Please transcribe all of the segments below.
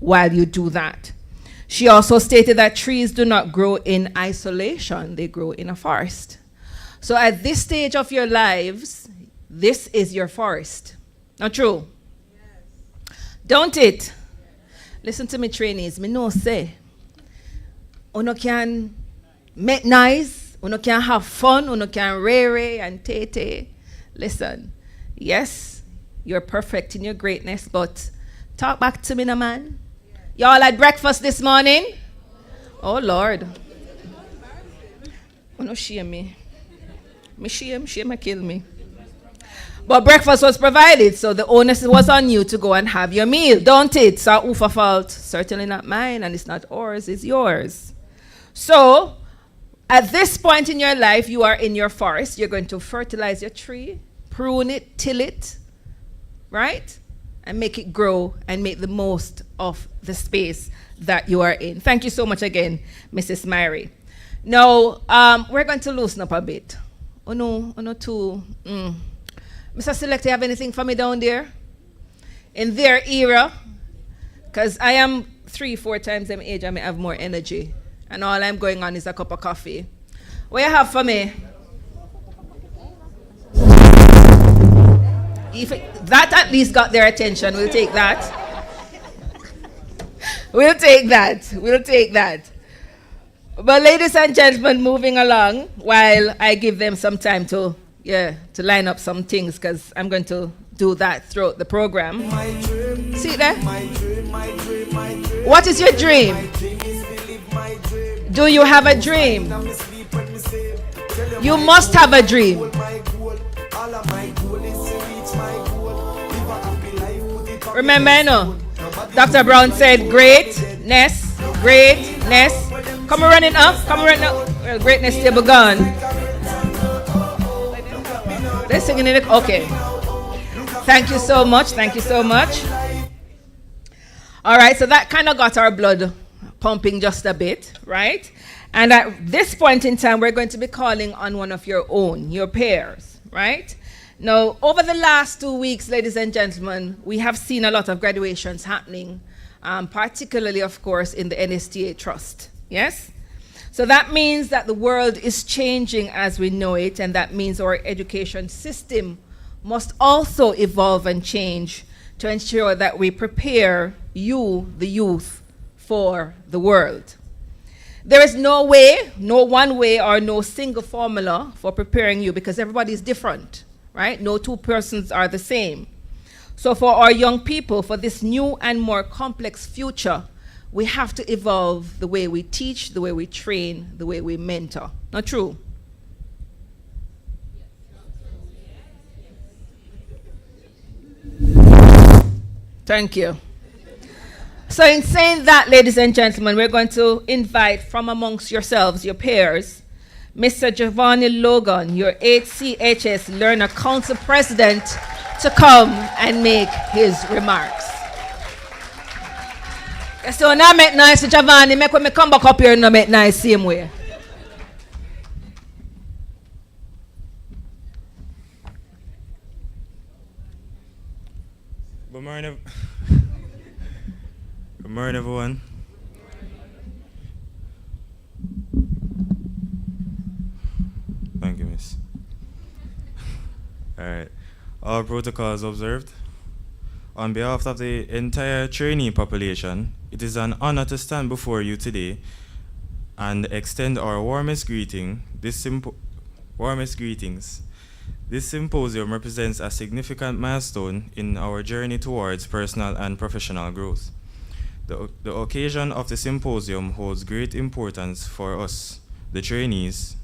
while you do that. She also stated that trees do not grow in isolation, they grow in a forest. So at this stage of your lives, this is your forest. Not true? Yes. Don't it? Yes. Listen to me, trainees. Me know say, uno can make nice, uno can have fun, uno can rere and tete. Listen, yes, you're perfect in your greatness, but talk back to me, no man. Y'all had breakfast this morning? Oh, Lord. Oh, no, shame me. Me shame kill me. But breakfast was provided, so the onus was on you to go and have your meal, don't it? So, Ufa fault, certainly not mine, and it's not ours, it's yours. So, at this point in your life, you are in your forest. You're going to fertilize your tree, prune it, till it, right? And make it grow and make the most of the space that you are in. Thank you so much again, Mrs. Myrie. Now, we're going to loosen up a bit. Oh no, too. Mr. Selector, you have anything for me down there? In their era, because I am 3-4 times them age, I may have more energy. And all I'm going on is a cup of coffee. What you have for me? If that at least got their attention, we'll take that. We'll take that. But ladies and gentlemen, moving along, while I give them some time to line up some things, because I'm going to do that throughout the program. See there? What is your dream? Do you have a dream? You must have a dream. Remember, I know, Dr. Brown said greatness. Come running up. Well, greatness table gone. They're singing it. Okay. Thank you so much. All right, so that kind of got our blood pumping just a bit, right? And at this point in time, we're going to be calling on one of your peers, right? Now, over the last 2 weeks, ladies and gentlemen, we have seen a lot of graduations happening, particularly, of course, in the NSTA Trust, yes? So that means that the world is changing as we know it, and that means our education system must also evolve and change to ensure that we prepare you, the youth, for the world. There is no one way or no single formula for preparing you because everybody is different, right? No two persons are the same. So for our young people, for this new and more complex future, we have to evolve the way we teach, the way we train, the way we mentor. Not true? Thank you. So in saying that, ladies and gentlemen, we're going to invite from amongst yourselves, your peers, Mr. Giovanni Logan, your HCHS Learner Council President, to come and make his remarks. So now make nice, Giovanni, make when me come back up here and now make nice same way. Good morning. Good morning, everyone. Thank you, miss. All right. All protocols observed. On behalf of the entire trainee population, it is an honor to stand before you today and extend our warmest greetings. This symposium represents a significant milestone in our journey towards personal and professional growth. The occasion of the symposium holds great importance for us, the trainees.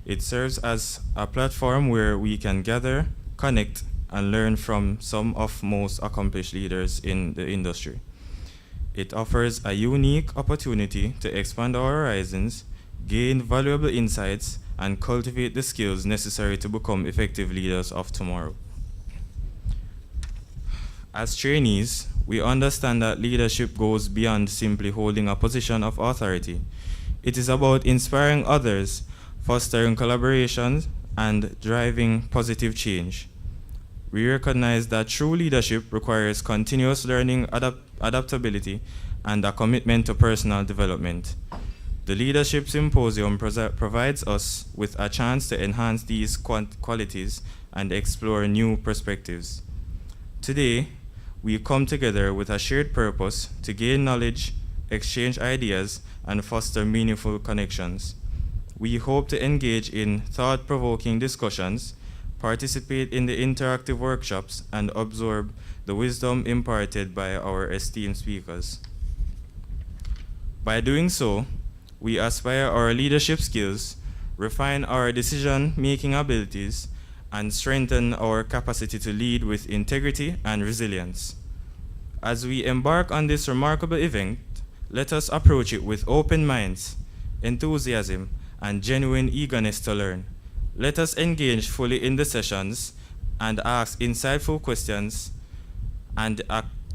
It serves as a platform where we can gather, connect, and learn from some of most accomplished leaders in the industry. It offers a unique opportunity to expand our horizons, gain valuable insights, and cultivate the skills necessary to become effective leaders of tomorrow. As trainees, we understand that leadership goes beyond simply holding a position of authority. It is about inspiring others, fostering collaborations, and driving positive change. We recognize that true leadership requires continuous learning, adaptability, and a commitment to personal development. The Leadership Symposium provides us with a chance to enhance these qualities and explore new perspectives. Today, we come together with a shared purpose to gain knowledge, exchange ideas, and foster meaningful connections. We hope to engage in thought-provoking discussions, participate in the interactive workshops, and absorb the wisdom imparted by our esteemed speakers. By doing so, we aspire our leadership skills, refine our decision-making abilities, and strengthen our capacity to lead with integrity and resilience. As we embark on this remarkable event, let us approach it with open minds, enthusiasm, and genuine eagerness to learn. Let us engage fully in the sessions and ask insightful questions and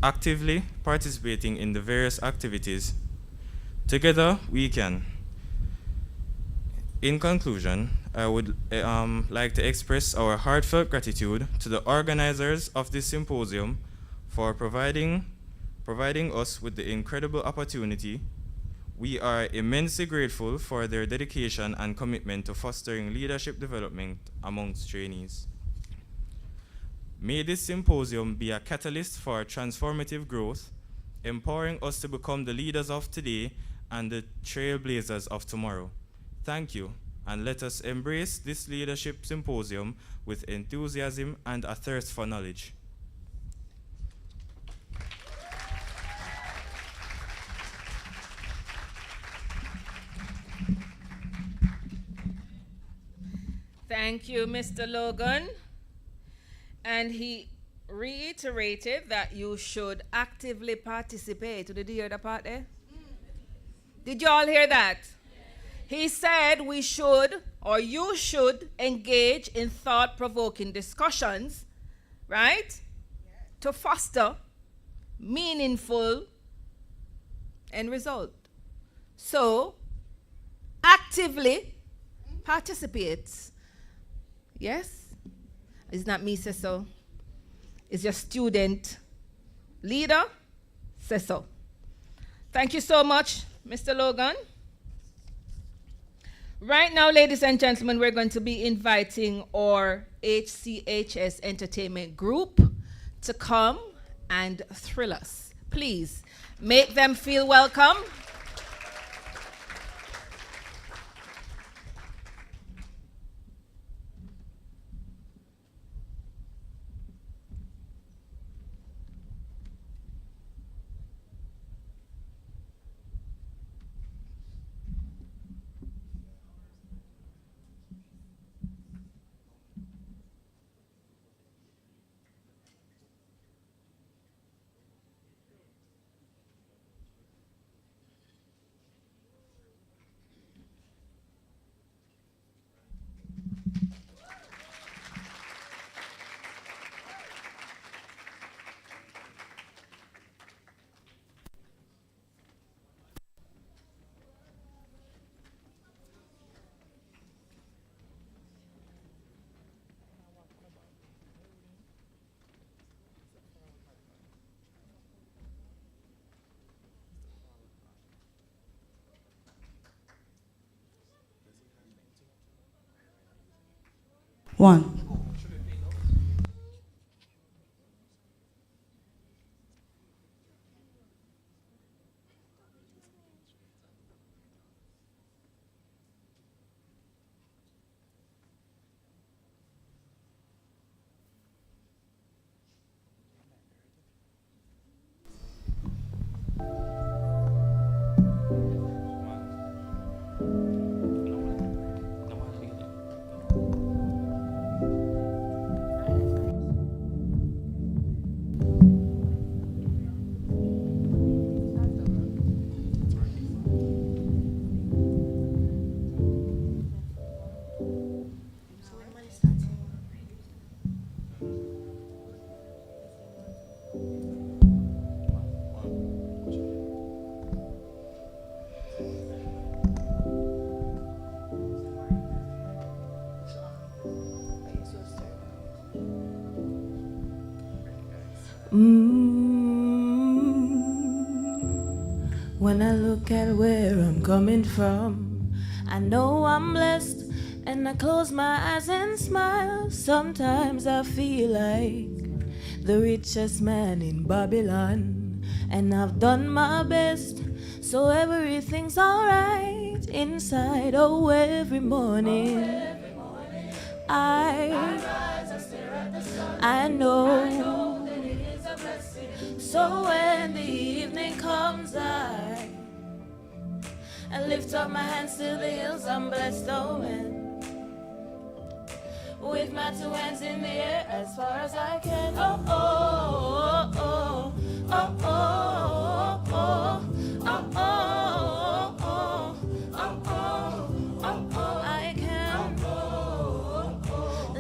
actively participating in the various activities. Together, we can. In conclusion, I would like to express our heartfelt gratitude to the organizers of this symposium for providing us with the incredible opportunity. We are immensely grateful for their dedication and commitment to fostering leadership development amongst trainees. May this symposium be a catalyst for transformative growth, empowering us to become the leaders of today and the trailblazers of tomorrow. Thank you, and let us embrace this leadership symposium with enthusiasm and a thirst for knowledge. Thank you, Mr. Logan. And he reiterated that you should actively participate. Did you hear that part there? Did you all hear that? He said we should, or you should, engage in thought-provoking discussions, right? To foster meaningful end result. So, actively participate. Yes? It's not me say so. It's your student leader say so. Thank you so much, Mr. Logan. Right now, ladies and gentlemen, we're going to be inviting our HCHS Entertainment Group to come and thrill us. Please, make them feel welcome. One. When I look at where I'm coming from, I know I'm blessed, and I close my eyes and smile. Sometimes I feel like the richest man in Babylon, and I've done my best, so everything's alright inside. Oh, every morning I know that it is a blessing. So when the evening comes, I lift up my hands to the hills. I'm blessed, oh man. With my two hands in the air as far as I can. Oh, oh, oh, oh, oh, oh, oh, oh, oh, oh, oh, oh, oh, oh, I can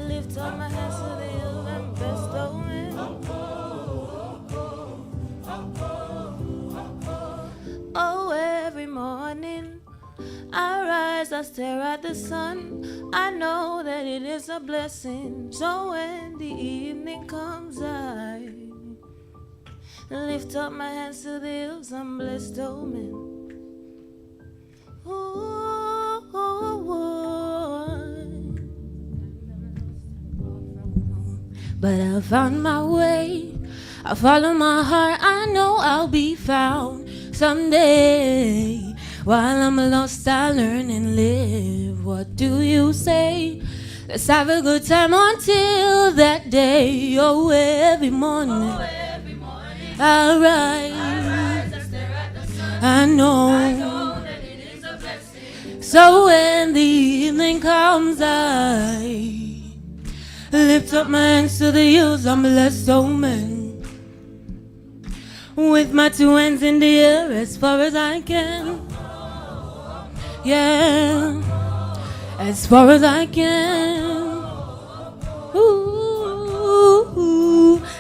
lift up my hands to the hills. I'm blessed, oh man. Oh, every morning I rise, I stare at the sun. I know that it is a blessing. So when the evening comes, I lift up my hands to the hills. I'm blessed, oh man. Ooh, ooh, ooh. But I found my way. I follow my heart. I know I'll be found someday. While I'm lost, I learn and live. What do you say? Let's have a good time until that day. Oh, every morning I rise. I know that it is a blessing. So when the evening comes, I lift up my hands to the hills. I'm blessed, oh man. With my two hands in the air as far as I can. Yeah, as far as I can. Ooh,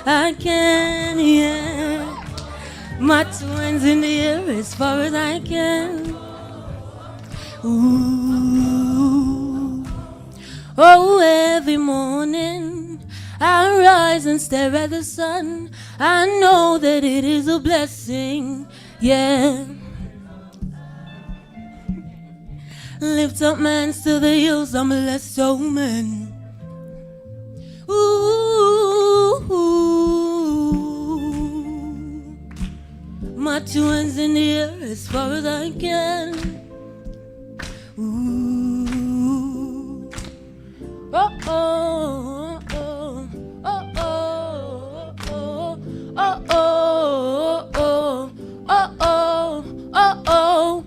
I can, yeah. My two hands in the air as far as I can. Ooh, oh, every morning I rise and stare at the sun. I know that it is a blessing, yeah. Lift up my hands to the hills, I'm blessed, oh man. Ooh, my two hands in the air as far as I can. Ooh, oh, oh, oh, oh, oh, oh, oh, oh, oh, oh, oh, oh, oh.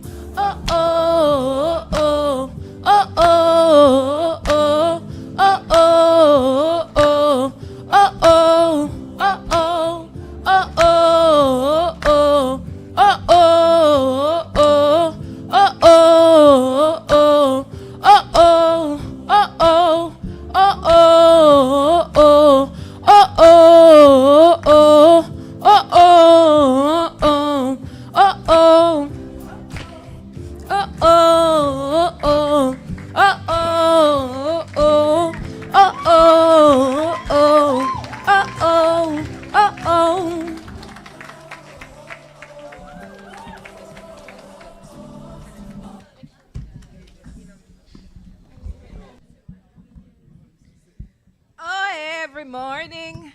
Every morning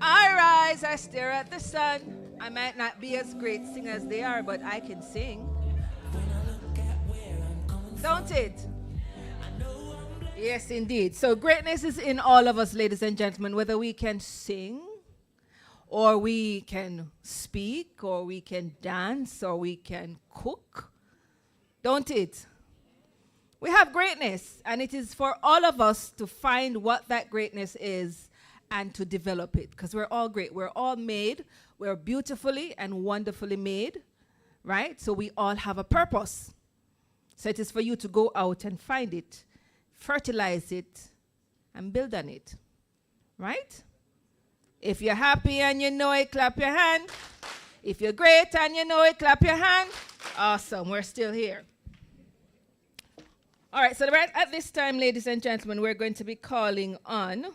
I rise, I stare at the sun. I might not be as great singer as they are, but I can sing. Don't it? Yes, indeed. So greatness is in all of us, ladies and gentlemen, whether we can sing or we can speak or we can dance or we can cook. Don't it? We have greatness, and it is for all of us to find what that greatness is and to develop it, because we're all great. We're all made. We're beautifully and wonderfully made, right? So we all have a purpose. So it is for you to go out and find it, fertilize it, and build on it, right? If you're happy and you know it, clap your hand. If you're great and you know it, clap your hand. Awesome, we're still here. All right, so right at this time, ladies and gentlemen, we're going to be calling on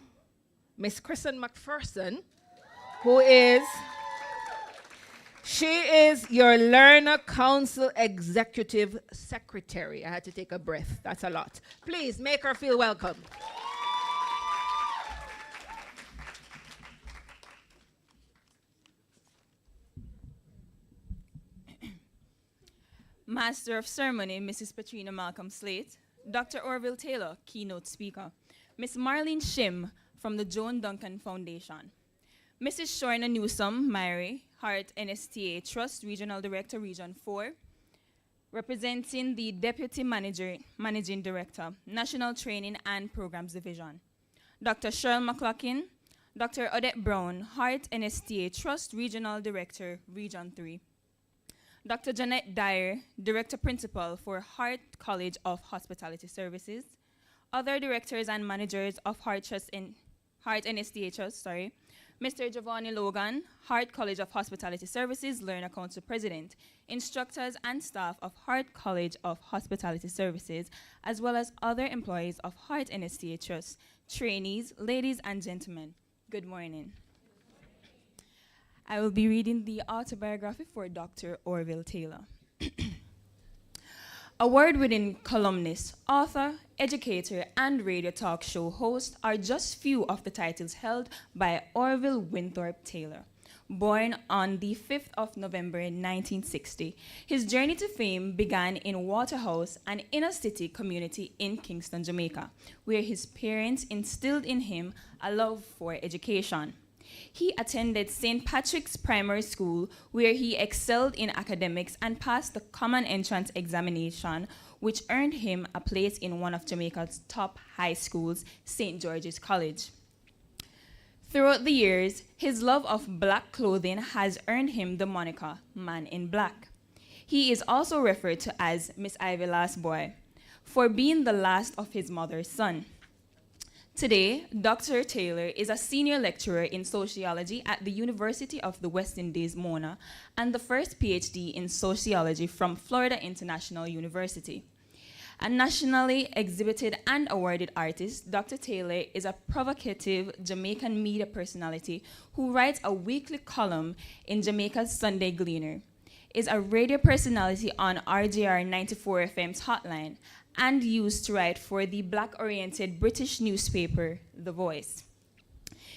Miss Kristen McPherson, who is She is your Learner Council Executive Secretary. I had to take a breath. That's a lot. Please make her feel welcome. Master of Ceremony, Mrs. Patrina Malcolm Slate, Dr. Orville Taylor, keynote speaker, Ms. Marlene Shim from the Joan Duncan Foundation, Mrs. Shorna Newsom, Myrie, Hart NSTA Trust, Regional Director, Region 4, representing the Deputy Managing Director, National Training and Programs Division, Dr. Cheryl McLaughlin, Dr. Odette Brown, Hart NSTA Trust, Regional Director, Region 3, Dr. Jeanette Dyer, Director Principal for Hart College of Hospitality Services. Other directors and managers of Hart NSTA Trust, Mr. Giovanni Logan, Hart College of Hospitality Services, Learner Council President, instructors and staff of Hart College of Hospitality Services, as well as other employees of Hart NSTA Trust, trainees, ladies and gentlemen, good morning. I will be reading the autobiography for Dr. Orville Taylor. Award-winning columnist, author, educator, and radio talk show host are just few of the titles held by Orville Winthrop Taylor. Born on the 5th of November 1960, his journey to fame began in Waterhouse, an inner-city community in Kingston, Jamaica, where his parents instilled in him a love for education. He attended St. Patrick's Primary School, where he excelled in academics and passed the Common Entrance Examination, which earned him a place in one of Jamaica's top high schools, St. George's College. Throughout the years, his love of black clothing has earned him the moniker Man in Black. He is also referred to as Miss Ivy Last Boy for being the last of his mother's son. Today, Dr. Taylor is a senior lecturer in sociology at the University of the West Indies, Mona, and the first PhD in sociology from Florida International University. A nationally exhibited and awarded artist, Dr. Taylor is a provocative Jamaican media personality who writes a weekly column in Jamaica's Sunday Gleaner, is a radio personality on RJR 94 FM's Hotline, and used to write for the black-oriented British newspaper, The Voice.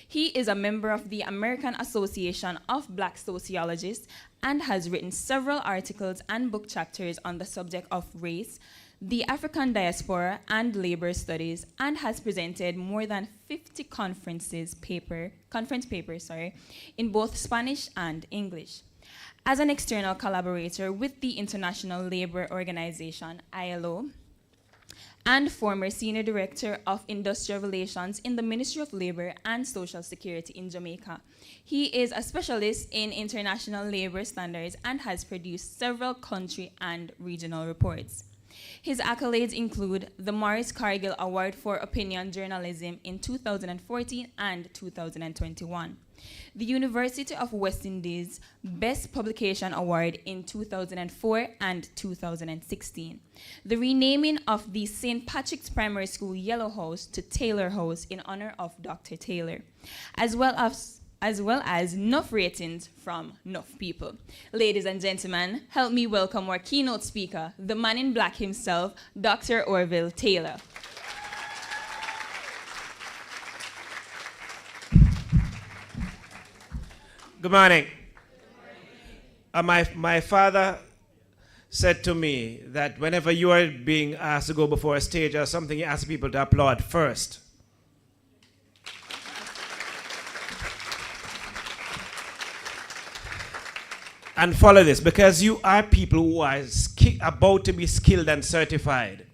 He is a member of the American Association of Black Sociologists and has written several articles and book chapters on the subject of race, the African diaspora, and labor studies, and has presented more than 50 conference papers in both Spanish and English. As an external collaborator with the International Labour Organization, ILO, and former Senior Director of Industrial Relations in the Ministry of Labor and Social Security in Jamaica. He is a specialist in international labor standards and has produced several country and regional reports. His accolades include the Maurice Cargill Award for Opinion Journalism in 2014 and 2021. The University of West Indies Best Publication Award in 2004 and 2016. The renaming of the St. Patrick's Primary School Yellow House to Taylor House in honor of Dr. Taylor, as well as enough ratings from enough people. Ladies and gentlemen, help me welcome our keynote speaker, the man in black himself, Dr. Orville Taylor. Good morning. My father said to me that whenever you are being asked to go before a stage or something, you ask people to applaud first. And follow this, because you are people who are about to be skilled and certified.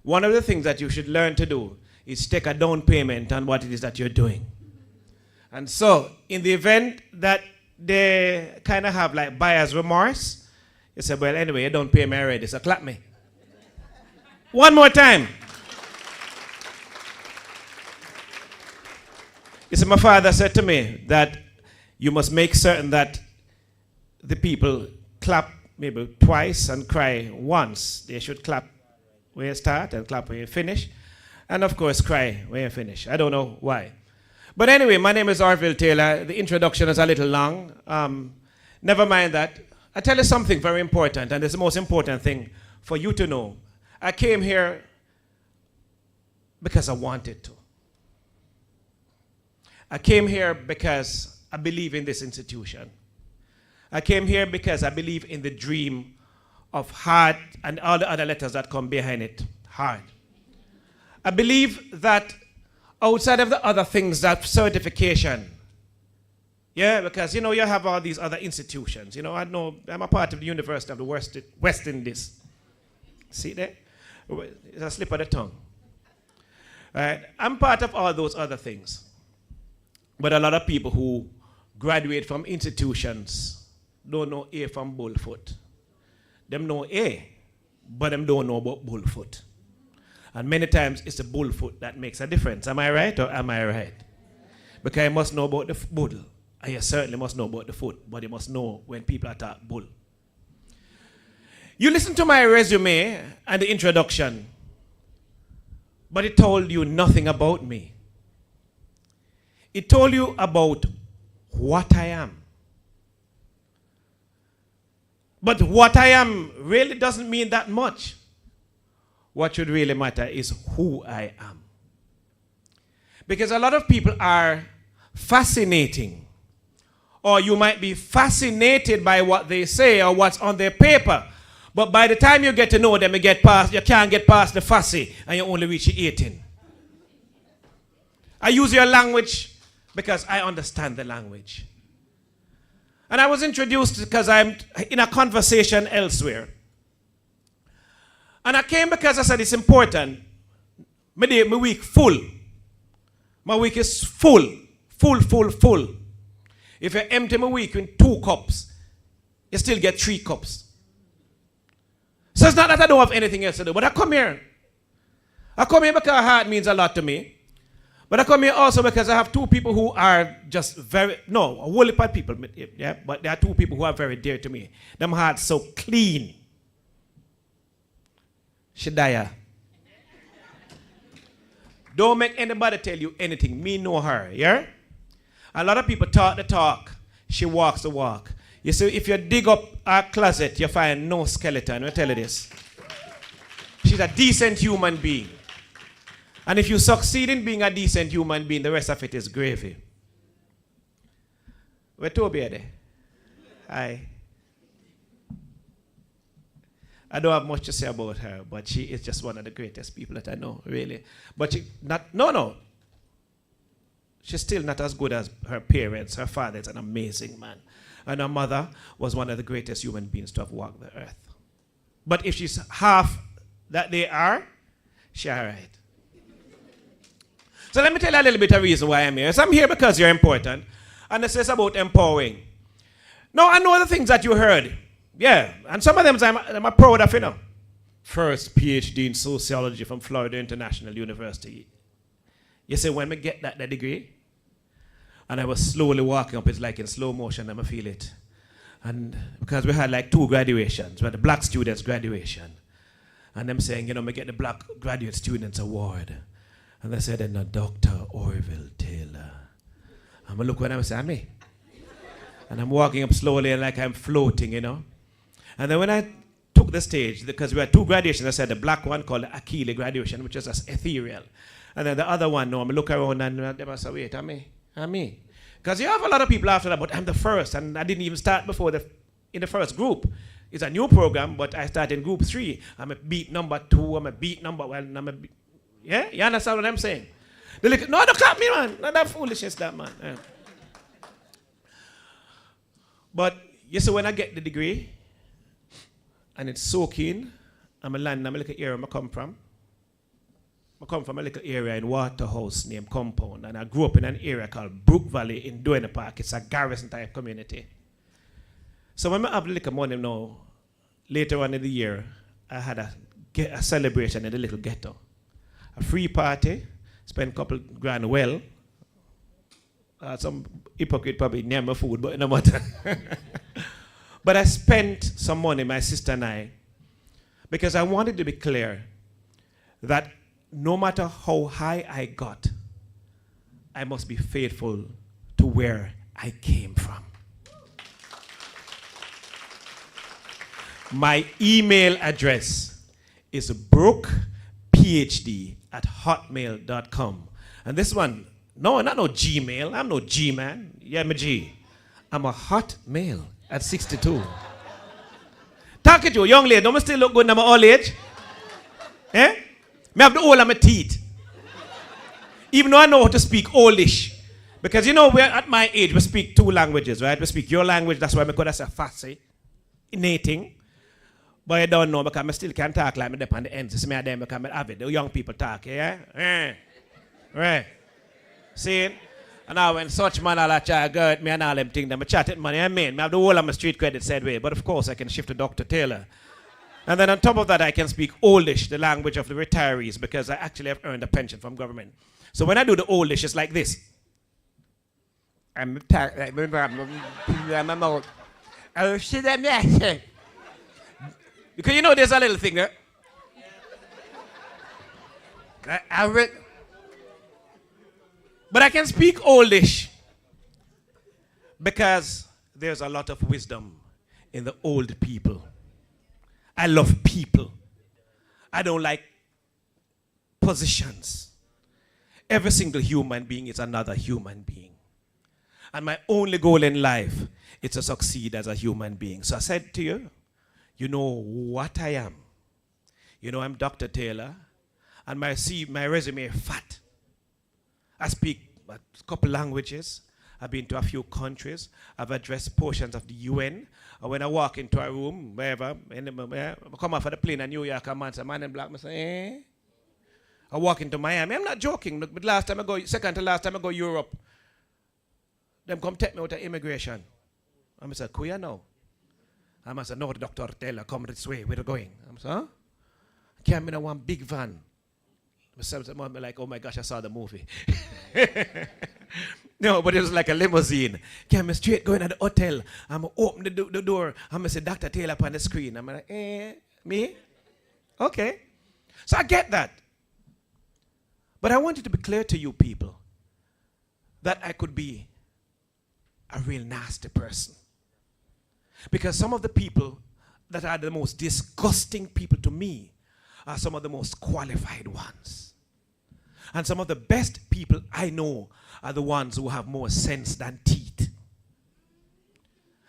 One of the things that you should learn to do is take a down payment on what it is that you're doing. And so, in the event that they kind of have like buyer's remorse, you say, well, anyway, you don't pay me already, so clap me. One more time. You see, my father said to me that you must make certain that the people clap maybe twice and cry once. They should clap when you start and clap when you finish. And of course, cry when you finish. I don't know why. But anyway, my name is Orville Taylor. The introduction is a little long. Never mind that. I tell you something very important, and it's the most important thing for you to know. I came here because I wanted to. I came here because I believe in this institution. I came here because I believe in the dream of heart and all the other letters that come behind it, heart. I believe that outside of the other things, that certification, yeah, because, you know, you have all these other institutions. You know, I know I'm a part of the University of the West Indies. See there? It's a slip of the tongue. Right? I'm part of all those other things. But a lot of people who graduate from institutions don't know A from bullfoot. Them know A, but them don't know about bullfoot. And many times it's the bullfoot that makes a difference. Am I right or am I right? Because you must know about the bull. And you certainly must know about the foot, but you must know when people attack bull. You listen to my resume and the introduction, but it told you nothing about me. It told you about what I am. But what I am really doesn't mean that much. What should really matter is who I am. Because a lot of people are fascinating. Or you might be fascinated by what they say or what's on their paper. But by the time you get to know them, you can't get past the fussy and you only reach the 18. I use your language because I understand the language. And I was introduced because I'm in a conversation elsewhere. And I came because I said it's important. My week full. My week is full. Full. If you empty my week in 2 cups, you still get 3 cups. So it's not that I don't have anything else to do, but I come here. I come here because heart means a lot to me. But I come here also because I have 2 people who are just a whole heap of people, yeah, but there are 2 people who are very dear to me. Them hearts so clean. Shadaya. Don't make anybody tell you anything. Me know her, yeah? A lot of people talk the talk. She walks the walk. You see, if you dig up her closet, you find no skeleton. I'll tell you this. She's a decent human being. And if you succeed in being a decent human being, the rest of it is gravy. Where Toby are there? Hi. I don't have much to say about her, but she is just one of the greatest people that I know, really. But she's still not as good as her parents. Her father is an amazing man. And her mother was one of the greatest human beings to have walked the earth. But if she's half that they are, she's all right. So let me tell you a little bit of reason why I'm here. So I'm here because you're important. And this is about empowering. Now, I know the things that you heard. Yeah, and some of them I'm proud of, you know. First PhD in sociology from Florida International University. You see, when I get that degree, and I was slowly walking up, it's like in slow motion, and I feel it. And because we had like 2 graduations, we had the black students graduation. And them saying, you know, we get the Black Graduate Students Award. And they said, and Dr. Orville Taylor. And I look when I say, me. And I'm walking up slowly and like I'm floating, you know. And then when I took the stage, because we had 2 graduations, I said the black one called the Achille graduation, which was just ethereal. And then the other one, no, I look around and they must say, wait, me. Because you have a lot of people after that, but I'm the first, and I didn't even start before in the first group. It's a new program, but I started in group 3. I'm a beat number 2, I'm a beat number 1, yeah? You understand what I'm saying? No, don't clap me, man. Not that foolishness, that, man. Yeah. But, you see, when I get the degree, and it's so keen, I'm a land, I'm a little area I come from. I come from a little area in Waterhouse named Compound, and I grew up in an area called Brook Valley in Duane Park. It's a garrison type community. So when I have a little money now, later on in the year, I had a celebration in the little ghetto. A free party, spent a couple grand well. Some hypocrite probably near my food, but no matter. But I spent some money, my sister and I, because I wanted to be clear that no matter how high I got, I must be faithful to where I came from. My email address is brookephd@hotmail.com. And this one, no, not no Gmail. I'm no G man. Yeah, I'm a G. I'm a hot male at 62. Talk to you, young lady. Don't I still look good in my old age? Eh? Me have the whole of my teeth. Even though I know how to speak oldish. Because you know, we're at my age, we speak two languages, right? We speak your language, that's why I could say fussy, innating. But I don't know because I still can't talk like me dep on the ends. It's me and them because I have it. The young people talk, yeah? Right. See? And now when such man all a chat, gird me and all them things, them chat it money, I mean, I have the whole of my street credit said way. But of course I can shift to Dr. Taylor. And then on top of that, I can speak oldish, the language of the retirees, because I actually have earned a pension from government. So when I do the oldish, it's like this. Because you know there's a little thing there. But I can speak oldish because there's a lot of wisdom in the old people. I love people. I don't like positions. Every single human being is another human being. And my only goal in life is to succeed as a human being. So I said to you, you know what I am. You know I'm Dr. Taylor. And my resume is fat. I speak a couple languages. I've been to a few countries. I've addressed portions of the UN. And when I walk into a room, wherever, I come off of the plane in New York, a man say, man in black, I say, eh? I walk into Miami. I'm not joking. But second to last time I go Europe, them come take me out of immigration. I say, who you know? I say, no, Dr. Taylor, come this way. Where are you going? I say, huh? I came in one big van. I'm like, oh my gosh, I saw the movie. No, but it was like a limousine. Came straight going to the hotel. I'm open the door. I'm say, Dr. Taylor up on the screen. I'm like, me? Okay. So I get that. But I want it to be clear to you people that I could be a real nasty person. Because some of the people that are the most disgusting people to me are some of the most qualified ones. And some of the best people I know are the ones who have more sense than teeth.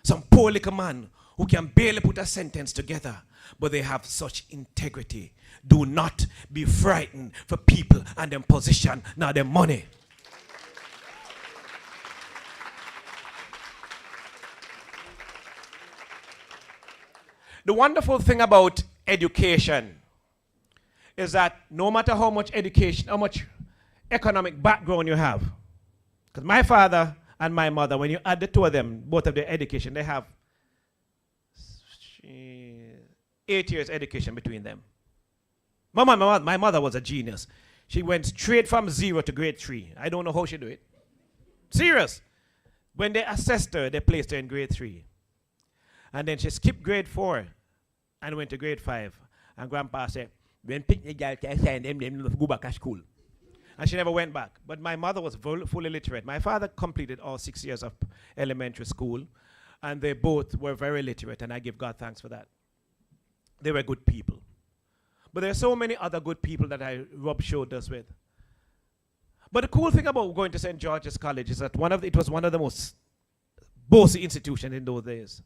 Some poor little man who can barely put a sentence together, but they have such integrity. Do not be frightened for people and their position, not their money. The wonderful thing about education is that no matter how much education, how much economic background you have, because my father and my mother, when you add the two of them, both of their education, they have 8 years education between them. My mother was a genius. She went straight from 0 to grade 3. I don't know how she do it. Serious. When they assessed her, they placed her in grade 3. And then she skipped grade 4 and went to grade 5. And Grandpa said, when picnic girl can sign them go back to school. And she never went back. But my mother was fully literate. My father completed all 6 years of elementary school. And they both were very literate. And I give God thanks for that. They were good people. But there are so many other good people that I rub shoulders with. But the cool thing about going to St. George's College is that it was one of the most bossy institutions in those days.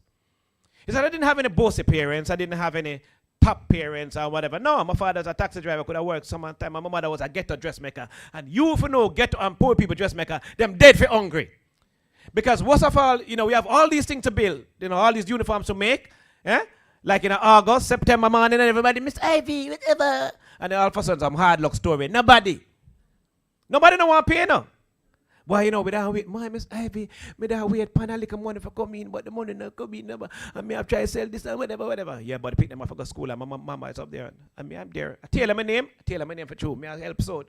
Is that I didn't have any bossy parents. I didn't have any top parents or whatever. No, my father was a taxi driver, could have worked some time. My mother was a ghetto dressmaker. And you if you know ghetto and poor people dressmaker, them dead for hungry. Because most of all, we have all these things to build. All these uniforms to make. Like in August, September morning, and everybody, Miss Ivy, whatever. And then all of a sudden, some hard luck story. Nobody don't want to pay no. Boy, we don't wait. My Miss Ivy, we don't wait. Pana little money for come in, but the money not come in. And me have tried to sell this and whatever. Yeah, but pick them up for go school and my mama is up there. And me, I'm there. I tell her my name for true. Me I help so.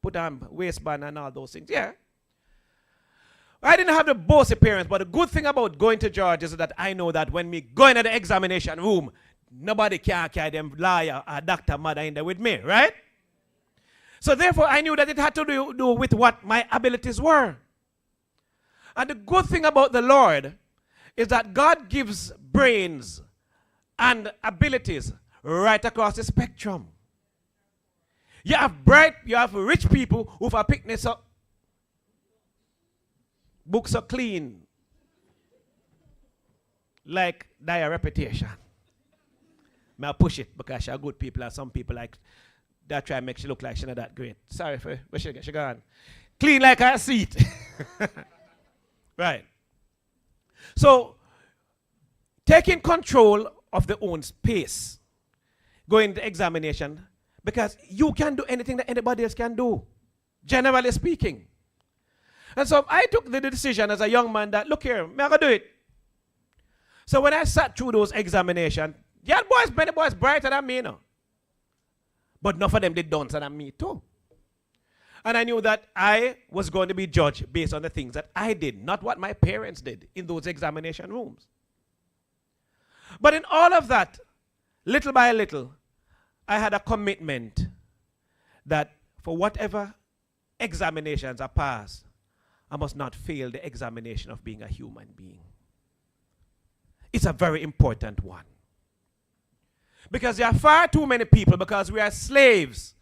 Put on waistband and all those things. Yeah. I didn't have the bossy parents, but the good thing about going to George is that I know that when me go into the examination room, nobody can carry them lawyer or doctor mother in there with me, right? So therefore, I knew that it had to do with what my abilities were. And the good thing about the Lord is that God gives brains and abilities right across the spectrum. You have rich people who have picnics up. Books are clean, like their reputation. May I push it because she are good people and some people like that try to make she look like she not that great. Sorry for where she gone. Clean like her seat. Right. So, taking control of their own space, going to examination, because you can do anything that anybody else can do, generally speaking. And so I took the decision as a young man that, look here, I'm going to do it. So when I sat through those examinations, many boys brighter than me, no. But enough of them did duncer than me too. And I knew that I was going to be judged based on the things that I did, not what my parents did in those examination rooms. But in all of that, little by little, I had a commitment that for whatever examinations I pass, I must not fail the examination of being a human being. It's a very important one. Because there are far too many people, because we are slaves.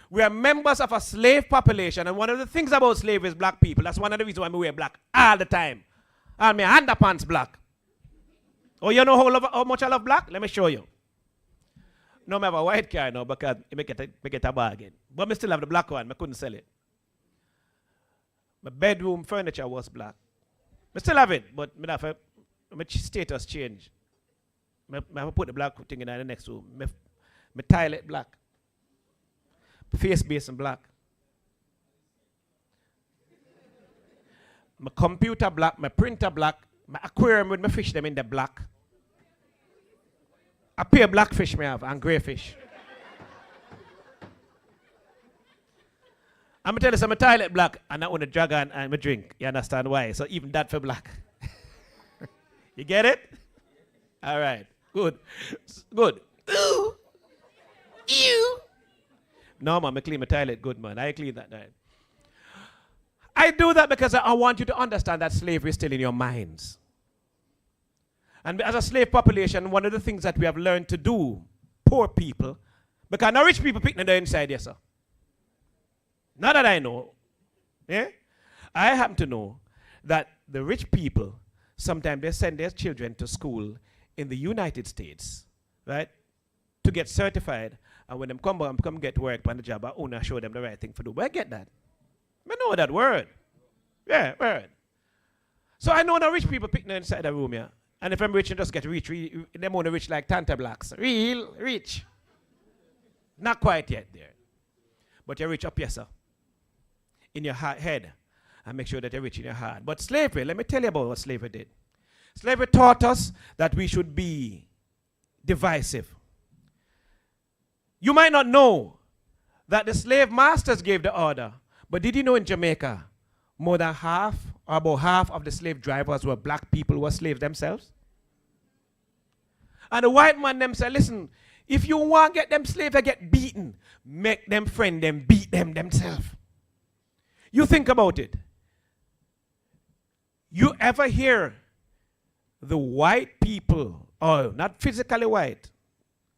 We are members of a slave population, and one of the things about slavery is black people. That's one of the reasons why we wear black all the time. And my underpants black. Oh, you know how much I love black? Let me show you. No, I have a white car now because I get a bargain. But I still have the black one. I couldn't sell it. My bedroom furniture was black. I still have it, but my status changed. I have to put the black thing in the next room. My toilet black. Face basin black. My computer black, my printer black, my aquarium with my fish them in the black. A pair black fish me have and grey fish. I'm going to tell you some toilet black and I own a dragon and my drink. You understand why? So even that for black. You get it? All right. Good. Good. Ooh. Ew. No, man, I clean my toilet good, man. I clean that night. I do that because I want you to understand that slavery is still in your minds. And as a slave population, one of the things that we have learned to do, poor people, because now rich people picking the inside, yes, sir. Not that I know. Yeah? I happen to know that the rich people, sometimes they send their children to school in the United States, right, to get certified. And when them come get work on the job, I only show them the right thing to do. But I get that. I know that word. Yeah, word. So I know the rich people picking inside the room, yeah. And if I'm rich, you just get rich. Them only rich like Tanta Blacks. Real rich. Not quite yet there. But you're rich up here, sir. In your head. And make sure that you're rich in your heart. But slavery, let me tell you about what slavery did. Slavery taught us that we should be divisive. You might not know that the slave masters gave the order. But did you know in Jamaica, more than half, or about half of the slave drivers were black people who were slaves themselves? And the white man them said, listen, if you want to get them slaves to get beaten, make them friend them, beat them themselves. You think about it. You ever hear the white people, or not physically white,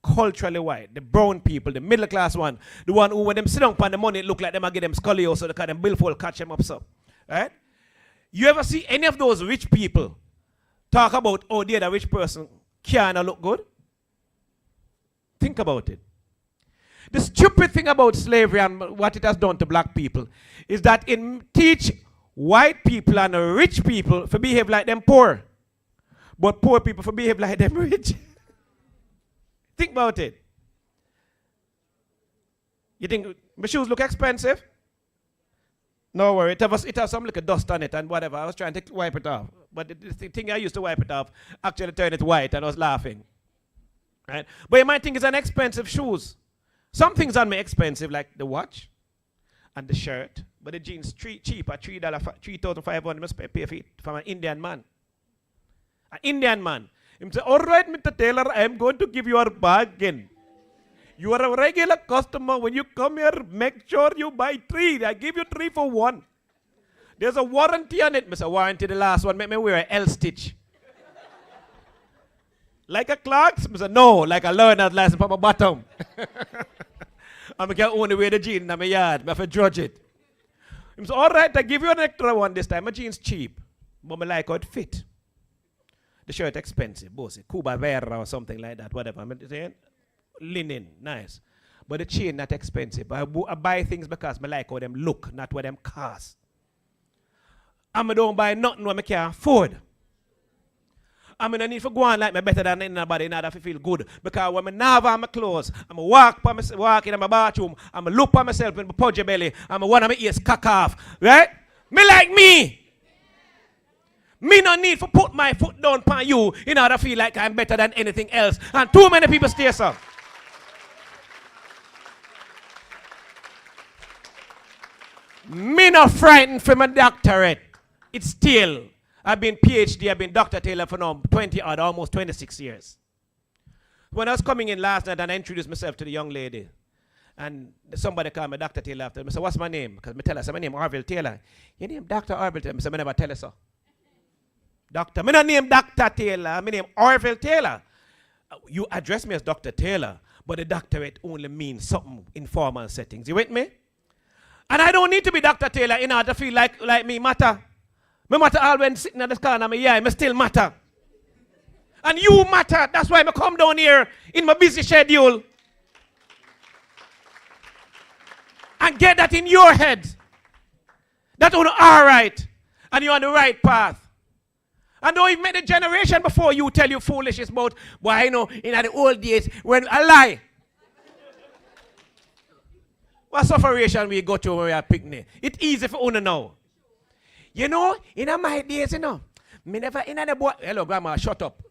culturally white, the brown people, the middle class one, the one who when them sit down upon the money, it look like them and get them scoliosis, so they can them billfold catch them up so. Right? You ever see any of those rich people talk about, oh, they're the rich person, can't look good? Think about it. The stupid thing about slavery and what it has done to black people is that it teach white people and rich people to behave like them poor, but poor people to behave like them rich. Think about it. You think my shoes look expensive? No worry, it has some little dust on it and whatever. I was trying to wipe it off. But the thing I used to wipe it off actually turned it white and I was laughing. Right? But you might think it's an expensive shoes. Some things on me expensive, like the watch and the shirt. But the jeans cheap at $3,500 must pay for it from an Indian man. An Indian man. He said, all right, Mr. Taylor, I am going to give you a bargain. You are a regular customer. When you come here, make sure you buy 3. I give you 3 for 1. There's a warranty on it. Mr. Warranty, the last one, make me wear an L stitch. Like a clock? I said, no, like a learner's license from my bottom. I'm going to only wear the jeans in my yard. I have to drudge it. I said, all right, I give you an extra one this time. My jeans cheap, but I like how it fit. The shirt expensive, both Cuba Vera or something like that, whatever. I'm saying, linen, nice. But the chain not expensive. I buy things because I like how them look, not what them cost. And I don't buy nothing what I can't afford. I'm going to need to go on like me better than anybody in order to feel good. Because when I nav on my clothes, I'm walk in my bathroom, I'm look at myself in my pudgy belly, I'm one of my ears cock off. Right? Me like me. Me no need to put my foot down upon you in order to feel like I'm better than anything else. And too many people stay so. Me not frightened for my doctorate. It's still. I've been PhD, I've been Dr. Taylor for now 20 odd, almost 26 years. When I was coming in last night and I introduced myself to the young lady, and somebody called me Dr. Taylor after, I said, what's my name? Because I tell her, my name is Orville Taylor. Your name Dr. Orville Taylor? I said, I never tell her so. Doctor, my name Dr. Taylor, my name Orville Taylor. You address me as Dr. Taylor, but the doctorate only means something in formal settings. You with me? And I don't need to be Dr. Taylor in order to feel like me matter. Me matter all when sitting at the corner of my eye, me still matter. And you matter. That's why I come down here in my busy schedule. And get that in your head. That you're all right. And you're on the right path. And though you've met a generation before you tell you foolishness about, boy, I know in the old days when I lie. What sufferation we go through when we are picnic? It's easy for you to know. You know, in my days, you know, me never in the boy. Hello, grandma, shut up.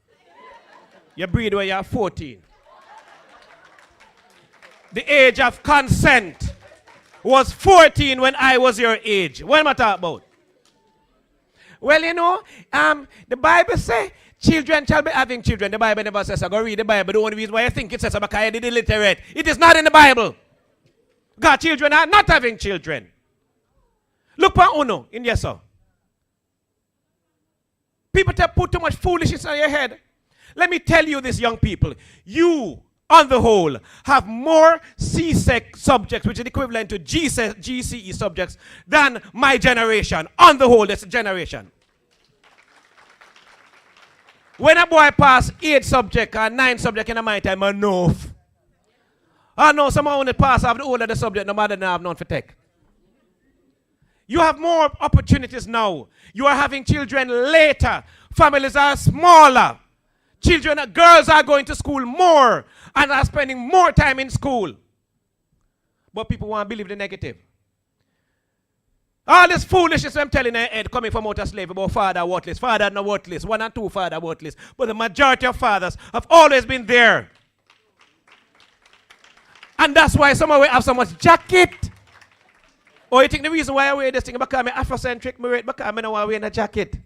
You breed when you're 14. The age of consent was 14 when I was your age. What am I talking about? Well, you know, the Bible says children shall be having children. The Bible never says so. Go read the Bible. The only reason why I think it says so because I did illiterate. It is not in the Bible. God, children are not having children. Look for Uno in yes, sir. People put too much foolishness on your head. Let me tell you this, young people. You, on the whole, have more CSEC subjects, which is equivalent to GCE subjects, than my generation. On the whole, this generation. When a boy pass 8 subjects or 9 subjects in my time, enough. I know someone only pass have the older the subject, no matter now have none for tech. You have more opportunities now. You are having children later. Families are smaller. Girls are going to school more and are spending more time in school. But people want to believe the negative. All this foolishness I'm telling their head coming from out of slavery about father worthless, father not worthless, 1 and 2 father worthless. But the majority of fathers have always been there. And that's why some of us have so much jacket. Or you think the reason why I wear this thing is because I'm Afrocentric, because I don't want to wear a jacket.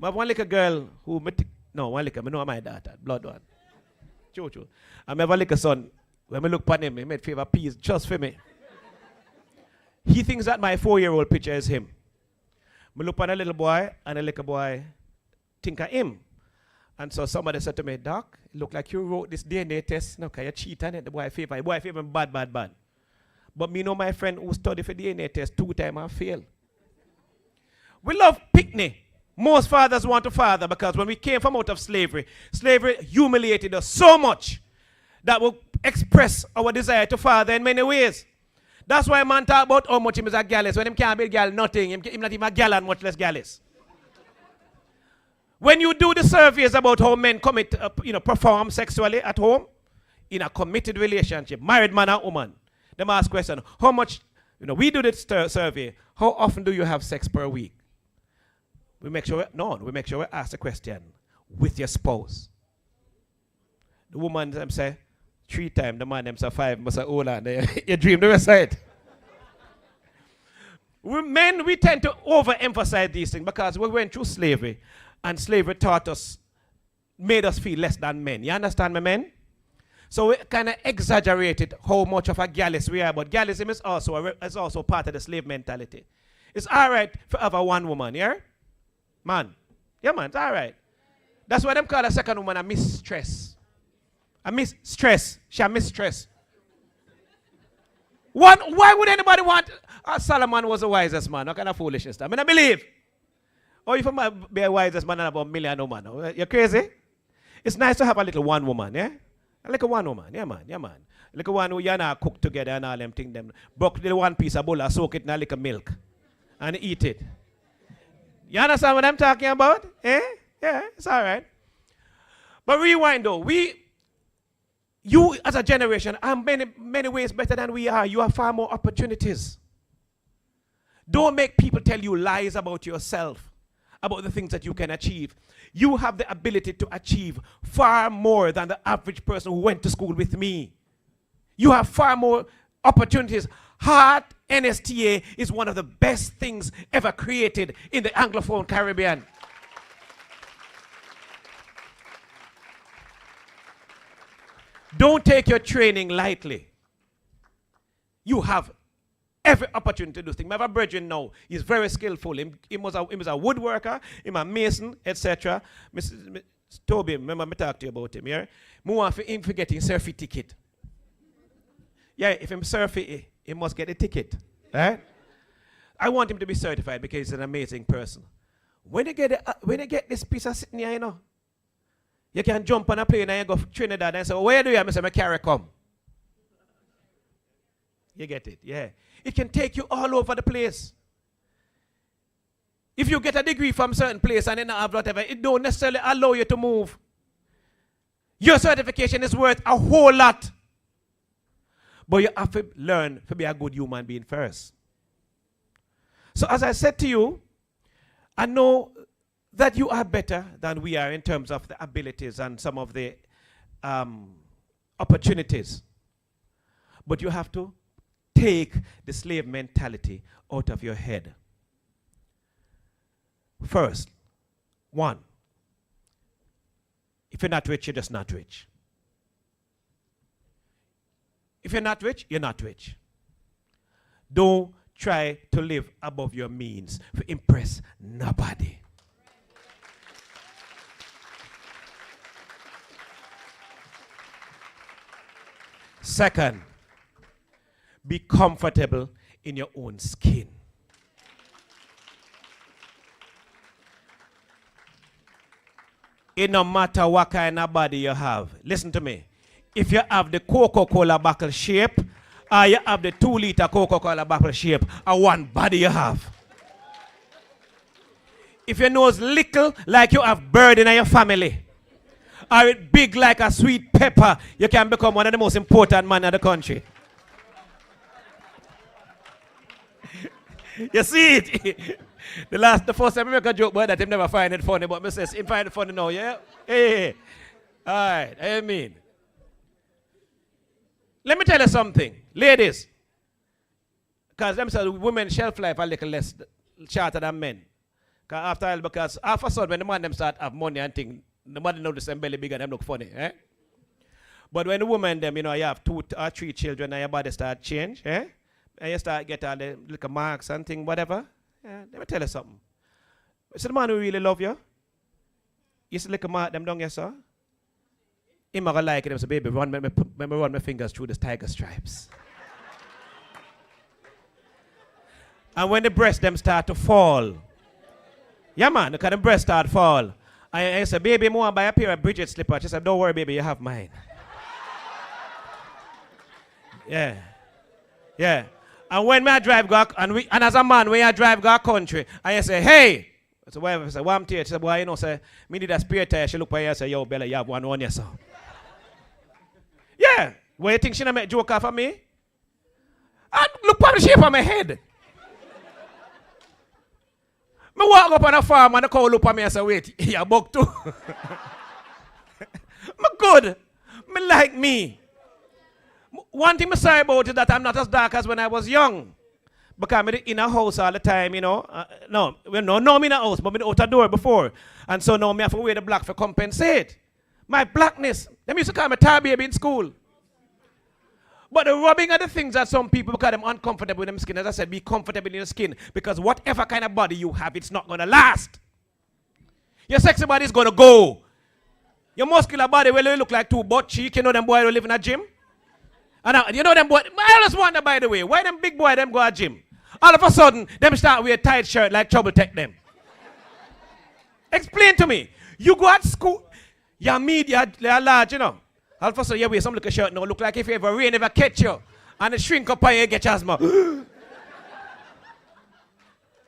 I have one little girl who, one little, I know my daughter, blood one. True. I have a little son, when I look upon him, he made favor peas just for me. He thinks that my 4-year-old picture is him. I look upon a little boy, and a little boy think of him. And so somebody said to me, Doc, it look like you wrote this DNA test. No, because you cheat on it. The boy favor. The boy favor bad. But me know my friend who studied for DNA test 2 times and failed. We love picnic. Most fathers want to father because when we came from out of slavery, slavery humiliated us so much that we express our desire to father in many ways. That's why a man talk about how much him is a gallus. When him can't be a gal, nothing. Him not even a gal and much less gallus. When you do the surveys about how men perform sexually at home, in a committed relationship, married man and woman, them ask question, how much, we do this survey, how often do you have sex per week? We make sure we ask the question, with your spouse. The woman them say 3 times, the man them say 5, must say, hold on, you dream the rest of it. Men, we tend to overemphasize these things because we went through slavery. And slavery made us feel less than men. You understand me, men? So we kind of exaggerated how much of a gallus we are. But gallism is also part of the slave mentality. It's all right for ever one woman, yeah? Man. Yeah, man, it's all right. That's why them call a second woman a mistress. A mistress. She a mistress. Why would anybody want... Solomon was the wisest man. What kind of foolishness? I mean, I believe. Oh, if I be a wisest man and about a million woman. You're crazy? It's nice to have a little one woman, yeah? A little one woman, yeah man. A little one who you and cook together and all them things. Broke the one piece of bulla, soak it in a little milk and eat it. You understand what I'm talking about? Eh? Yeah, it's all right. But rewind though. You as a generation are many ways better than we are. You have far more opportunities. Don't make people tell you lies about yourself, about the things that you can achieve. You have the ability to achieve far more than the average person who went to school with me. You have far more opportunities. Heart NSTA is one of the best things ever created in the Anglophone Caribbean. Don't take your training lightly. You have every opportunity to do things. I have a brethren now. He's very skillful. He was a woodworker, he's a mason, etc. Mrs. Toby, remember me talk to you about him, yeah? I want him to get his surfy ticket. Yeah, if him surfy, he must get a ticket. Right? I want him to be certified because he's an amazing person. When you get this piece of sitting here, you know, you can jump on a plane and you go to Trinidad and say, where do you have? I say, my carry come. You get it? Yeah. It can take you all over the place. If you get a degree from a certain place and then have whatever, it don't necessarily allow you to move. Your certification is worth a whole lot. But you have to learn to be a good human being first. So as I said to you, I know that you are better than we are in terms of the abilities and some of the opportunities. But you have to take the slave mentality out of your head. First, one, if you're not rich, you're just not rich. If you're not rich, you're not rich. Don't try to live above your means to impress nobody. Second, be comfortable in your own skin. It no matter what kind of body you have. Listen to me. If you have the Coca-Cola bottle shape, or you have the 2-liter Coca-Cola bottle shape, or one body you have. If your nose little like you have bird in your family, or it big like a sweet pepper, you can become one of the most important men in the country. You see it? the first time I make a joke about that, I never find it funny, but I say, I find it funny now, yeah? Hey. All right, I mean. Let me tell you something, ladies. Because them say women's shelf life a little less shorter than men. Because after a sudden, when the man them start have money and things, nobody know the same belly bigger, them look funny, eh? But when the woman them, you know, you have 2 or 3 children and your body start change, eh? And you start get all the little marks and things, whatever. Yeah, let me tell you something. You see the man who really love you? You see the little mark them down here, sir? He might like it. He say, baby, run my fingers through the tiger stripes. And when the breasts them start to fall, yeah man, because the breasts start to fall. And I say, baby, I want to buy a pair of Bridget slippers. She said, don't worry, baby, you have mine. Yeah. Yeah. And when I drive go, and as a man, when I drive go country, and I say, hey, so wife say, what I'm here? She said, boy, you know, say, me need a spare tire. She look at you and say, yo, Bella, you have one on yourself. Yeah. What you think she not make joke off of me? And look at the shape of my head. Me walk up on a farm and the cow look at me and say, wait, you buck too? Me good. Me like me. One thing I'm sorry about is that I'm not as dark as when I was young. Because I'm in a house all the time, you know. No, I'm in a house, but I'm out a door before. And so now I have to wear the black for compensate. My blackness. They used to call me tar baby in school. But the rubbing of the things that some people, because they're uncomfortable with them skin, as I said, be comfortable in your skin. Because whatever kind of body you have, it's not going to last. Your sexy body is going to go. Your muscular body will look like two butt cheek. You know them boys who live in a gym? And you know them boys, I just wonder, by the way, why them big boys them go to gym? All of a sudden, them start wear tight shirt like Trouble take them. Explain to me. You go at school, you're large, you know. All of a sudden, you wear some little shirt now, look like if ever rain ever catch you, and it shrink up and you get asthma.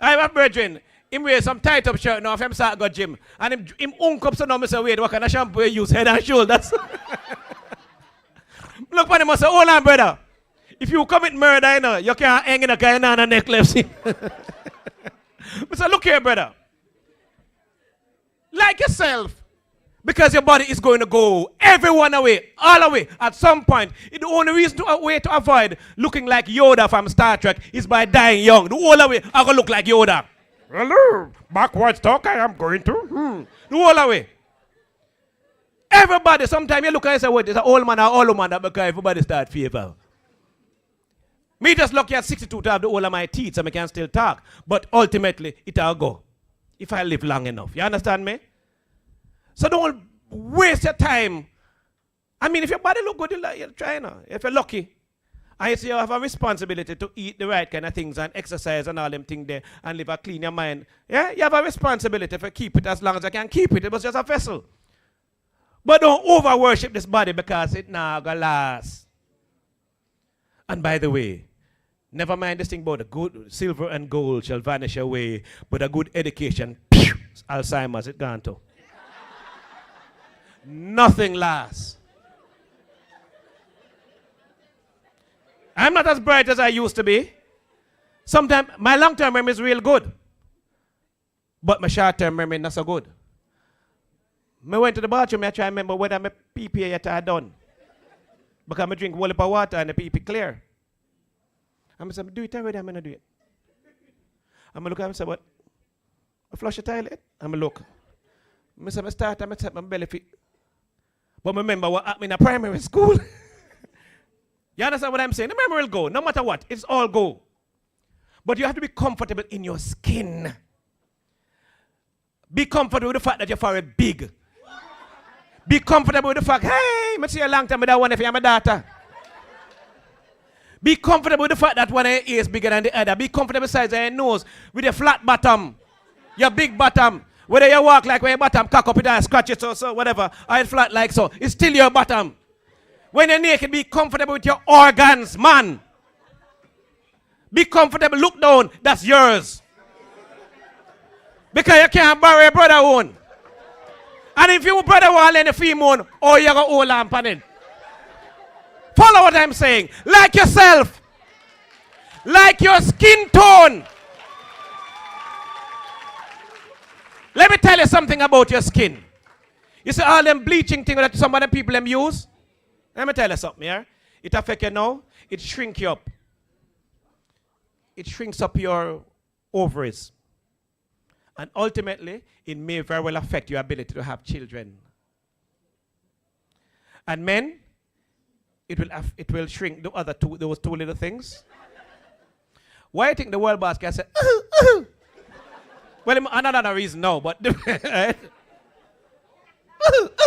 I have a brethren, him wear some tight up shirt now, if him start go gym, and him unk up so now, Mr. Wade, what kind of shampoo you use, head and shoulders? Look at him and say, hold on, brother. If you commit murder, you know, you can't hang in a guy on a necklace. I say, look here, brother. Like yourself. Because your body is going to go everyone away, all away. At some point, the only reason to avoid looking like Yoda from Star Trek is by dying young. The whole way, I'm going to look like Yoda. Hello, backwards talk, I am going to. The whole way. Everybody, sometimes you look and say, wait, it's an old man or old woman that because everybody start fever. Me just lucky at 62 to have the whole of my teeth so I can still talk. But ultimately, it'll go. If I live long enough. You understand me? So don't waste your time. I mean, if your body look good, you're trying. If you're lucky, I say you have a responsibility to eat the right kind of things and exercise and all them things there and live a clean your mind. Yeah, you have a responsibility to keep it as long as you can keep it. It was just a vessel. But don't over-worship this body because it not gonna last. And by the way, never mind this thing about the good silver and gold shall vanish away, but a good education, Alzheimer's, it gone to. Nothing lasts. I'm not as bright as I used to be. Sometimes my long-term memory is real good, but my short-term memory not so good. I went to the bathroom, I try to remember whether my pee yet I done. Because I drink a whole heap of water and the pee clear. I'm say, do it already, I'm gonna do it. I'm gonna look at him and say, what? I flush the toilet? I'm gonna look. I say, I start, I'm set my belly fit. But remember what happened in a primary school. You understand what I'm saying? The memory will go, no matter what, it's all go. But you have to be comfortable in your skin. Be comfortable with the fact that you're very big. Be comfortable with the fact, hey, I see a long time with that one if you're my daughter. Be comfortable with the fact that one of your ears is bigger than the other. Be comfortable with the size of your nose, with your flat bottom, your big bottom. Whether you walk like when your bottom cock up it and scratch it so whatever, or it flat like so, it's still your bottom. When you're naked, be comfortable with your organs, man. Be comfortable, look down, that's yours. Because you can't borrow your brother one. And if your brother want to lend a female, or you're going to hold on it. Follow what I'm saying. Like yourself. Like your skin tone. Let me tell you something about your skin. You see all them bleaching things that some of the people them use? Let me tell you something here. It affects you now. It shrinks you up. It shrinks up your ovaries. And ultimately, it may very well affect your ability to have children. And men, it will shrink the other two, those two little things. Why do you think the world boss can say, ooh, ooh? Well, another reason, no, but ooh,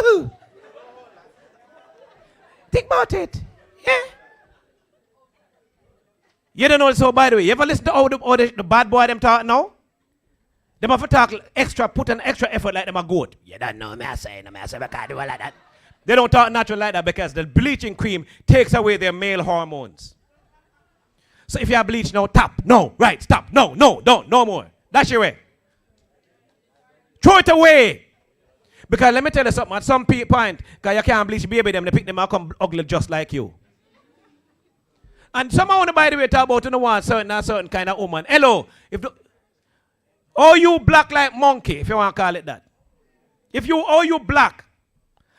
ooh. Think about it. Yeah. You don't know, so by the way, you ever listen to all the bad boy them talk now? They have to talk extra, put an extra effort like them a goat. You don't know me, I say, I can't do it like that. They don't talk natural like that because the bleaching cream takes away their male hormones. So if you have bleach now, tap, no, right, stop, no, don't, no more. That's your way. Throw it away. Because let me tell you something, at some point, because you can't bleach baby them, they pick them out come ugly just like you. And someone, by the way, talk about a certain kind of woman. Hello, oh, you black like monkey, if you want to call it that. You black,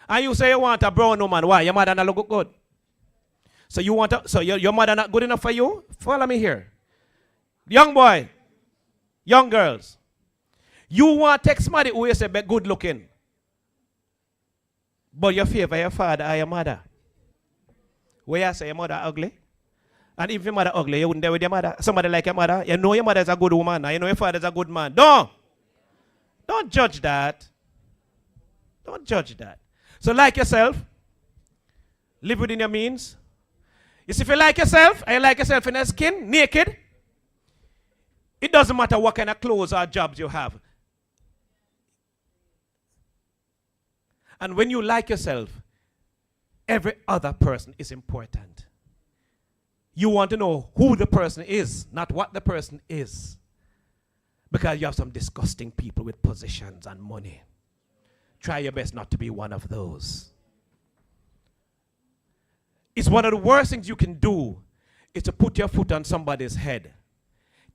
and you say you want a brown woman, why? Your mother not look good. So your mother not good enough for you? Follow me here. Young boy, young girls, you want to take somebody who you say be good looking, but you favor your father or your mother. Where you say your mother ugly? And if your mother ugly, you wouldn't dare with your mother. Somebody like your mother, you know your mother is a good woman, and you know your father is a good man. Don't judge that. Don't judge that. So like yourself, live within your means. You see, if you like yourself, and you like yourself in your skin, naked, it doesn't matter what kind of clothes or jobs you have. And when you like yourself, every other person is important. You want to know who the person is, not what the person is. Because you have some disgusting people with positions and money. Try your best not to be one of those. It's one of the worst things you can do is to put your foot on somebody's head.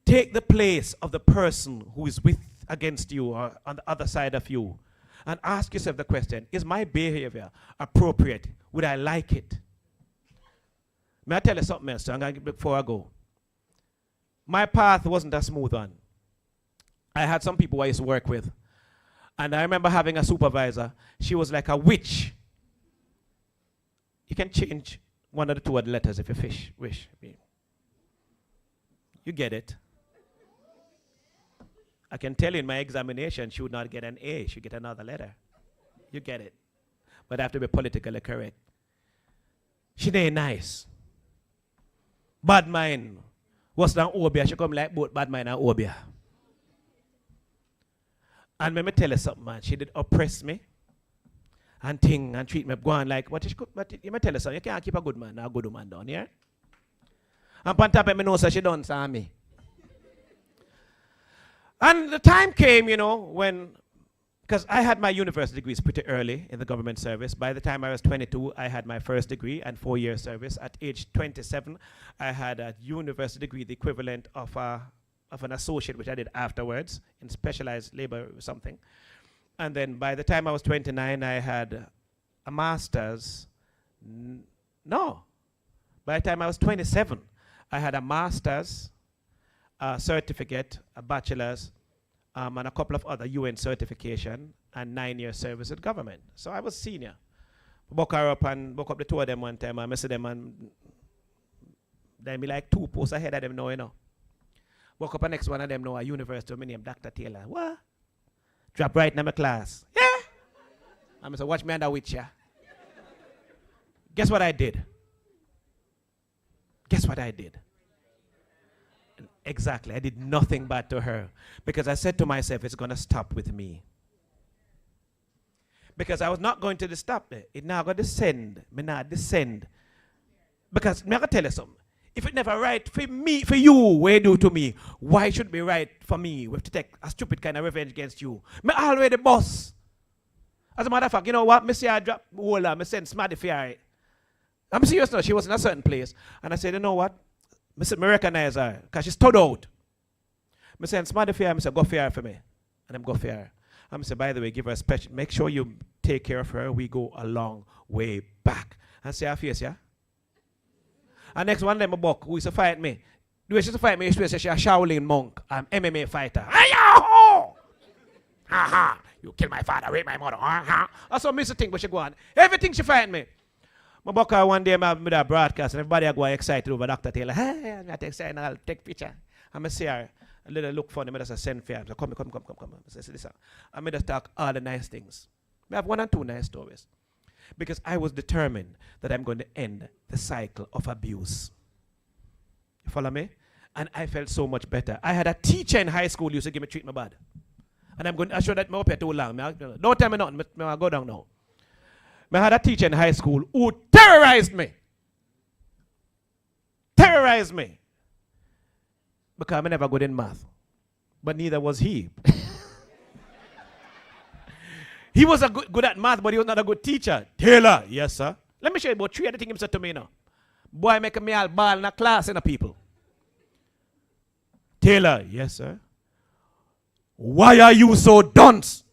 Take the place of the person who is against you or on the other side of you and ask yourself the question, is my behavior appropriate? Would I like it? May I tell you something else before I go? My path wasn't a smooth one. I had some people I used to work with. And I remember having a supervisor. She was like a witch. You can change one of the two of the letters if you wish. You get it. I can tell you in my examination, she would not get an A. She would get another letter. You get it. But I have to be politically correct. She ain't nice. Bad mind. What's than Obia? She come like both bad mind and Obia. And let me tell you something, man. She did oppress me and ting and treat me going like, but you may tell you something. You can't keep a good man or a good woman down here. And on top of me know so she done saw me. And the time came, you know, when, because I had my university degrees pretty early in the government service. By the time I was 22, I had my first degree and 4-year service. At age 27, I had a university degree, the equivalent of an associate, which I did afterwards in specialized labor or something. And then by the time I was 29, I had a master's. No. By the time I was 27, I had a master's, a certificate, a bachelor's, and a couple of other UN certification and 9-year service with government. So I was senior. Book her up and book up the two of them one time. I see them and then be like 2 posts ahead of them now, you know. Woke up the next one of them now, a university, my name Dr. Taylor. What? Drop right in my class. Yeah. I said, watch me under witch, yeah. Guess what I did? Guess what I did? Exactly. I did nothing bad to her. Because I said to myself, it's going to stop with me. Because I was not going to stop there. It now going to descend. Me not descend. Because, I'm going to tell you something. If it never right for me, for you, what you do to me, why should it be right for me? We have to take a stupid kind of revenge against you. Me already boss. As a matter of fact, you know what? Me say I drop Wola, me send Smarty Fair. I'm serious now. She was in a certain place. And I said, you know what? I said, me recognize her, because she stood out. I said, Smarty Fair, I said, go fair for me. And I'm go fair. I said, by the way, give her a special, make sure you take care of her. We go a long way back. And say her face, yeah? And next one, them a buck who used to fight me. The way she used to fight me, she used to say, she's a Shaolin monk. I'm MMA fighter. Ha ha! You kill my father, rape my mother. Ha! That's what I used to think, but she go on. Everything she fight me. My buck one day, I made a broadcast, and everybody go excited over Dr. Taylor. Hey, I'm not excited, I'll take picture. I'm going to see her. A little look funny, I just send for her. I say, come. I say, listen. I made us talk all the nice things. I have 1 or 2 nice stories. Because I was determined that I'm going to end the cycle of abuse. You follow me? And I felt so much better. I had a teacher in high school who used to give me treatment bad. And I'm going to assure that I'm up here too long. Don't tell me nothing. I'll go down now. I had a teacher in high school who terrorized me. Terrorized me. Because I never good in math. But neither was he. He was good at math, but he was not a good teacher. Taylor, yes, sir. Let me show you about 3 other things he said to me now. Boy, make me all ball in a class, people. Taylor, yes, sir. Why are you so dunce?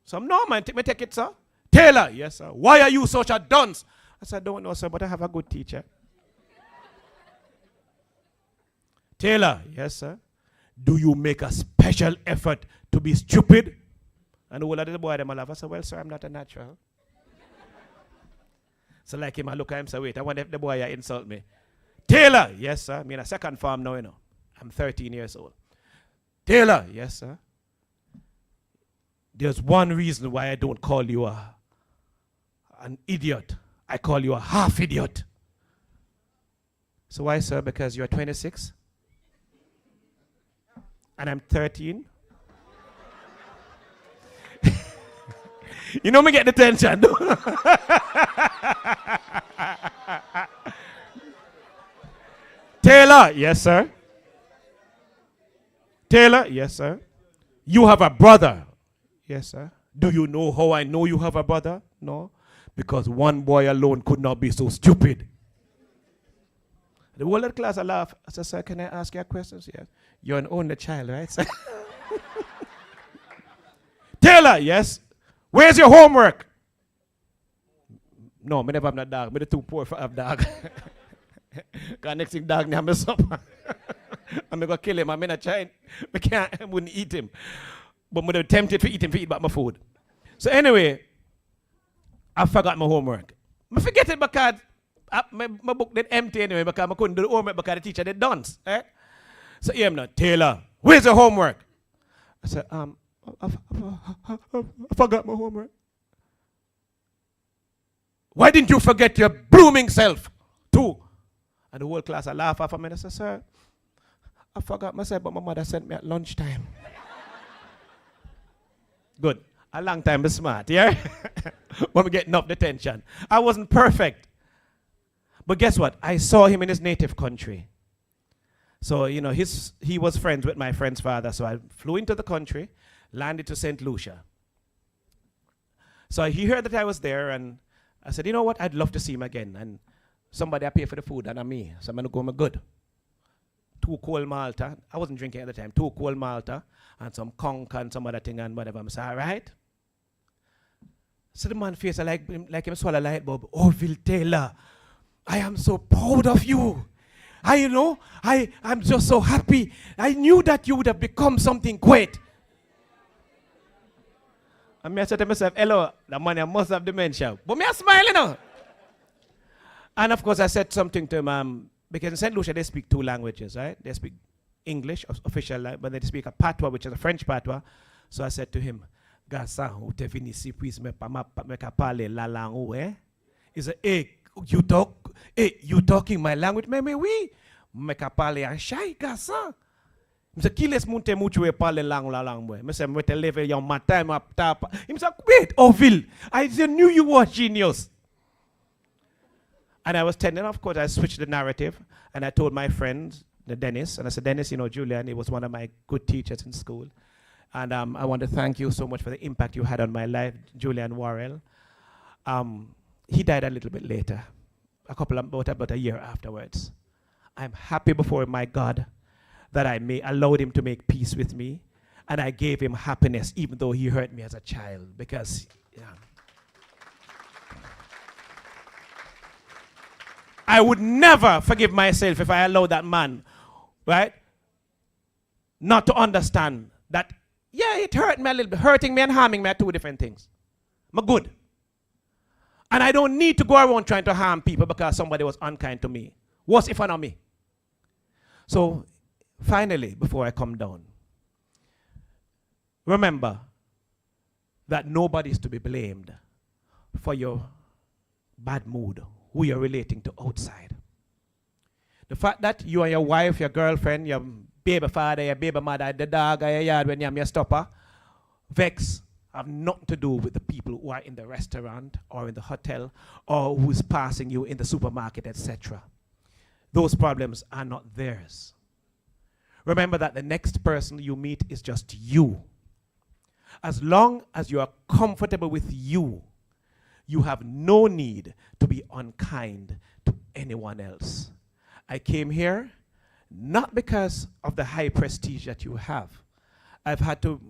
So no, man, take it, sir. Taylor, yes, sir. Why are you such a dunce? I said, I don't know, sir, but I have a good teacher. Taylor, yes, sir. Do you make a special effort to be stupid? And all of the boy them laugh. I said, well, sir, I'm not a natural. So like him, I look at him, say, wait, I wonder if the boy insult me. Taylor, yes, sir. I'm in a second farm now, you know. I'm 13 years old. Taylor, yes, sir. there's one reason why I don't call you an idiot. I call you a half idiot. So why, sir? Because you're 26 and I'm 13. You know me get the tension. Taylor, yes, sir. Taylor, yes, sir. You have a brother. Yes, sir. Do you know how I know you have a brother? No. Because one boy alone could not be so stupid. The whole of the class, I laugh. I said, sir, can I ask you a question? Yes. You're an only child, right, sir? Taylor, yes. Where's your homework? No, I never have no dog. I'm too poor for have dog. Because next thing dog never supper. I'm going to kill him. I'm in a child. I wouldn't eat him. But I'm tempted to eat back my food. So anyway, I forgot my homework. I forget it because my book did empty anyway because I couldn't do the homework because the teacher did done. Eh? So here I'm not, Taylor, where's the homework? I said, I forgot my homework. Why didn't you forget your blooming self too? And the whole class, I laugh off a minute. I said, sir, I forgot myself, but my mother sent me at lunchtime. Good. A long time be smart, yeah? When we get enough detention. I wasn't perfect. But guess what? I saw him in his native country. So, you know, he was friends with my friend's father. So I flew into the country, landed to St. Lucia. So he heard that I was there, and I said, you know what? I'd love to see him again. And somebody I pay for the food, and I'm me. So I'm going to go good. 2 cold Malta. I wasn't drinking at the time. 2 cold Malta and some conch and some other thing and whatever. I'm saying, all right. So the man face like him swallow a light bulb. Orville Taylor, I am so proud of you. I'm just so happy. I knew that you would have become something great. And I said to myself, hello, the man must have dementia. But me I smile, you know. And of course I said something to him, because in St. Lucia they speak 2 languages, right? They speak English, official language, but they speak a patois, which is a French patois. So I said to him, Garçon, ou te vini ici, puis me parler la langue, eh? He said, hey, you talking my language? Mais oui, me parler en chai, garçon. Je dis, qui laisse monter mucho et parler la langue? Je dis, je te lever yon matin, ma tapa. He said, wait, Orville, I knew you were a genius. And I was telling, of course, I switched the narrative, and I told my friend, Dennis, and I said, Dennis, you know, Julian, he was one of my good teachers in school. And I want to thank you so much for the impact you had on my life, Julian Worrell. He died a little bit later, about a year afterwards. I'm happy before my God that I allowed him to make peace with me, and I gave him happiness even though he hurt me as a child, because, yeah. I would never forgive myself if I allowed that man, right, not to understand that, yeah, it hurt me a little bit. Hurting me and harming me are 2 different things. I'm good. And I don't need to go around trying to harm people because somebody was unkind to me. Worse if not me. So, finally, before I come down, remember that nobody is to be blamed for your bad mood, who you're relating to outside. The fact that you and your wife, your girlfriend, your baby father, your baby mother, the dog in your yard when you're your stopper, vex, have nothing to do with the people who are in the restaurant or in the hotel or who's passing you in the supermarket, etc. Those problems are not theirs. Remember that the next person you meet is just you. As long as you are comfortable with you, you have no need to be unkind to anyone else. I came here not because of the high prestige that you have. I've had to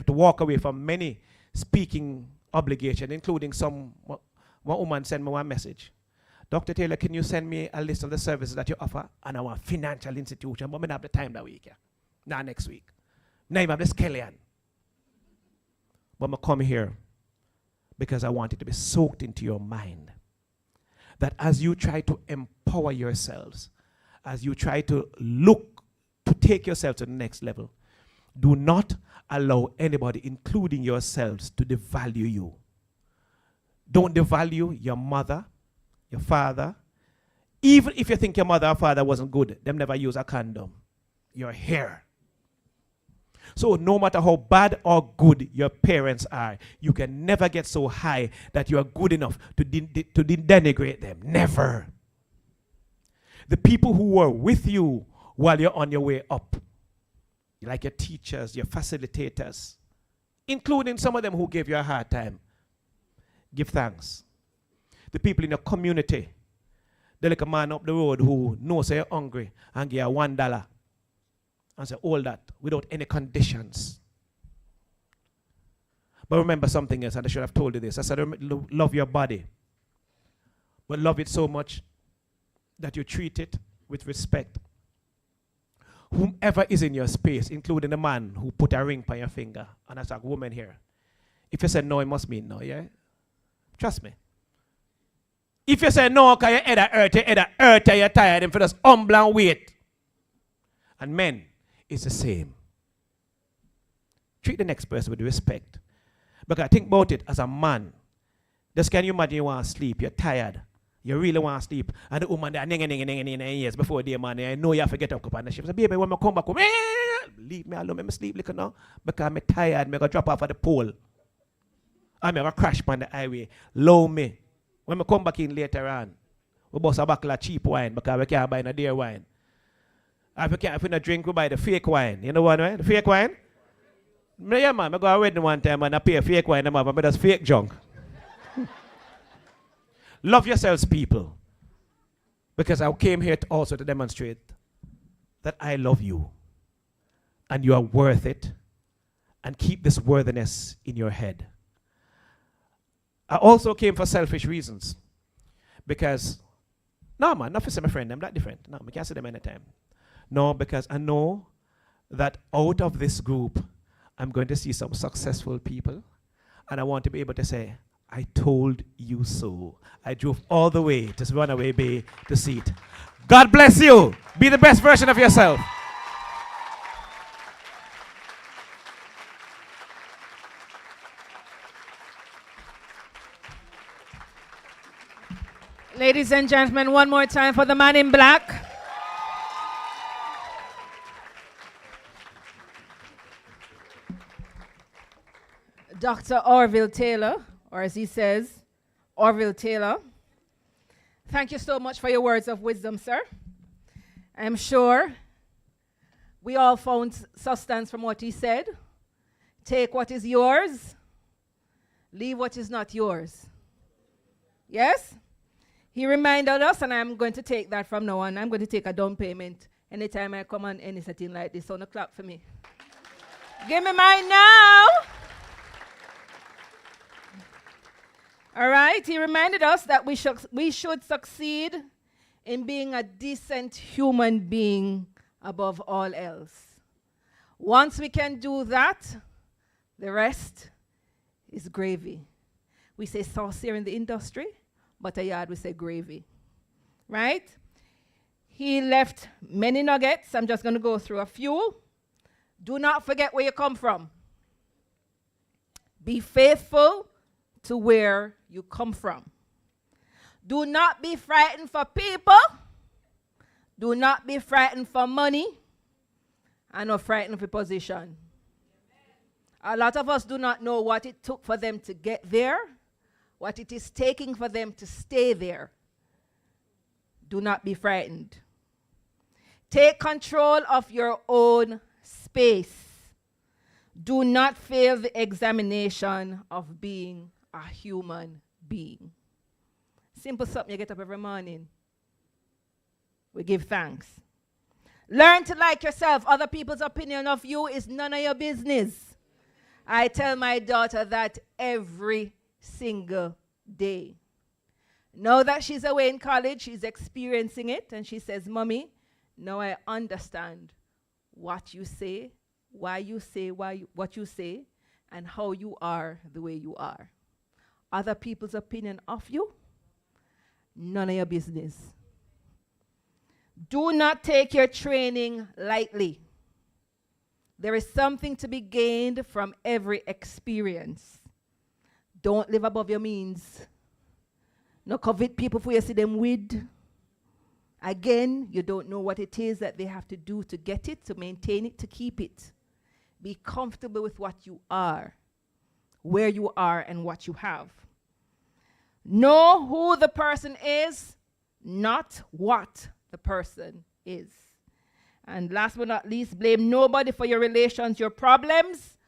walk away from many speaking obligations, including one woman sent me one message. Dr. Taylor, can you send me a list of the services that you offer? And I want financial institution, but I don't have the time that week. Yeah. Not next week. Now I have the skeleton. But I'm come here because I want it to be soaked into your mind. That as you try to empower yourselves, as you try to look to take yourself to the next level, Do not allow anybody, including yourselves, to devalue you. Don't devalue your mother, your father. Even if you think your mother or father wasn't good, them never use a condom. Your hair. So no matter how bad or good your parents are, you can never get so high that you are good enough to denigrate them. Never. The people who were with you while you're on your way up, like your teachers, your facilitators, including some of them who gave you a hard time, give thanks. The people in your community, the little man up the road who knows you're hungry and give you $1 and say, all that without any conditions. But remember something else, and I should have told you this. I said, love your body, but love it so much that you treat it with respect. Whomever is in your space, including the man who put a ring on your finger, and that's a woman here. If you say no, it must mean no, yeah? Trust me. If you say no, because your head hurt, you're tired, and for just humble and wait. And men, it's the same. Treat the next person with respect. Because think about it as a man. Just can you imagine you want to sleep, you're tired. You really want to sleep. And the woman there, years before the man, I know you have to get up and she says, baby, when I come back home, leave me alone, let me sleep little now. Because I'm tired, I'm going to drop off at the pole. I'm going to crash on the highway. Low me. When I come back in later on, we bust a bottle of cheap wine because we can't buy no dear wine. If we not drink, we buy the fake wine. You know what, right? The fake wine? Yeah, man, I go to a wedding one time and I pay fake wine, but that's fake junk. Love yourselves, people. Because I came here to also to demonstrate that I love you. And you are worth it. And keep this worthiness in your head. I also came for selfish reasons. Because, no man, not for my friend, I'm that different. No, I can't see them anytime. No, because I know that out of this group, I'm going to see some successful people. And I want to be able to say, I told you so. I drove all the way to Runaway Bay to see it. God bless you. Be the best version of yourself. Ladies and gentlemen, one more time for the man in black. Dr. Orville Taylor, or as he says, Orville Taylor. Thank you so much for your words of wisdom, sir. I'm sure we all found substance from what he said. Take what is yours, leave what is not yours. Yes? He reminded us, and I'm going to take that from now on. I'm going to take a down payment anytime I come on any setting like this. On the clock for me. Give me mine now. All right, he reminded us that we should succeed in being a decent human being above all else. Once we can do that, the rest is gravy. We say sauce here in the industry, but a yard we say gravy, right? He left many nuggets. I'm just going to go through a few. Do not forget where you come from. Be faithful to where you come from. Do not be frightened for people. Do not be frightened for money. And not frightened for position. A lot of us do not know what it took for them to get there, what it is taking for them to stay there. Do not be frightened. Take control of your own space. Do not fail the examination of being a human being. Simple something you get up every morning. We give thanks. Learn to like yourself. Other people's opinion of you is none of your business. I tell my daughter that every single day. Now that she's away in college, she's experiencing it, and she says, Mommy, now I understand what you say, why you say what you say, and how you are the way you are. Other people's opinion of you, none of your business. Do not take your training lightly. There is something to be gained from every experience. Don't live above your means. No covet people for you see them with. Again, you don't know what it is that they have to do to get it, to maintain it, to keep it. Be comfortable with what you are, where you are, and what you have. Know who the person is, not what the person is. And last but not least, blame nobody for your relations, your problems.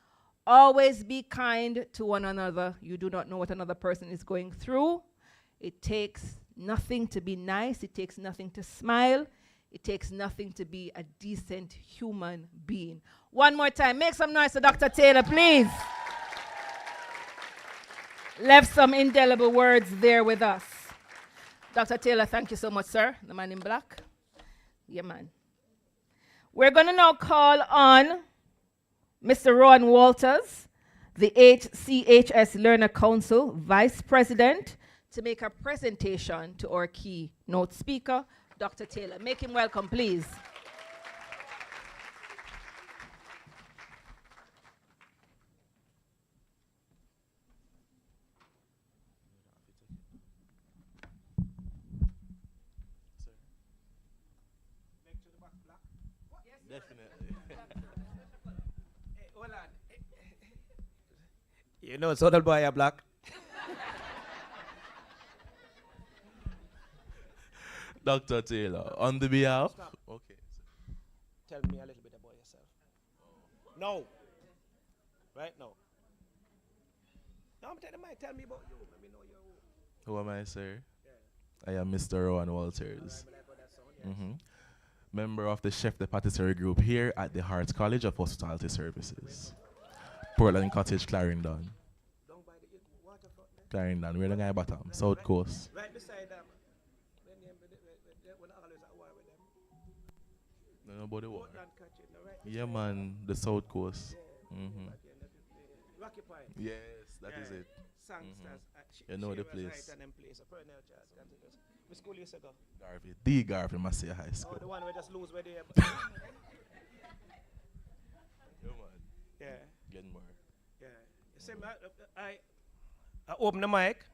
Always be kind to one another. You do not know what another person is going through. It takes nothing to be nice. It takes nothing to smile. It takes nothing to be a decent human being. One more time. Make some noise for Dr. Taylor, please. Left some indelible words there with us. Dr. Taylor, thank you so much, sir. The man in black. Yeah, man. We're going to now call on Mr. Rowan Walters, the HCHS Learner Council Vice President, to make a presentation to our keynote speaker, Dr. Taylor. Make him welcome, please. Definitely. Hey, hold on. You know, so that boy are black. Dr. Taylor, on the behalf. Stop. Okay. Tell me a little bit about yourself. No. Right now. No, I'm telling you, tell me about you. Let me know your Who am I, sir? Yeah. I am Mr. Rowan Walters. Right, like that sound, yes. Member of the Chef de Patisserie Group here at the Hart College of Hospitality Services. Portland Cottage, Clarendon. Down by the waterfront there. Clarendon, we're the guy bottom, South Coast. Right beside them. When I always at war with them. No, nobody war. Portland Cottage, no, right? Yeah, man, the South Coast. Yeah. Mhm. Rocky Point. Yes, that is Yeah. it. Songsters. You know the place. Right, and them place. A perennial child. Which school you used to go? Garvey, the Garvey Massey High Oh, School. the one where just lose where they Yeah, man. Yeah. Get more. Yeah. You see, I open the mic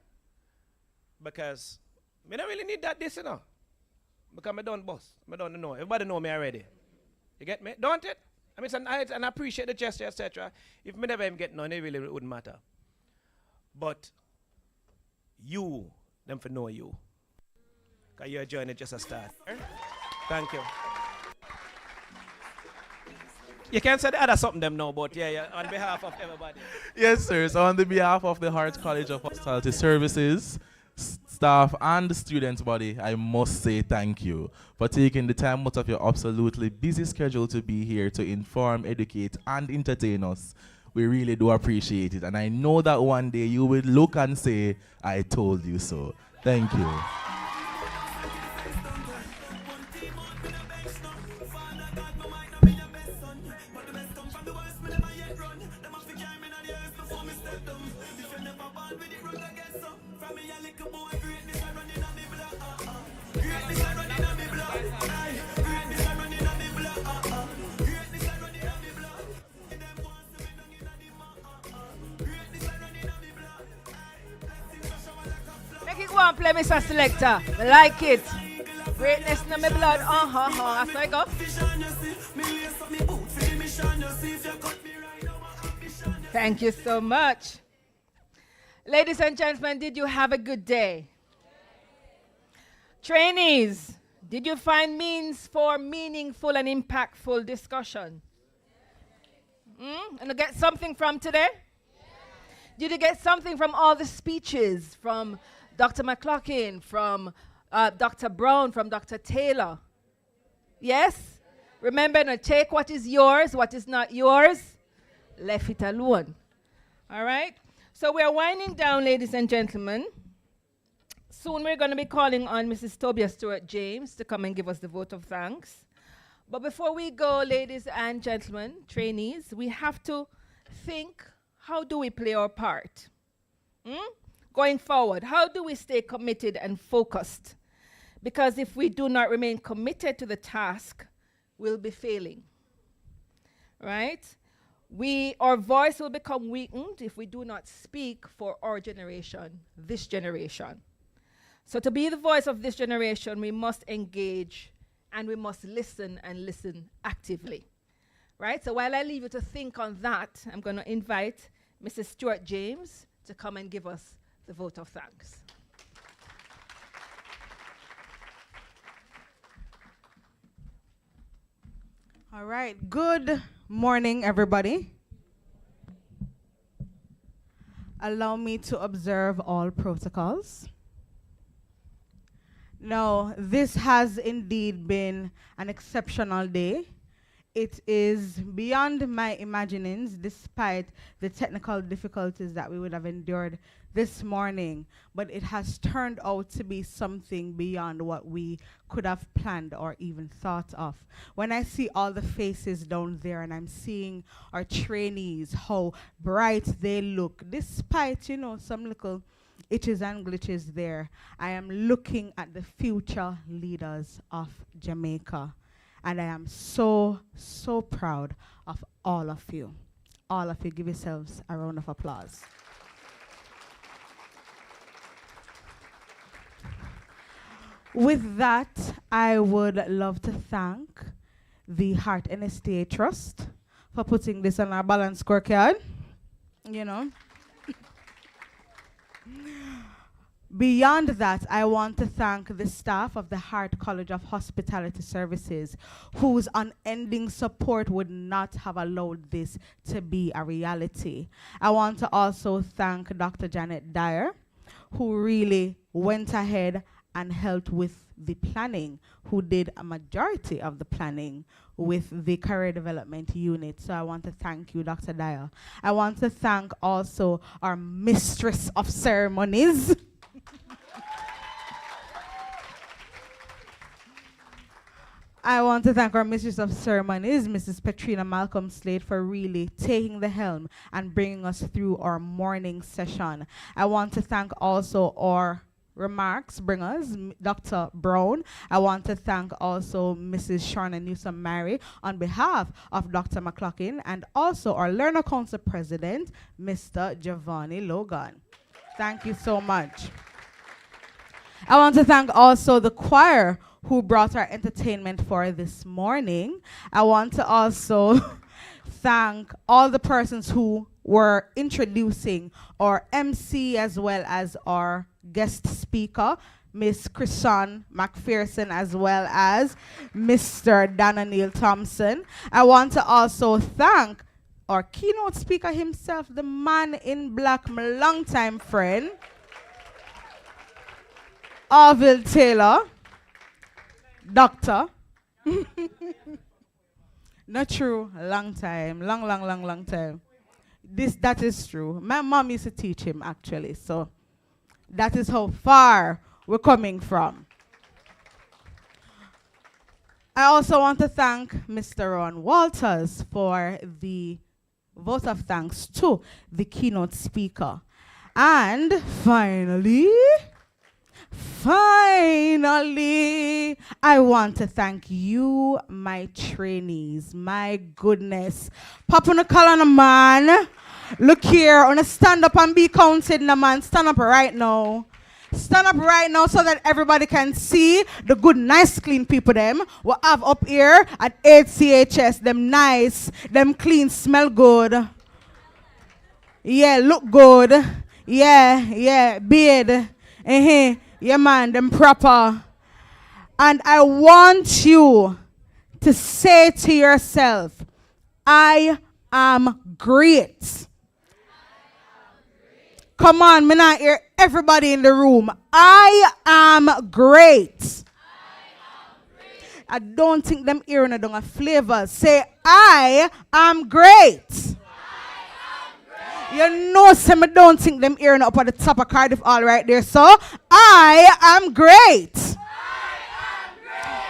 because I don't really need that this, you know. Because I don't boss. I don't know. Everybody know me already. You get me? Don't it? I mean, and I appreciate the gesture, etc. If me never even get none, it really wouldn't matter. But you, them for know you. Because your journey just a start. Thank you. You can say the other something them know, but yeah, on behalf of everybody. Yes, sir. So on the behalf of the Hart College of Hospitality Services, staff and the students body, I must say thank you for taking the time out of your absolutely busy schedule to be here to inform, educate, and entertain us. We really do appreciate it. And I know that one day you will look and say, I told you so. Thank you. Make it go and play, Mr. Selector. I like it. Greatness in my blood. That's how I go. Thank you so much. Ladies and gentlemen, did you have a good day? Trainees, did you find means for meaningful and impactful discussion? And you get something from today? Did you get something from all the speeches from Dr. McLaughlin, from Dr. Brown, from Dr. Taylor? Yes? Remember, to take what is yours, what is not yours, left it alone. All right? So we're winding down, ladies and gentlemen. Soon we're going to be calling on Mrs. Tobias Stewart James to come and give us the vote of thanks. But before we go, ladies and gentlemen, trainees, we have to think, how do we play our part? Going forward, how do we stay committed and focused? Because if we do not remain committed to the task, we'll be failing. right? Our voice will become weakened if we do not speak for our generation, this generation. So to be the voice of this generation, we must engage and we must listen and listen actively, right? So while I leave you to think on that, I'm going to invite Mrs. Stuart James to come and give us the vote of thanks. All right. Good morning, everybody. Allow me to observe all protocols. Now, this has indeed been an exceptional day. It is beyond my imaginings, despite the technical difficulties that we would have endured this morning, but it has turned out to be something beyond what we could have planned or even thought of. When I see all the faces down there and I'm seeing our trainees, how bright they look, despite, some little itches and glitches there, I am looking at the future leaders of Jamaica. And I am so, so proud of all of you. All of you, give yourselves a round of applause. With that, I would love to thank the Heart NSTA Trust for putting this on our balance scorecard. Beyond that, I want to thank the staff of the Hart College of Hospitality Services, whose unending support would not have allowed this to be a reality. I want to also thank Dr. Janet Dyer, who really went ahead and helped with the planning, who did a majority of the planning with the career development unit. So I want to thank you, Dr. Dyer. I want to thank also our mistress of ceremonies, I want to thank our Mistress of Ceremonies, Mrs. Petrina Malcolm Slade, for really taking the helm and bringing us through our morning session. I want to thank also our remarks bringers, Dr. Brown. I want to thank also Mrs. Sharna Newsom-Mary on behalf of Dr. McLaughlin, and also our Learner Council President, Mr. Giovanni Logan. Thank you so much. I want to thank also the choir who brought our entertainment for this morning. I want to also thank all the persons who were introducing our MC as well as our guest speaker, Miss Krishan McPherson, as well as Mr. Dana Neil Thompson. I want to also thank our keynote speaker himself, the man in black, my longtime friend, Arville Taylor. Doctor. Not true. Long time. Long time. That is true. My mom used to teach him, actually. So that is how far we're coming from. I also want to thank Mr. Ron Walters for the vote of thanks to the keynote speaker. And finally, I want to thank you, my trainees. My goodness. Pop on the collar, man. Look here. I want to stand up and be counted, man. Stand up right now. Stand up right now so that everybody can see the good, nice, clean people them we have up here at 8CHS. Them nice, them clean, smell good. Yeah, look good. Yeah, beard. Yeah, man, them proper. And I want you to say to yourself, I am great. Come on, me not hear everybody in the room. I am great. I don't think them hearing a flavor. Say, I am great. You know, some don't think them hearing up at the top of Cardiff all right there. So, I am great.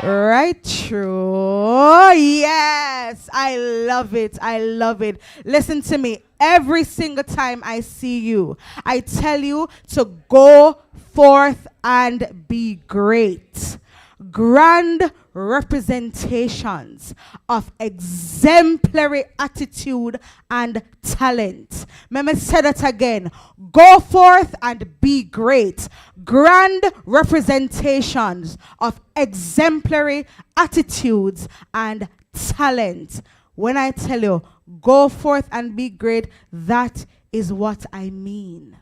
Right, true. Yes, I love it. I love it. Listen to me. Every single time I see you, I tell you to go forth and be great. Grand representations of exemplary attitude and talent. Let me say that again. Go forth and be great. Grand representations of exemplary attitudes and talent. When I tell you, go forth and be great, that is what I mean.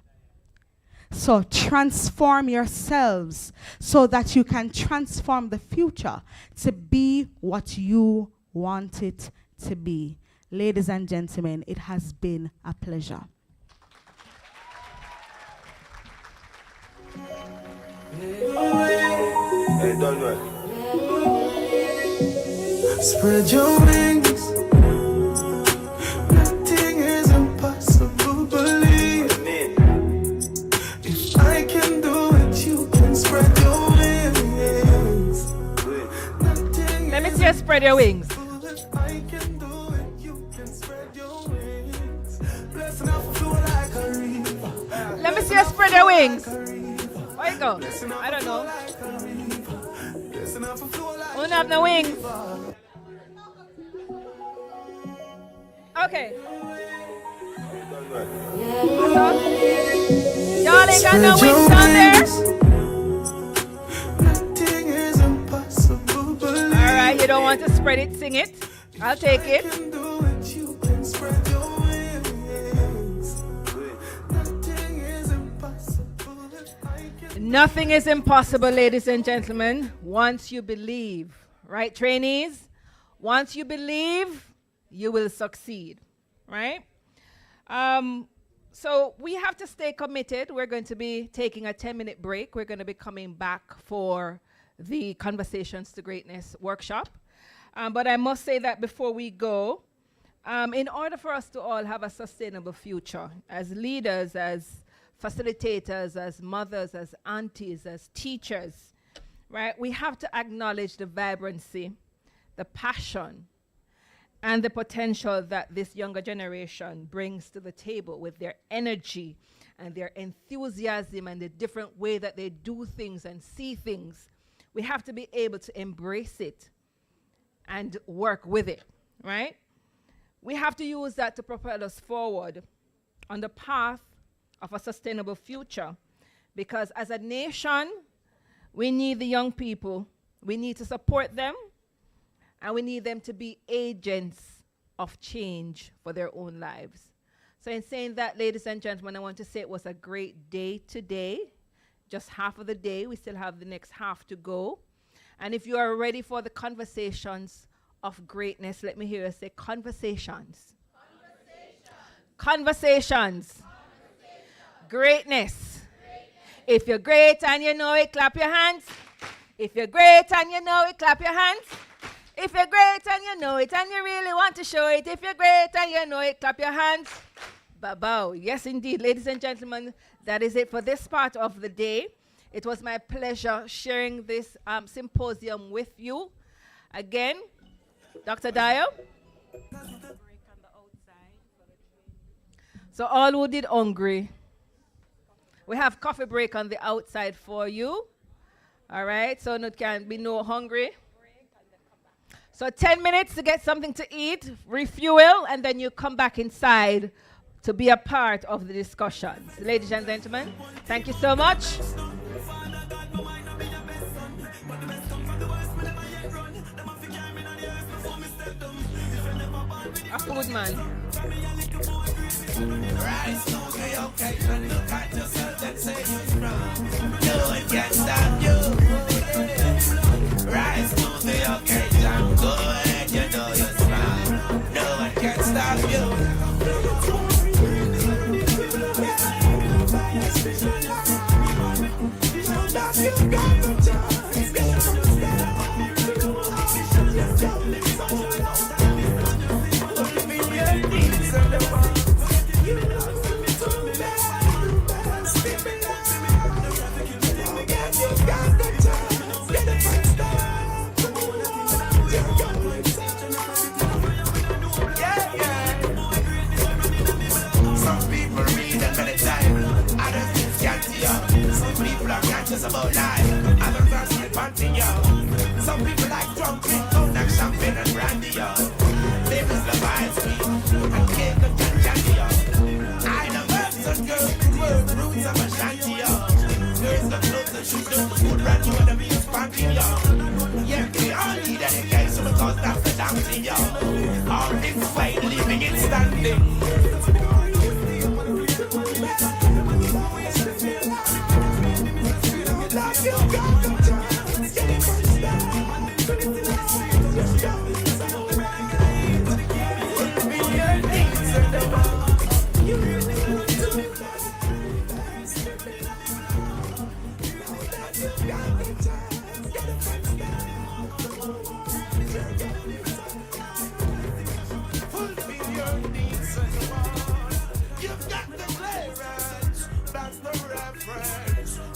So transform yourselves so that you can transform the future to be what you want it to be. Ladies and gentlemen, it has been a pleasure. Hey, don't worry. Spread your wings. Nothing is impossible. Believe. If I can do it, you can spread your wings. Let me see you spread your wings. If I can do it, you can spread your wings. Blessing off flow like a river. Let me see you spread your wings. Where you go? I don't know. Who don't have no wings? Okay. Y'all ain't got no wings down there? Nothing is impossible. Alright, you don't want to spread it, sing it. I'll take it. Nothing is impossible, ladies and gentlemen, once you believe. Right, trainees? Once you believe, you will succeed. Right? So we have to stay committed. We're going to be taking a 10-minute break. We're going to be coming back for the Conversations to Greatness workshop. But I must say that before we go, in order for us to all have a sustainable future, as leaders, as facilitators, as mothers, as aunties, as teachers, right? We have to acknowledge the vibrancy, the passion, and the potential that this younger generation brings to the table with their energy and their enthusiasm and the different way that they do things and see things. We have to be able to embrace it and work with it, right? We have to use that to propel us forward on the path of a sustainable future, because as a nation, we need the young people. We need to support them, and we need them to be agents of change for their own lives. So in saying that, ladies and gentlemen, I want to say it was a great day today. Just half of the day. We still have the next half to go. And if you are ready for the conversations of greatness, let me hear you say conversations. Conversations. Greatness. If you're great and you know it, clap your hands. If you're great and you know it, clap your hands. If you're great and you know it and you really want to show it, if you're great and you know it, clap your hands. Bow. Yes, indeed. Ladies and gentlemen, that is it for this part of the day. It was my pleasure sharing this symposium with you. Again, Dr. Dio. So all who did hungry, we have coffee break on the outside for you. All right, so it can be no hungry. So 10 minutes to get something to eat, refuel, and then you come back inside to be a part of the discussions. Ladies and gentlemen, thank you so much. A food man. No one can stop you. Rise to the occasion. Go ahead, you know you're strong. No one can stop you. About life, others are still continue. Some people like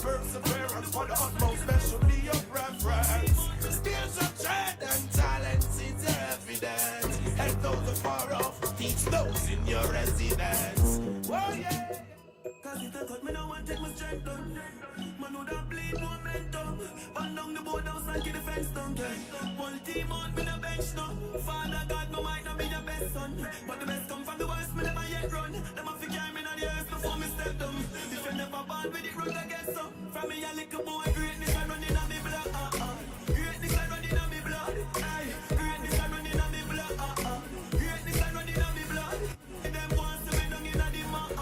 Perseverance for the utmost special be your preference. Skills of trade and talents is evidence. Help those afar off, teach those in your residence. Oh yeah. Cause if they cut me now and take my strength down, man would have bleed momentum. Burn down the board outside, get the fence down. One team out, me the bench now. Father God, me might not be the best son, but the best come from the worst, me never yet run. Them have to carry me on the earth before me step down. If you never born with it, run against some. From me a little boy, greatness I running on me blood. Greatness I running on me blood. Aye, greatness I running on me blood. Greatness I running on me blood. Them wants to be down in the mud.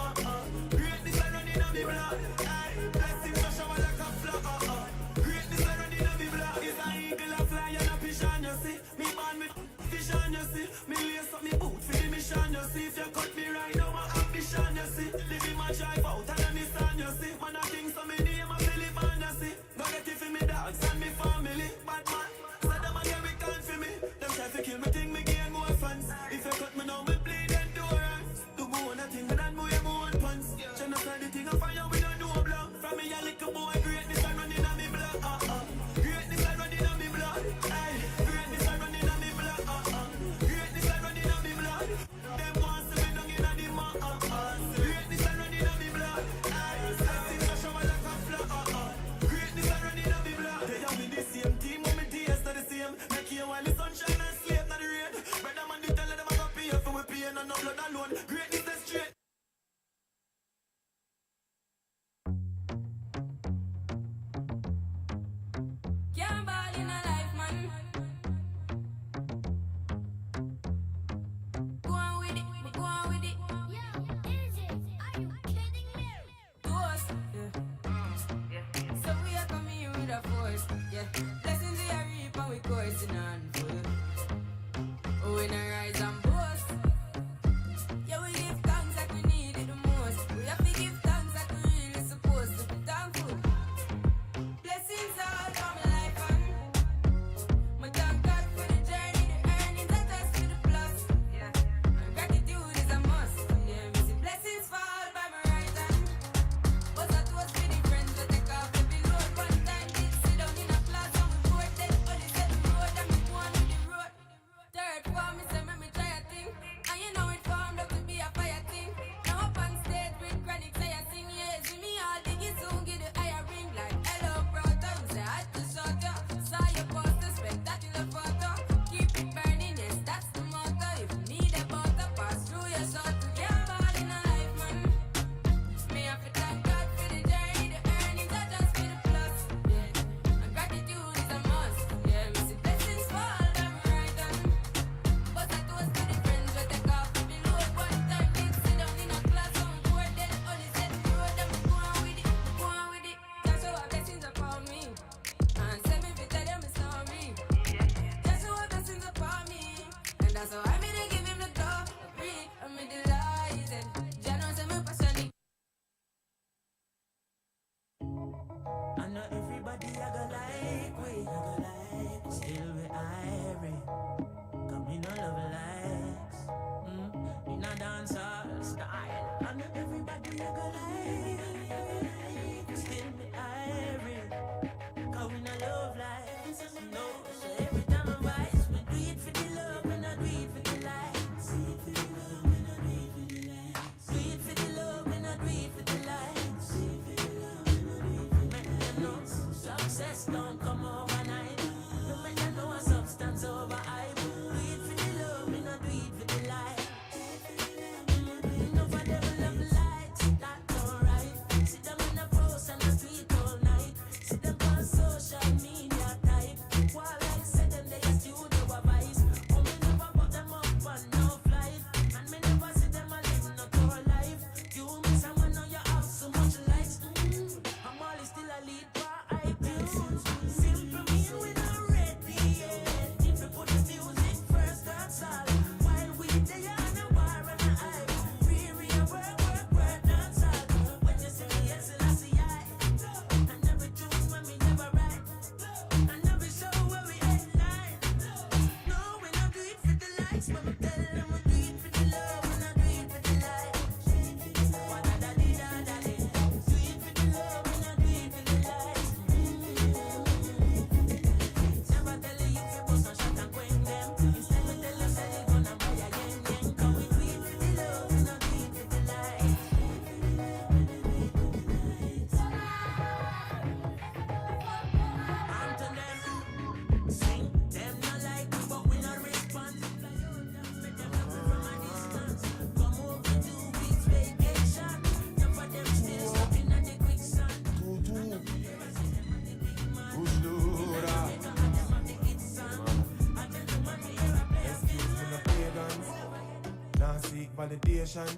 Greatness I running on me blood. Aye, blessings a shower like a flood. Greatness I running on me blood. It's an eagle a fly and a pigeon, you see. Me born with vision, you see. Me lace up me boot for the mission, you see. If you cut me right now, my ambition, you see. Living my drive out and understand, you see. Man, I think so me name a Billy Man, you see. Go get it for me dogs and me family. Bad man, so them a get me can't for me. Them try to kill me, think me gain more fans. If you cut me now, me bleed endurance. Do more than thing than more own pants. Genocide the thing of fire, we don't know blood. From me a little boy, greatness I running on me blood. Greatness I running on me blood. Aye, greatness I running on me blood. Greatness I running on me blood. Them wants to be down in the mud. Greatness I running on me blood. Aye, blessings a shower like a flood. Greatness I running on me blood. They are with the same team, when me days are the same. Make you while the sunshine and sleep not the rain. Brother man, they tell them I got pay for we pain and no blood alone. Greatness is straight. Can't ball in a life, man. Go on with it, go on with it. Yo, is it? Are you kidding me? To us, yeah. So we are coming here with a force, yeah. Blessings we are reap and we coursing on full. We not rise and boast. Yeah, we give thanks like we need it the most. We have to give thanks like we really supposed to be thankful. Blessings all for my life and my thank God for the journey, the earnings are just for the plus. Yeah, and gratitude is a must. Yeah, me see blessings fall by my right hand. But that was for the friends that take off every load. One time did sit down in a class and we bored then only set the road and me go on with the road. Third form, me say me try a thing, and you know it formed up to be a fire thing. Now up on stage with chronic say I sing, yeah, see me all dig it soon, get the higher ring like hello brother. Say I had to shut ya, saw your poster, spectacular photo. Keep it burning, yes, that's the motto. If you need a butter, pass through your shot. Yeah, ball in a life, man. Me have to thank God for the journey, the earnings are just for the plus. Yeah, and gratitude is a must. Yeah, me see blessings fall by my right hand. But I toast to the friends we take off the load. One time did sit down in a class and we bored then only set the road and we go on with it, go on with it. Just show our blessings upon me and send me to tell them it's sorry. Just show our blessings upon me and that's how I made to give him the glory. I'm delighted. Jah knows I'm passionate. I know everybody I go like we, still we irate. Come in a love likes, in a dancehall style. I know everybody I go like, still we irate. Come in a love likes, no. So every time I rise, we do it for the love and I do it for the likes. Do it for the love and I do it for the likes. Do it for the love and I do it for the likes. Do it for the love and I do it for the likes. Make them know success don't come overnight. No make them know a substance over hype. Do it for the love and I do it for the likes. No for them love lights, that's alright. Sit them in a post and a tweet all night. Sit them on social media type. While I say them they a studio a vice. Oh me never put them up on no flight. And me never see them validation,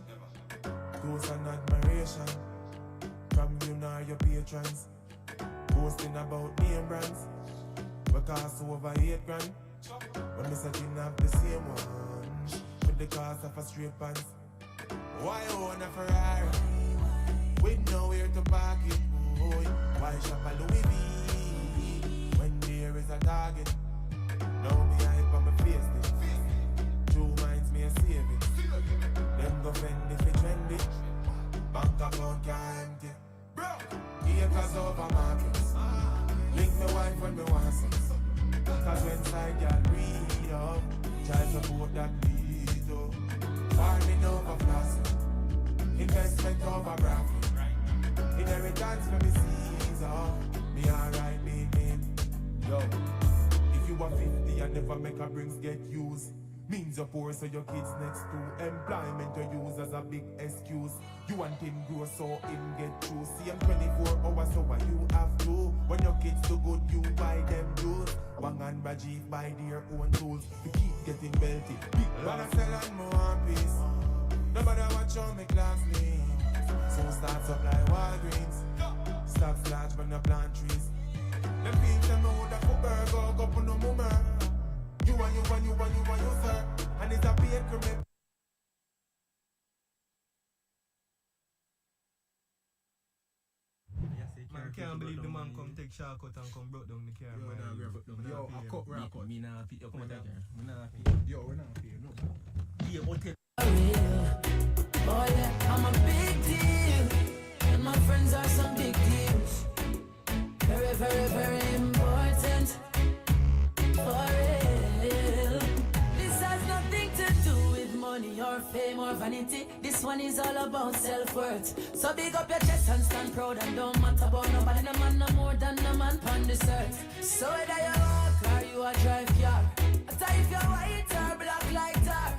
ghost and admiration from you nor your patrons. Boasting about name brands, we cost over 8 grand. But me sucking have the same one with the cost of a straight pants. Why own a Ferrari with nowhere to park it? Boy, why shop a Louis V when there is a target? Now me hype on my face this. True minds me a save it. Them go fend if it trendy. Bank account can't empty. Acres over markets. Link my wife when me want sex. Cause when side y'all read up, child support that lead up. Farming over plastic, investment over profit. Inheritance for me Caesar, me alright, me. Yo, if you are 50 and never make a brings get used, means you're poor so your kids next to employment you use as a big excuse. You want him grow so him get through. See him 24 hours so what you have to. When your kids do good you buy them goods. Wang and Rajiv buy their own tools to keep getting belted. Big man sell and more peace. Nobody watch on me class me. So start supply Walgreens. Stocks large when you plant trees. Them people know that for burger go for no more. You and you, sir. And it's a paid criminal. Man can't believe the man come take shortcut and come broke down the car. Yo, I cut record. Me nah fit. Come on, take care. Me nah fit. Yo, we're not here, no. Yeah, hotel. Oh yeah, I'm a big deal, and my friends are some big deals. Very, very, very important for real. This has nothing to do with money or fame or vanity. This one is all about self-worth. So big up your chest and stand proud and don't matter about nobody. No man no more than no man on this earth. So whether you walk or you a drive car, I tell if you're white or black like tar,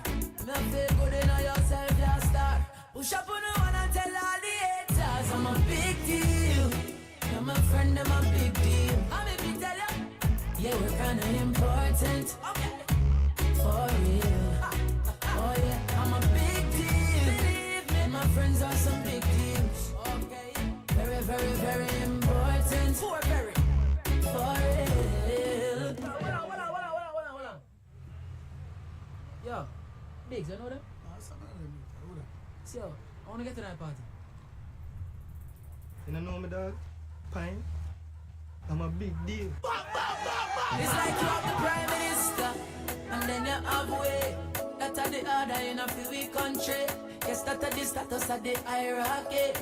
me feel good in yourself, you star. Push up on the one and tell all the haters I'm a big deal. You're my friend, I'm a big deal. I'm a big tell you. Yeah, we're kinda important. Okay. For real. Oh yeah, I'm a big deal. Believe me, my friends are some big deals. Okay. Very, very, very important. For very. For real. Hold on. Yo, Biggs, you know them? So, I wanna get to that party. You don't know me, dog? Pine. I'm a big deal. It's like you have the prime minister, and then you have way. That are the order in a few country. Yes, that are the status of the hierarchy.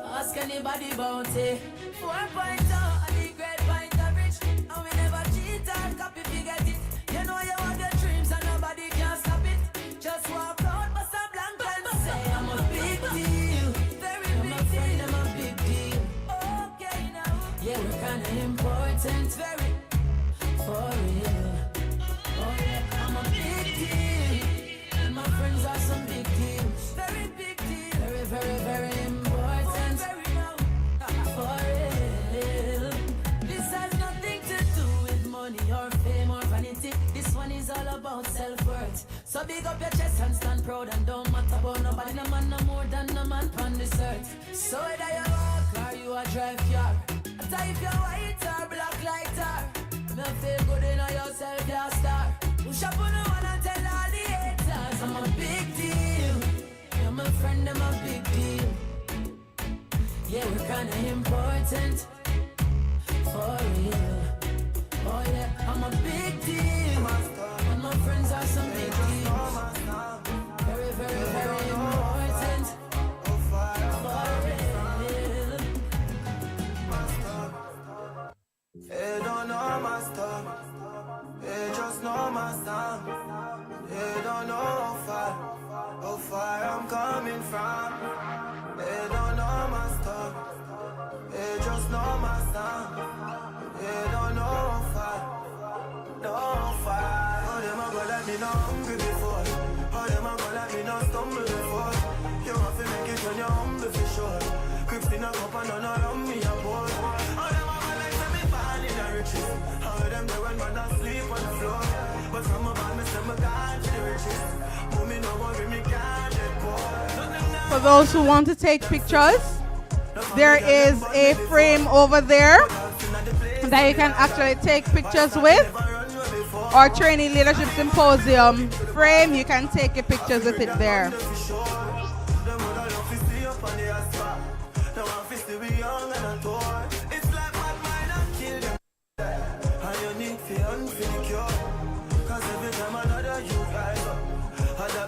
Ask anybody about it. 4.0 and the great point average. And we never cheat or copy if you get it. You know you have your dreams and nobody can stop it. Just walk out, bust a blank and say I'm a big deal. Very big my friend, I'm a big deal. Okay now. Yeah, we're kinda important. Very for real. Oh yeah, I'm a big deal. And my friends are some big deals. Very big deal. Very, very, very important. Very now. For real. This has nothing to do with money or fame or vanity. This one is all about self-worth. So big up your chest and stand proud and don't matter about nobody. No man no more than no man on this earth. So whether you walk or you a drive car, I tell if you're white or black like tar, me feel good in yourself, you star. Push up on the one and tell all the haters I'm a big deal. You're my friend, I'm a big deal. Yeah, we're kinda important. For real. Oh yeah, I'm a big deal. And my friends are some big deals. Very, very, very important. For real. They don't know my stuff. They just know my sound. They don't know how far I'm coming from. They don't know my stuff. They just know my sound. They don't know how far. How them a go let me know hungry before? How them a go let me know stumble before? You have to make it when you're humble for sure. Crips in a cup and none around me a pour. How them a go like me born in a riches? How them there when man asleep on the floor? But from a man me say me gone to the riches. Mommy no worry me can't get poor. For those who want to take pictures, there is a frame over there that you can actually take pictures with. Our Training Leadership Symposium frame, you can take your pictures with it there.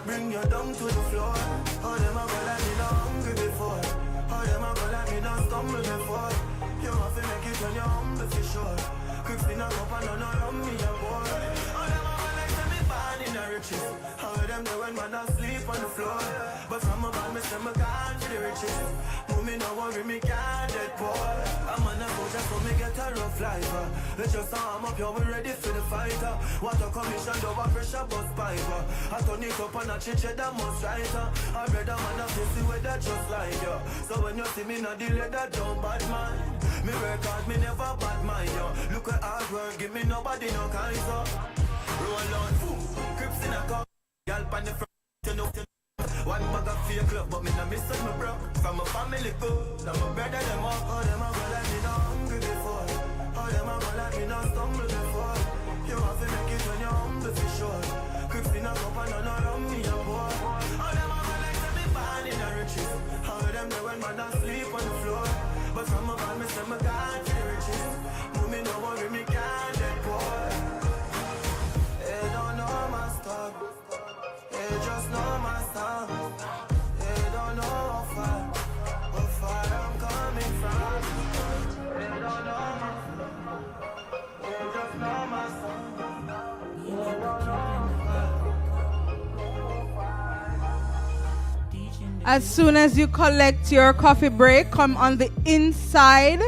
Bring you down to the floor. How them a go like me not hungry before? How them a go like me not stumble before? You have to make it when you're humble for sure. Quick spin a cup and none around me a pour. How them a go like me born in the riches? How them do when man asleep on the floor? But from a band me say me gone to the riches. Mommy no worry me can't get poor. I'm on a go just for me get a rough life. Let's just arm up, you're ready for the fight. What a commission, do a pressure bus pipe. I turn it up and I chiche that must right. I read a man a face with that just like you. So when you see me not delay that don't bad man. Me work hard, me never bad mind yo. Look at hard work, give me nobody no kind so. Roll on, crips in a car. Y'all pan the front, you know. One bag of fake club, but me no miss on my bro. From my family good, now my brother them up. How them a go like me no hungry before? How them a go like me no stumble before? You have to make it when you're humble for sure. Quick spin a cup and none around me a pour. How them a go like me born in the riches? How them do when man asleep on the floor? But from my band me say me gone to the riches. Mommy no worry me can't get poor. They don't know my stuff. They just know my stuff. They don't know how far I'm coming from. They don't know my stuff. They just know my stuff. As soon as you collect your coffee break, come on the inside.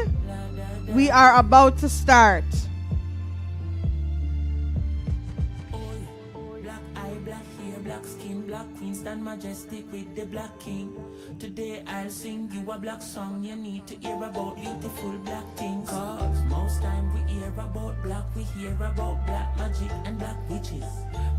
We are about to start. Black eye, black hair, black skin, black queen, stand majestic with the black king. Today I'll sing you a black song. You need to hear about beautiful black things. Cause most time we hear about black, we hear about black magic and black witches.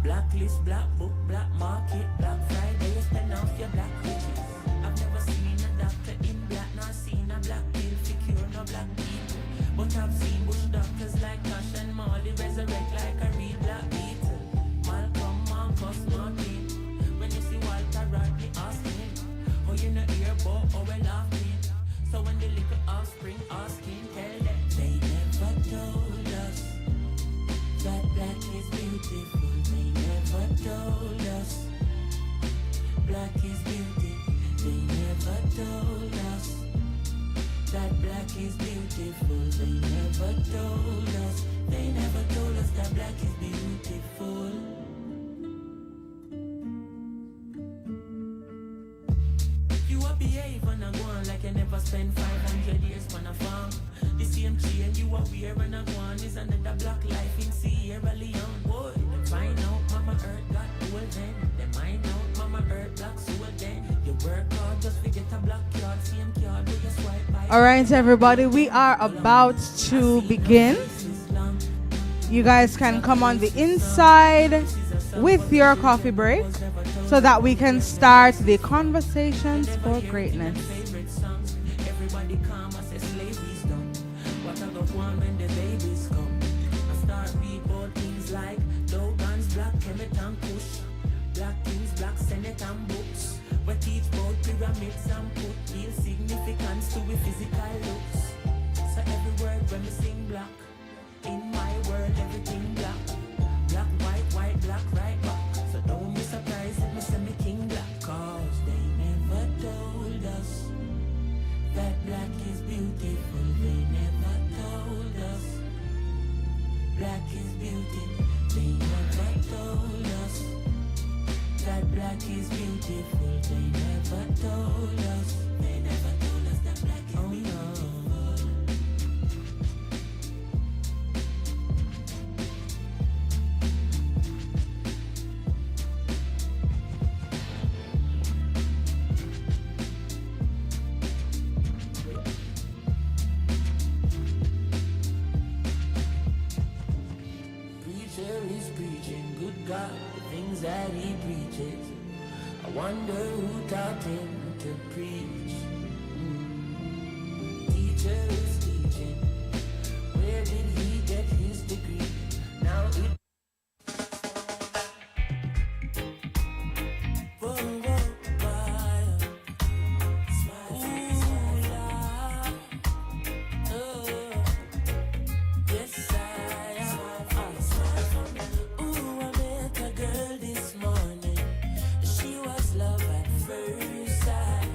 Black list, black book, black market, black Friday, spend off your black riches. I've never seen a doctor in black, nor seen a black pill to cure no black people. But I've seen bush doctors like Cash and Molly resurrect like a real black beetle. Malcolm, Marcus, Martin. When you see Walter Rodney Austin, oh you know hear about how we laughing. So when the little offspring asking, tell them they never told us that black is beautiful. They never told us black is beautiful. They never told us that black is beautiful. They never told us. They never told us that black is beautiful. You a behave and a go on like you never spent 500 years on a farm. The same chain you are wearing and a go on is another black life in Sierra Leone. Boy, they find out Mama Earth got old then. They find out Mama Earth black soul then. You work hard just to get a black card, same card with your swipe by. All right, everybody, we are about to begin. You guys can come on the inside with your coffee break so that we can start the conversations for greatness. Everybody come and say slavery's done. What I got one when the babies come. I start read about things like Dogans, Black Kemet and Kush, Black Kings, Black Senate and books. We teach about pyramids and put real significance to we physical looks. So every word when we sing black, in my world everything black. Black, white, white, black, right back. So don't be surprised if me say me king black. Cause they never told us that black is beautiful. They never told us black is beautiful. They never told us that black is beautiful. They never told us. They never told us that black is beautiful. Preacher is preaching, good God, the things that he preaches. I wonder who taught him to preach. Teacher is teaching. Where did he get his degree? Now it. Whoa, whoa, smile. Smile, smile. Oh, yes, I am. Ooh, I met a girl this morning. She was love at first sight.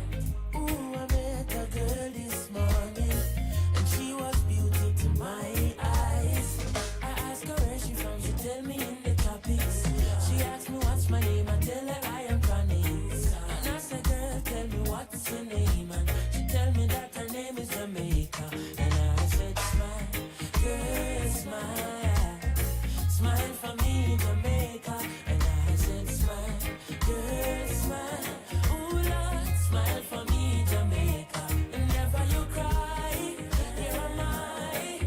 Ooh, I met a girl this morning, and she was beauty to my eyes. I asked her where she from, she tell me in the tropics. She asked me what's my name, I tell her I am Connie. And I said, girl, tell me what's your name, and she tell me that her name is Jamaica. And I said, smile, girl, smile, smile for me, Jamaica. And I said, smile, girl, smile, ooh Lord, smile for me, Jamaica. Whenever you cry, here am I,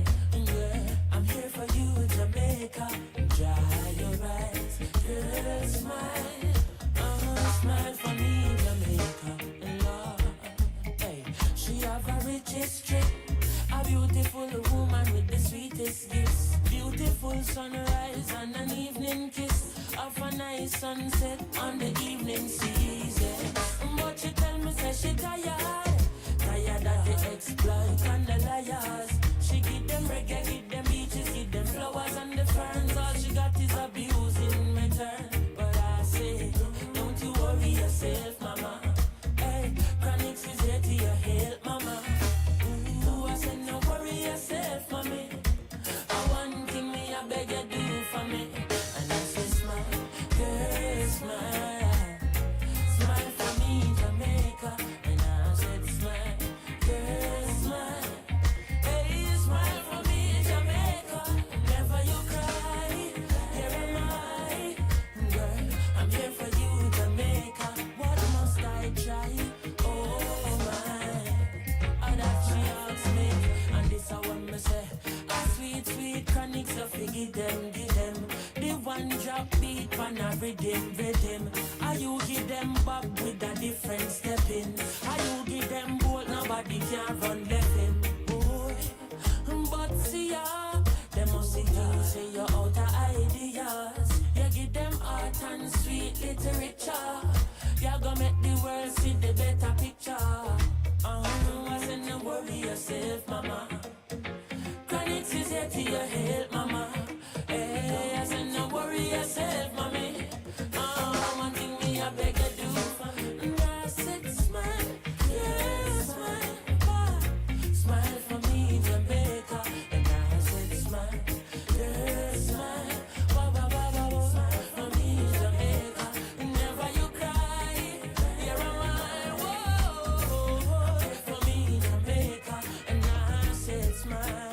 girl, I'm here for you, Jamaica. Dry your eyes, girl, smile, smile for me, Jamaica. Lord, hey, she have a rich history, a beautiful woman with the sweetest gifts, beautiful sunrise and an evening kiss of a nice sunset on the evening season. But she tell me say she tired, tired of the exploit and the liars. She give them reggae, give them beaches, give them flowers and the ferns. All she got is abuse in return. But I say, don't you worry yourself, mama. Hey, Chronix is here to your help, mama. Ooh, I said, no worry yourself, mommy. One thing me, I beg you do for me. And I say, smile, girl, smile. Smile for me, Jamaica. And I said, smile, girl, smile. Hey, smile for me, Jamaica. Never you cry, here am I. Girl, I'm here for you, Jamaica. What must I try? Oh my. And that she asks me, and this I want me say. A sweet, sweet chronic, so give them, give them. The one drop beat, pan a rhythm, rhythm. Are you give them back with a different step in? Are you give them both, nobody can run left in? Boy, but see ya, they must see you say you're out of ideas. You give them art and sweet literature. You're gonna make the world see the better picture. I said, no worry yourself, mama. Chronix is here to your help, mama. Hey, I said, no worry yourself, mommy. One thing me, I beg you do for me. And I said, smile, yeah, smile, smile for me, Jamaica. And I said, smile, yeah, smile, smile for me, Jamaica. Never you cry, here am I, whoa, for me, Jamaica. And I said, smile.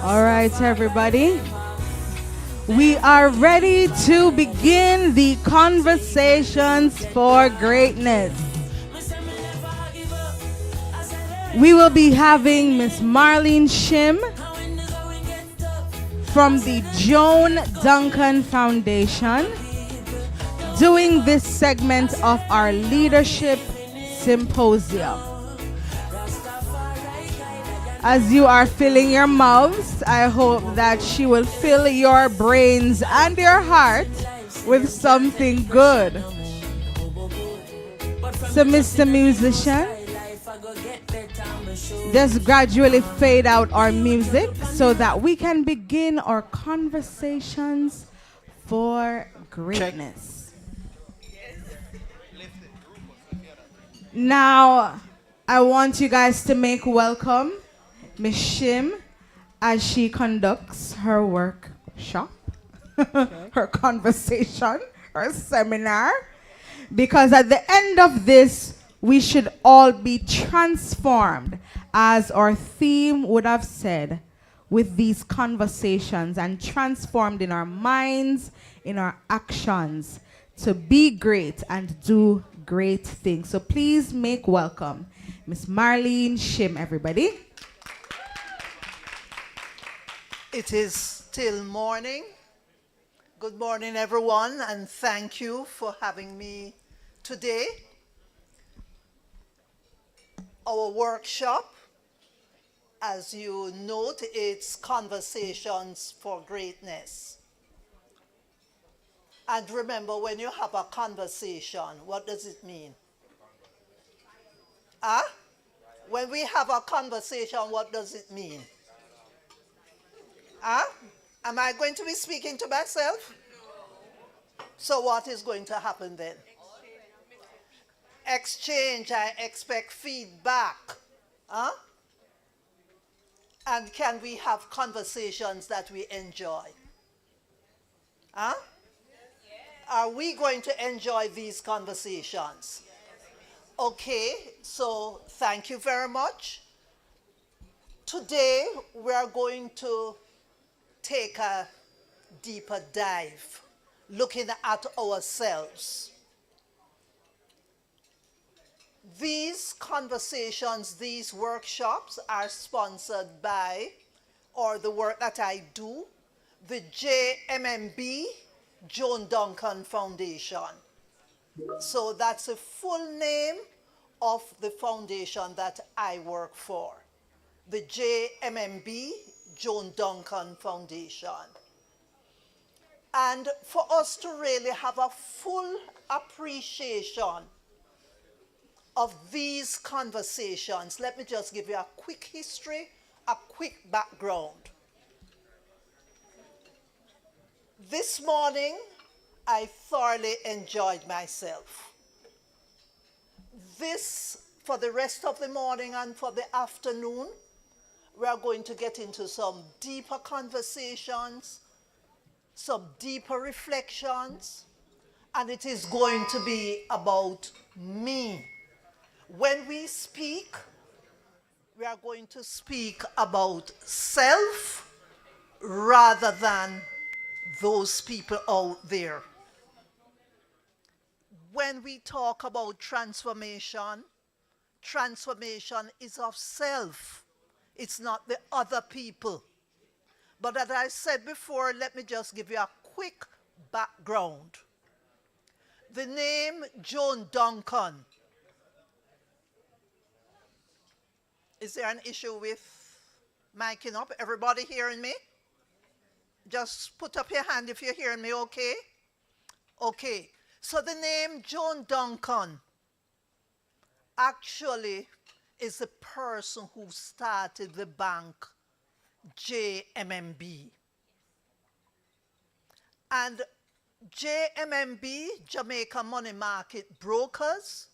All right, everybody. We are ready to begin the conversations for greatness. We will be having Miss Marlene Shim from the Joan Duncan Foundation doing this segment of our leadership symposium. As you are filling your mouths, I hope that she will fill your brains and your heart with something good. So, Mr. Musician, just gradually fade out our music so that we can begin our conversations for greatness. Now, I want you guys to make welcome Miss Shim as she conducts her workshop, her conversation, her seminar, because at the end of this, We should all be transformed, as our theme would have said, with these conversations, and transformed in our minds, in our actions, to be great and do great things. So please make welcome Miss Marlene Shim, everybody. It is still morning. Good morning, everyone, and thank you for having me today. Our workshop, as you note, it's Conversations for Greatness. And remember, when you have a conversation, what does it mean? Huh? When we have a conversation, what does it mean? Huh? Am I going to be speaking to myself? So what is going to happen then? Exchange, I expect feedback. Huh? And can we have conversations that we enjoy? Huh? Are we going to enjoy these conversations? Okay, so thank you very much. Today we are going to take a deeper dive, looking at ourselves. These conversations, these workshops are sponsored by, or the work that I do, the JMMB, Joan Duncan Foundation. So that's the full name of the foundation that I work for, the JMMB, Joan Duncan Foundation. And for us to really have a full appreciation of these conversations, let me just give you a quick history, a quick background. This morning, I thoroughly enjoyed myself. For the rest of the morning and for the afternoon, we are going to get into some deeper conversations, some deeper reflections, and it is going to be about me. When we speak, we are going to speak about self rather than those people out there. When we talk about transformation, transformation is of self. It's not the other people. But as I said before, let me just give you a quick background. The name Joan Duncan. Is there an issue with miking up? Everybody hearing me? Just put up your hand if you're hearing me, okay? Okay. So the name Joan Duncan actually is the person who started the bank JMMB. And JMMB, Jamaica Money Market Brokers,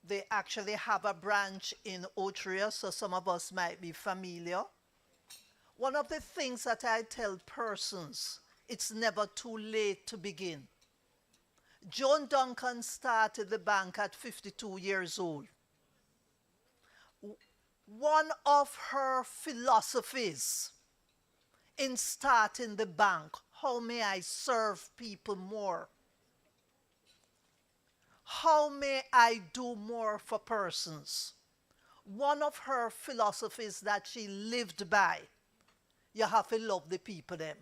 they actually have a branch in Otria, so some of us might be familiar. One of the things that I tell persons, it's never too late to begin. Joan Duncan started the bank at 52 years old. One of her philosophies in starting the bank, how may I serve people more? How may I do more for persons? One of her philosophies that she lived by, you have to love the people them.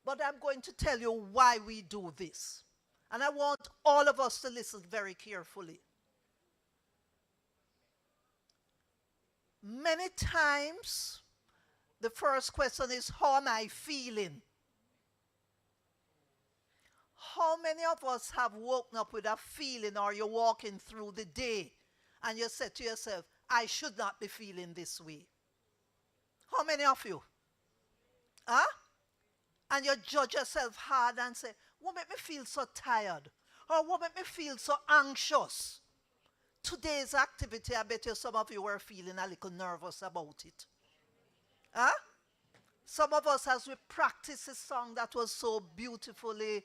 But I'm going to tell you why we do this. And I want all of us to listen very carefully. Many times, the first question is, how am I feeling? How many of us have woken up with a feeling, or you're walking through the day and you said to yourself, I should not be feeling this way? How many of you? Huh? And you judge yourself hard and say, what made me feel so tired? Or what made me feel so anxious? Today's activity, I bet you some of you were feeling a little nervous about it. Huh? Some of us, as we practice a song that was so beautifully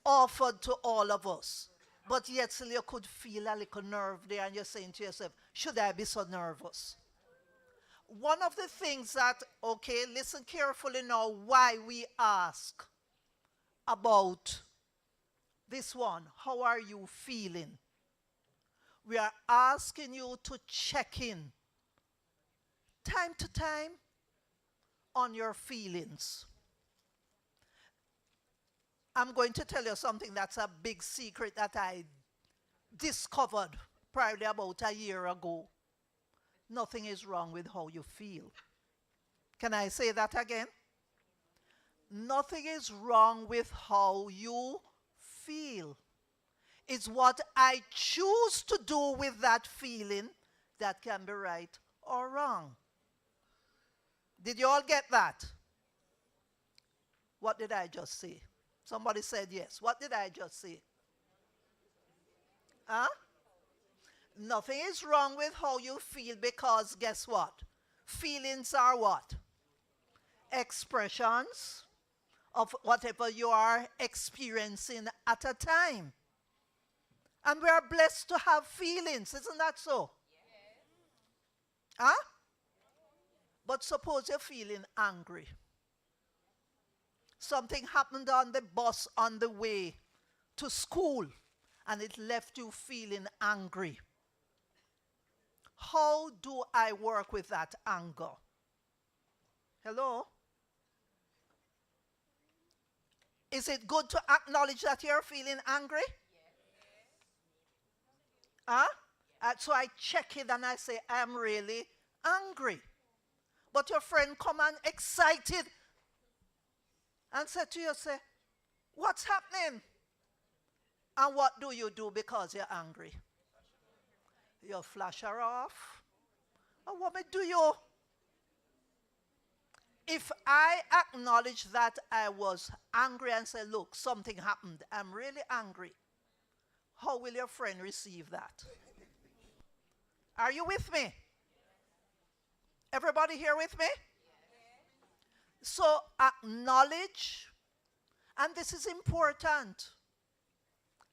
offered to all of us, but yet still you could feel a little nerve there, and you're saying to yourself, should I be so nervous? One of the things that, okay, listen carefully now, why we ask about this one, how are you feeling? We are asking you to check in time to time on your feelings. I'm going to tell you something that's a big secret that I discovered probably about a year ago. Nothing is wrong with how you feel. Can I say that again? Nothing is wrong with how you feel. It's what I choose to do with that feeling that can be right or wrong. Did you all get that? What did I just say? Somebody said yes. What did I just say? Huh? Nothing is wrong with how you feel, because guess what? Feelings are what? Expressions of whatever you are experiencing at a time. And we are blessed to have feelings, isn't that so? Yes. Huh? But suppose you're feeling angry. Something happened on the bus on the way to school, and it left you feeling angry. How do I work with that anger? Hello? Is it good to acknowledge that you're feeling angry? Huh? So I check it and I say, I'm really angry. But your friend come and excited and said to you, say, what's happening? And what do you do because you're angry? You flash her off. And what do you? If I acknowledge that I was angry and say, look, something happened, I'm really angry, how will your friend receive that? Are you with me? Everybody here with me? So acknowledge, and this is important,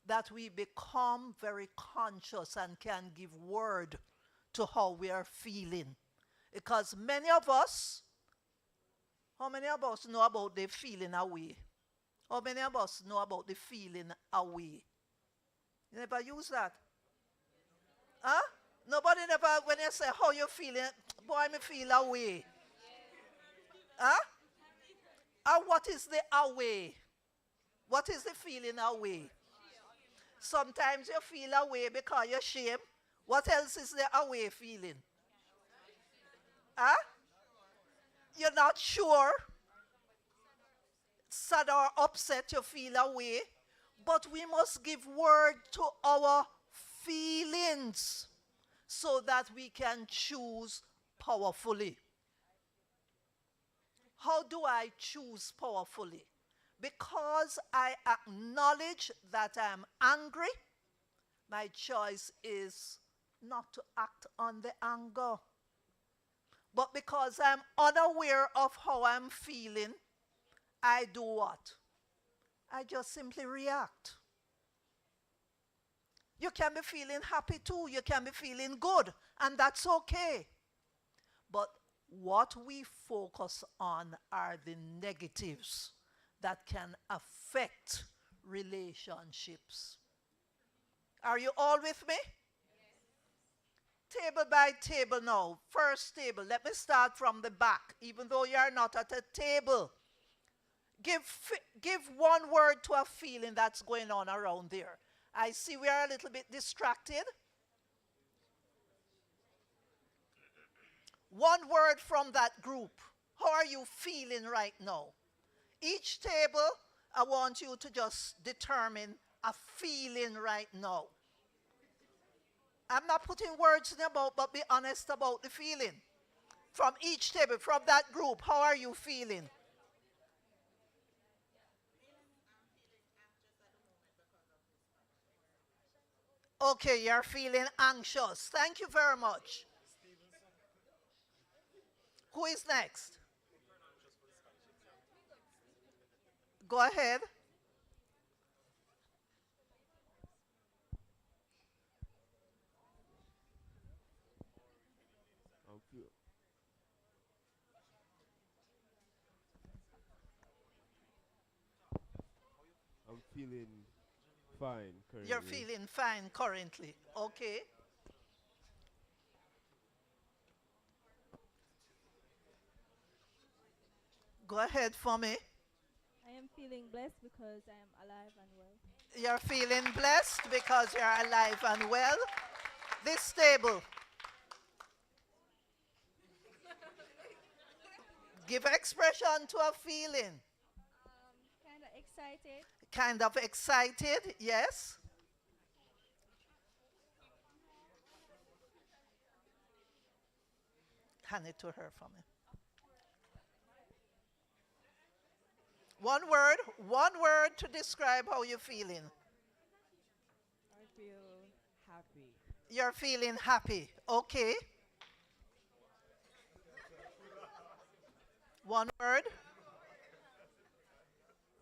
that we become very conscious and can give word to how we are feeling. Because many of us, how many of us know about the feeling away? How many of us know about the feeling away? You never use that? Huh? Nobody never, when you say how you feeling, boy, me feel away. Huh? And what is the away? What is the feeling away? Sometimes you feel away because you're ashamed. What else is the away feeling? Huh? You're not sure. Sad or upset, you feel away. But we must give word to our feelings so that we can choose powerfully. How do I choose powerfully? Because I acknowledge that I'm angry, my choice is not to act on the anger. But because I'm unaware of how I'm feeling, I do what? I just simply react. You can be feeling happy too. You can be feeling good, and that's okay. But what we focus on are the negatives that can affect relationships. Are you all with me? Table by table now. First table. Let me start from the back. Even though you are not at a table, Give one word to a feeling that's going on around there. I see we are a little bit distracted. One word from that group. How are you feeling right now? Each table, I want you to just determine a feeling right now. I'm not putting words in your mouth, but be honest about the feeling. From each table, from that group, how are you feeling? Okay, you're feeling anxious. Thank you very much. Who is next? Go ahead. I'm, feel, I'm feeling fine You're currently. feeling fine currently. Okay. Go ahead for me. I am feeling blessed because I am alive and well. You're feeling blessed because you're alive and well. This table. Give expression to a feeling. Kind of excited. Kind of excited, yes. Hand it to her for me. One word to describe how you're feeling. I feel happy. You're feeling happy. Okay. One word.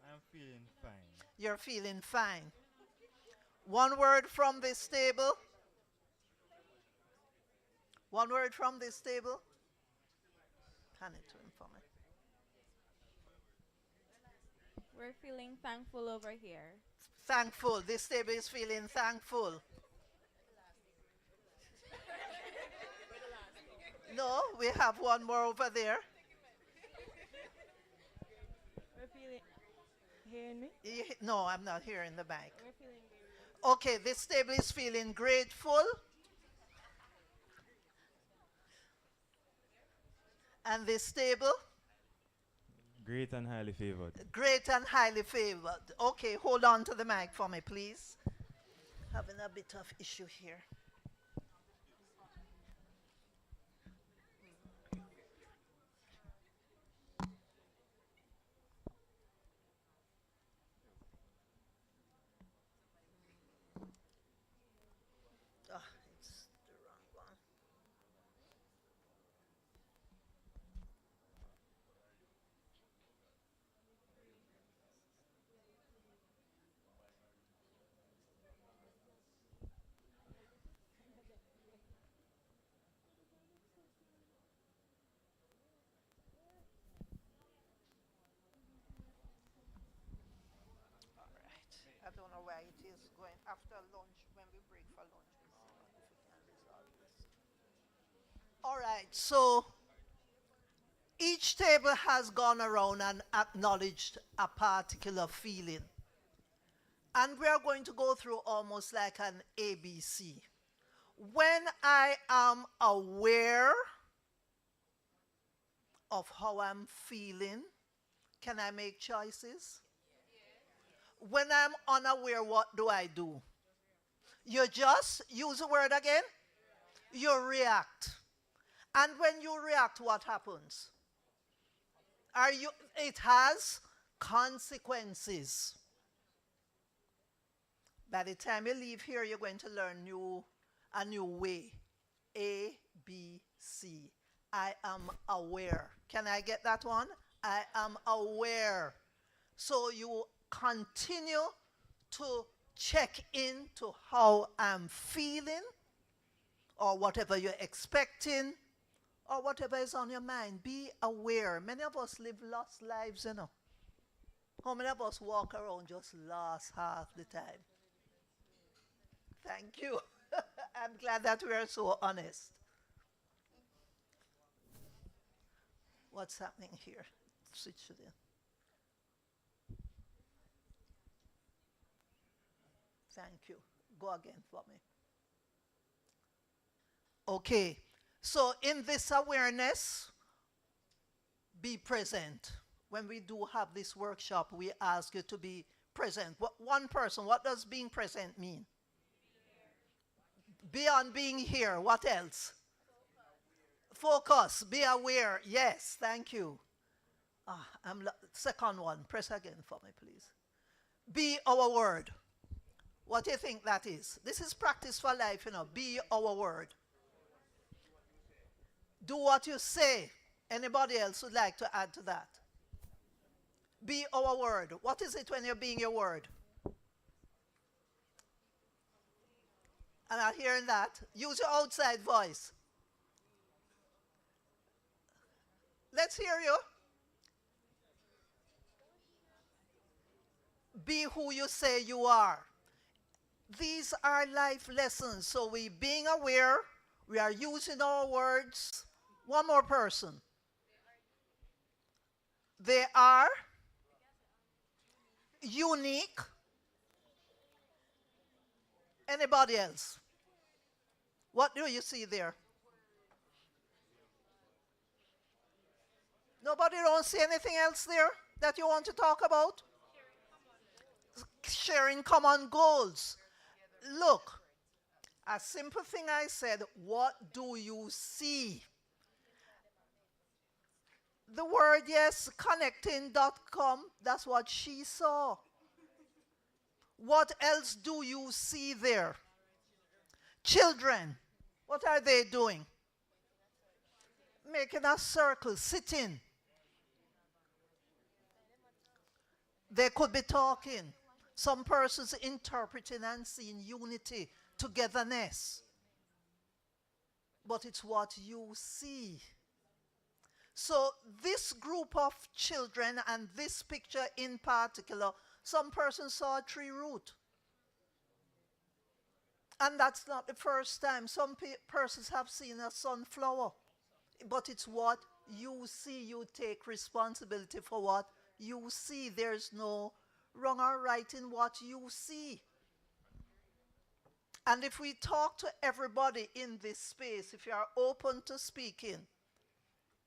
I'm feeling fine. You're feeling fine. One word from this table. One word from this table. Hand it to him for me. We're feeling thankful over here. Thankful. This table is feeling thankful. No, we have one more over there. We're feeling. Hearing me? No, I'm not hearing the mic. We're feeling. Okay, this table is feeling grateful. And this table? Great and highly favored. Great and highly favored. Okay, hold on to the mic for me, please. Having a bit of issue here. Ah, it's the wrong one. All right. I don't know why it is going after lunch, when we break for lunch. We'll see if we can resolve this. All right, so each table has gone around and acknowledged a particular feeling. And we are going to go through almost like an ABC. When I am aware of how I'm feeling, can I make choices? When I'm unaware, what do I do? You just use the word again? You react. And when you react, what happens? It has consequences. By the time you leave here, you're going to learn a new way. A, B, C. I am aware. Can I get that one? I am aware. So you continue to check into how I'm feeling, or whatever you're expecting, or whatever is on your mind. Be aware. Many of us live lost lives, you know. How many of us walk around just lost half the time? Thank you. I'm glad that we are so honest. What's happening here? Switch to the. Thank you. Go again for me. Okay. So in this awareness, be present. When we do have this workshop, we ask you to be present. One person, what does being present mean? Beyond being here, what else? Focus, be aware. Yes, thank you. Second one, press again for me, please. Be our word. What do you think that is? This is practice for life, you know. Be our word. Do what you say. Anybody else would like to add to that? Be our word. What is it when you're being your word? I'm not hearing that. Use your outside voice. Let's hear you. Be who you say you are. These are life lessons. So we being aware, we are using our words. One more person. They are unique. Anybody else? What do you see there? Nobody don't see anything else there that you want to talk about? Sharing common goals. Look, a simple thing I said, what do you see? The word, yes, connecting.com, that's what she saw. What else do you see there? Children, what are they doing? Making a circle, sitting. They could be talking. Some persons interpreting and seeing unity, togetherness. But it's what you see. So this group of children and this picture in particular, some persons saw a tree root. And that's not the first time. Some persons have seen a sunflower. But it's what you see. You take responsibility for what you see. There's no wrong or right in what you see. And if we talk to everybody in this space, if you are open to speaking,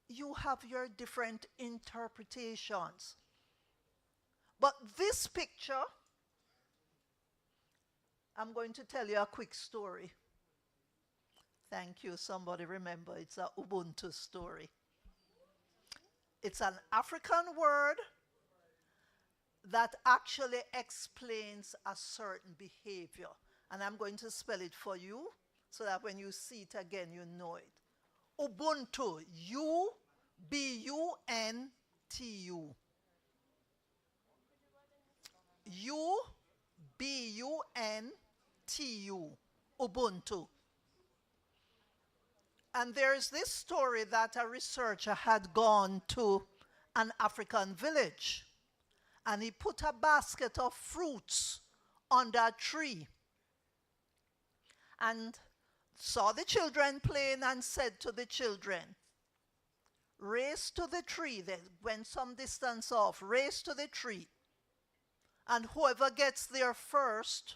you have your different interpretations. But this picture, I'm going to tell you a quick story. Thank you. Somebody remember, it's a Ubuntu story. It's an African word that actually explains a certain behavior. And I'm going to spell it for you so that when you see it again, you know it. Ubuntu, U-B-U-N-T-U. U-B-U-N-T-U. Ubuntu. And there's this story that a researcher had gone to an African village. And he put a basket of fruits under a tree. And saw the children playing and said to the children, race to the tree. They went some distance off. Race to the tree. And whoever gets there first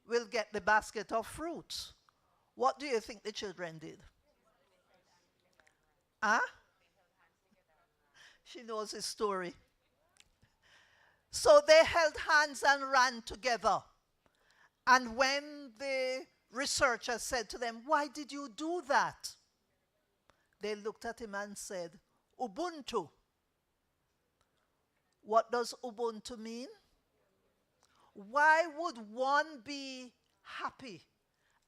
will get the basket of fruits. What do you think the children did? Huh? She knows his story. So they held hands and ran together. And when the researcher said to them, why did you do that? They looked at him and said, Ubuntu. What does Ubuntu mean? Why would one be happy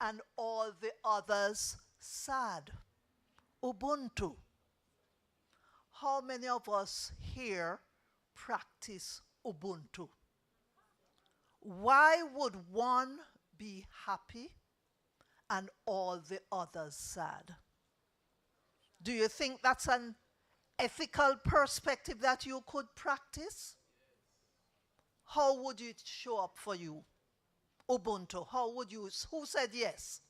and all the others sad? Ubuntu. How many of us here practice Ubuntu? Why would one be happy and all the others sad? Do you think that's an ethical perspective that you could practice? How would it show up for you? Ubuntu, how would you, who said yes?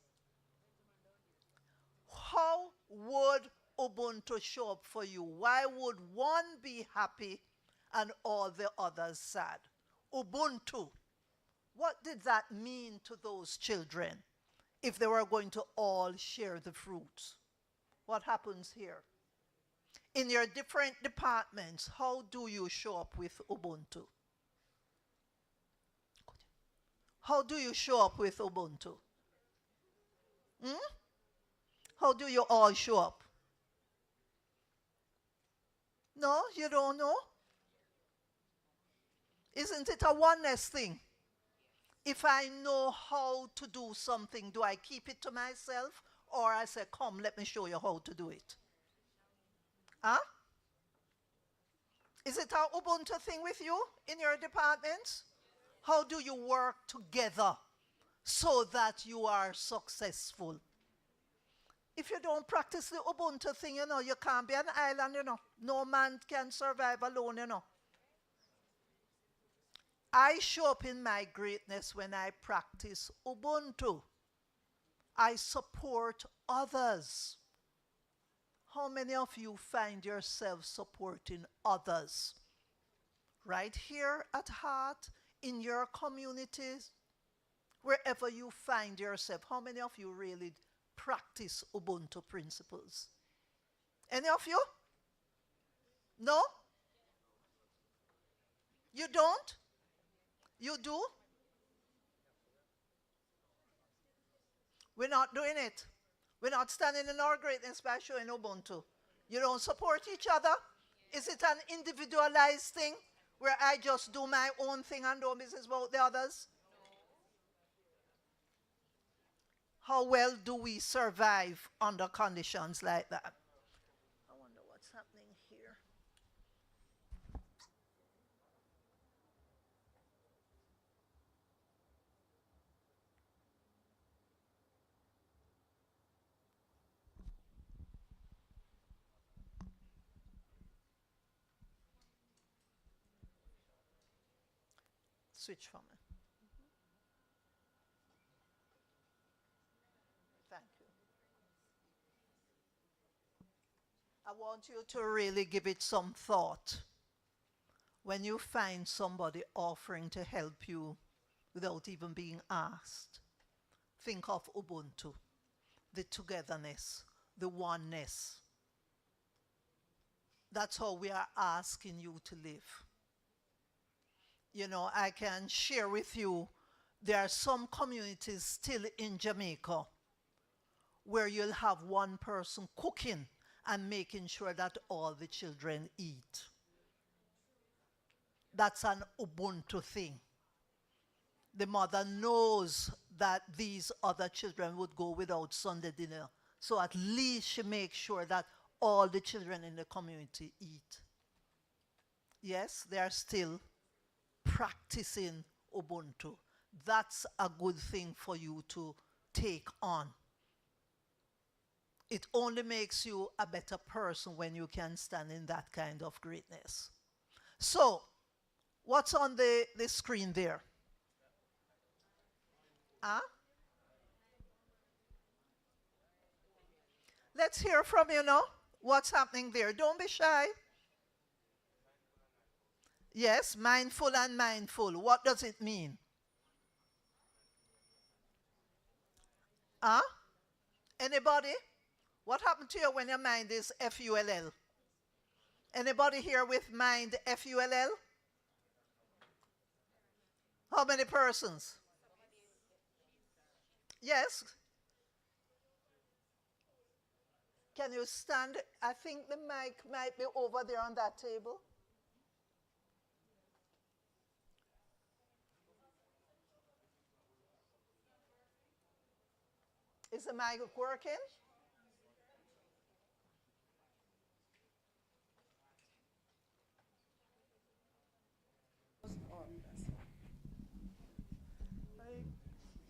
How would Ubuntu show up for you? Why would one be happy and all the others sad? Ubuntu. What did that mean to those children if they were going to all share the fruits? What happens here? In your different departments, how do you show up with Ubuntu? How do you show up with Ubuntu? How do you all show up? No, you don't know? Isn't it a oneness thing? If I know how to do something, do I keep it to myself? Or I say, come, let me show you how to do it? Huh? Is it an Ubuntu thing with you in your departments? How do you work together so that you are successful? If you don't practice the Ubuntu thing, you can't be an island, No man can survive alone, I show up in my greatness when I practice Ubuntu. I support others. How many of you find yourself supporting others? Right here at heart, in your communities, wherever you find yourself, how many of you really practice Ubuntu principles? Any of you? No? You don't? You do? We're not doing it. We're not standing in our greatness by showing Ubuntu. You don't support each other? Is it an individualized thing where I just do my own thing and don't business about the others? How well do we survive under conditions like that? I wonder what's happening here. Switch for me. Thank you. I want you to really give it some thought. When you find somebody offering to help you without even being asked, think of Ubuntu, the togetherness, the oneness. That's how we are asking you to live. I can share with you, there are some communities still in Jamaica where you'll have one person cooking and making sure that all the children eat. That's an Ubuntu thing. The mother knows that these other children would go without Sunday dinner, so at least she makes sure that all the children in the community eat. Yes, they are still practicing Ubuntu. That's a good thing for you to take on. It only makes you a better person when you can stand in that kind of greatness. So, what's on the screen there? Huh? Let's hear from you now. What's happening there? Don't be shy. Yes, mindful and mindful. What does it mean? Huh? Anybody? What happened to you when your mind is F-U-L-L? Anybody here with mind F-U-L-L? How many persons? Yes. Can you stand? I think the mic might be over there on that table. Is the mic working?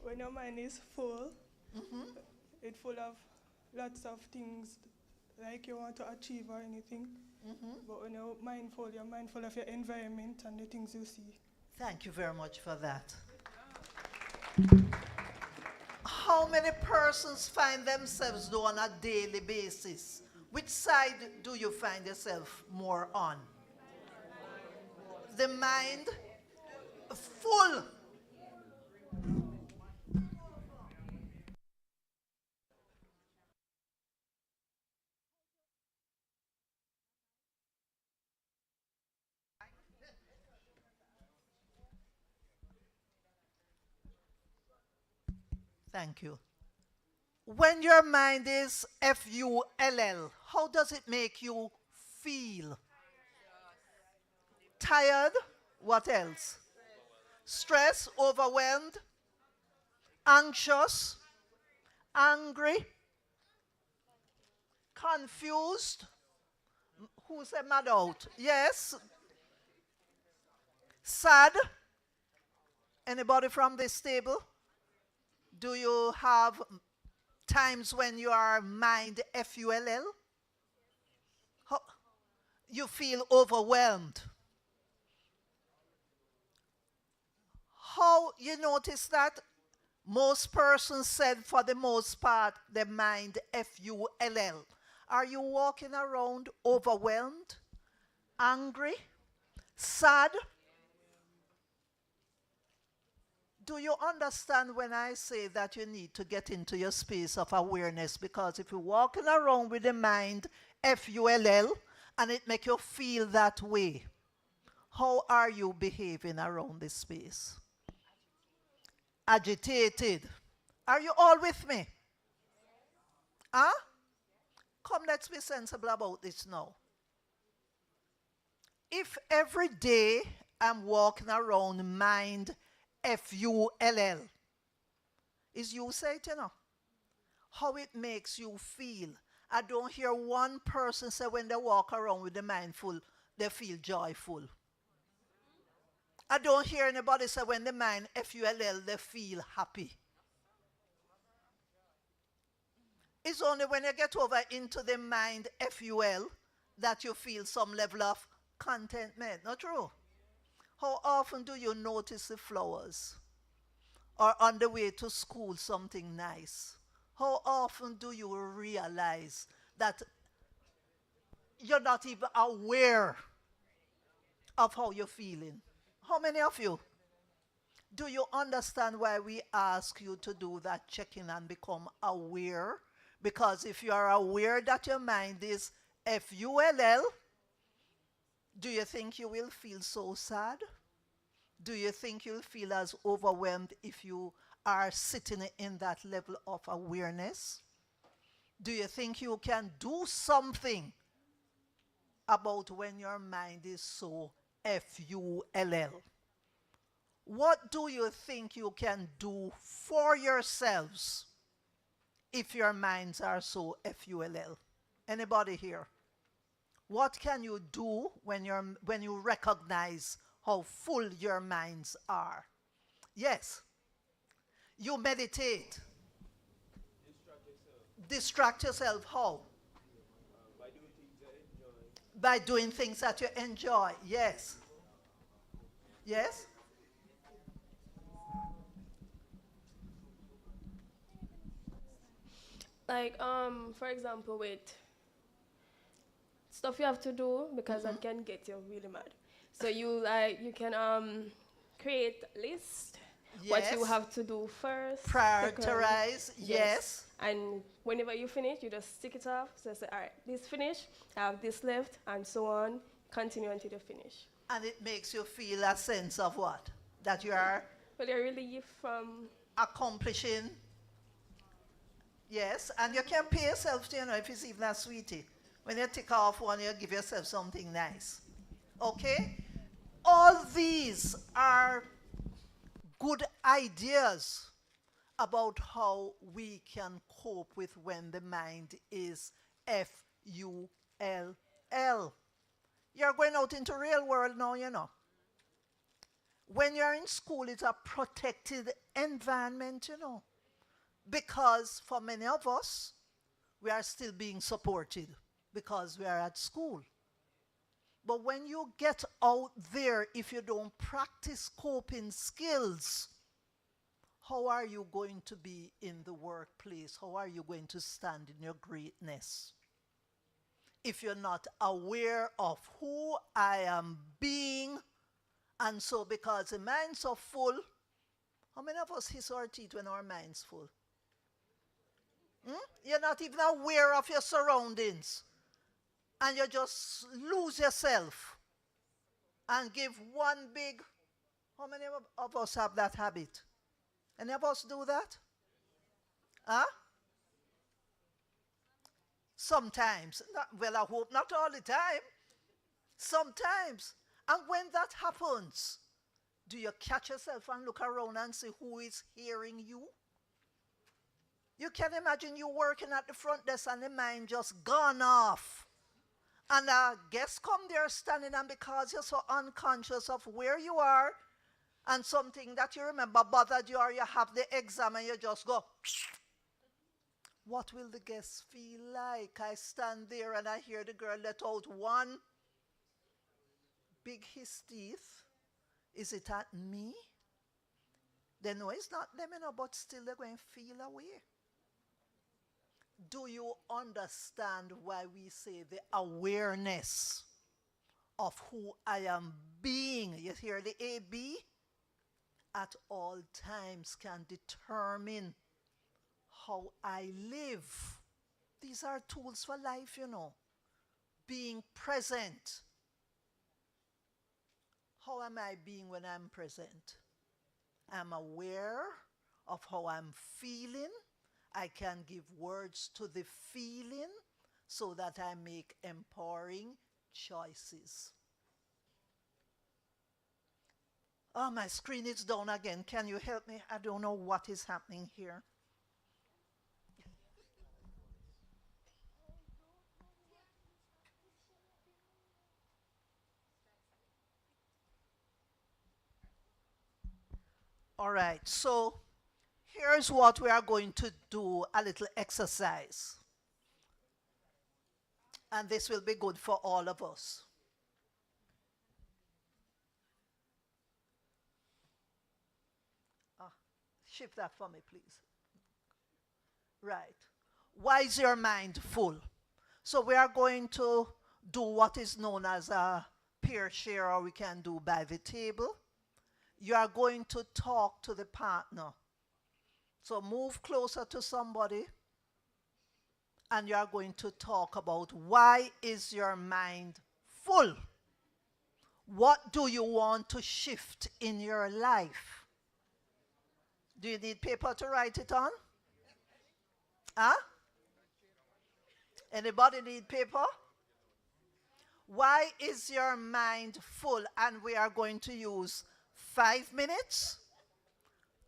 When your mind is full, it's full of lots of things like you want to achieve or anything. But when you're mindful of your environment and the things you see. Thank you very much for that. How many persons find themselves though on a daily basis? Which side do you find yourself more on? The mind full. Thank you. When your mind is full, how does it make you feel? Tired? What else? Stress, overwhelmed, anxious, angry, confused. Who said mad out? Yes. Sad. Anybody from this table? Do you have times when you are mind full? You feel overwhelmed. How you notice that? Most persons said for the most part the mind full. Are you walking around overwhelmed, angry, sad? Do you understand when I say that you need to get into your space of awareness? Because if you're walking around with the mind full and it make you feel that way, how are you behaving around this space? Agitated. Are you all with me? Huh? Come, let's be sensible about this now. If every day I'm walking around mind full, is you say it, you know, how it makes you feel. I don't hear one person say when they walk around with the mind full, they feel joyful. I don't hear anybody say when the mind full, they feel happy. It's only when you get over into the mind full that you feel some level of contentment. Not true? How often do you notice the flowers? Or on the way to school, something nice? How often do you realize that you're not even aware of how you're feeling? How many of you? Do you understand why we ask you to do that checking and become aware? Because if you are aware that your mind is full, do you think you will feel so sad? Do you think you'll feel as overwhelmed if you are sitting in that level of awareness? Do you think you can do something about when your mind is so full? What do you think you can do for yourselves if your minds are so full? Anybody here? What can you do when you recognize how full your minds are? Yes. You meditate. Distract yourself how? By doing things that you enjoy. Yes. Yes? Like, for example, with stuff you have to do because that can get you really mad. So you can create a list. What you Yes. have to do first. Prioritize, second, yes. And whenever you finish, you just stick it off. So say, all right, this finished, I have this left, and so on. Continue until you finish. And it makes you feel a sense of what? That you are Well, you're relieved from accomplishing. Yes, and you can pay yourself, you know, if it's even a sweetie. When you take off one, you give yourself something nice. Okay? All these are good ideas about how we can cope with when the mind is full. You're going out into real world now, you know. When you're in school, it's a protected environment, you know. Because for many of us, we are still being supported because we are at school. But when you get out there, if you don't practice coping skills, how are you going to be in the workplace? How are you going to stand in your greatness? If you're not aware of who I am being, and so because the minds are full, how many of us hiss our teeth when our mind's full? You're not even aware of your surroundings. And you just lose yourself and give one big. How many of us have that habit? Any of us do that? Huh? Sometimes. Well, I hope not all the time. Sometimes. And when that happens, do you catch yourself and look around and see who is hearing you? You can imagine you working at the front desk and the mind just gone off. And a guest come there standing, and because you're so unconscious of where you are and something that you remember bothered you, or you have the exam and you just go, what will the guest feel like? I stand there and I hear the girl let out one big hiss teeth. Is it at me? They know it's not them, but still they're going to feel away. Do you understand why we say the awareness of who I am being? You hear the AB? At all times can determine how I live. These are tools for life, Being present. How am I being when I'm present? I'm aware of how I'm feeling. I can give words to the feeling so that I make empowering choices. Oh, my screen is down again. Can you help me? I don't know what is happening here. All right, so here's what we are going to do, a little exercise. And this will be good for all of us. Shift that for me, please. Right. Why is your mind full? So we are going to do what is known as a peer share, or we can do by the table. You are going to talk to the partner. So move closer to somebody, and you are going to talk about why is your mind full? What do you want to shift in your life? Do you need paper to write it on? Huh? Anybody need paper? Why is your mind full? And we are going to use 5 minutes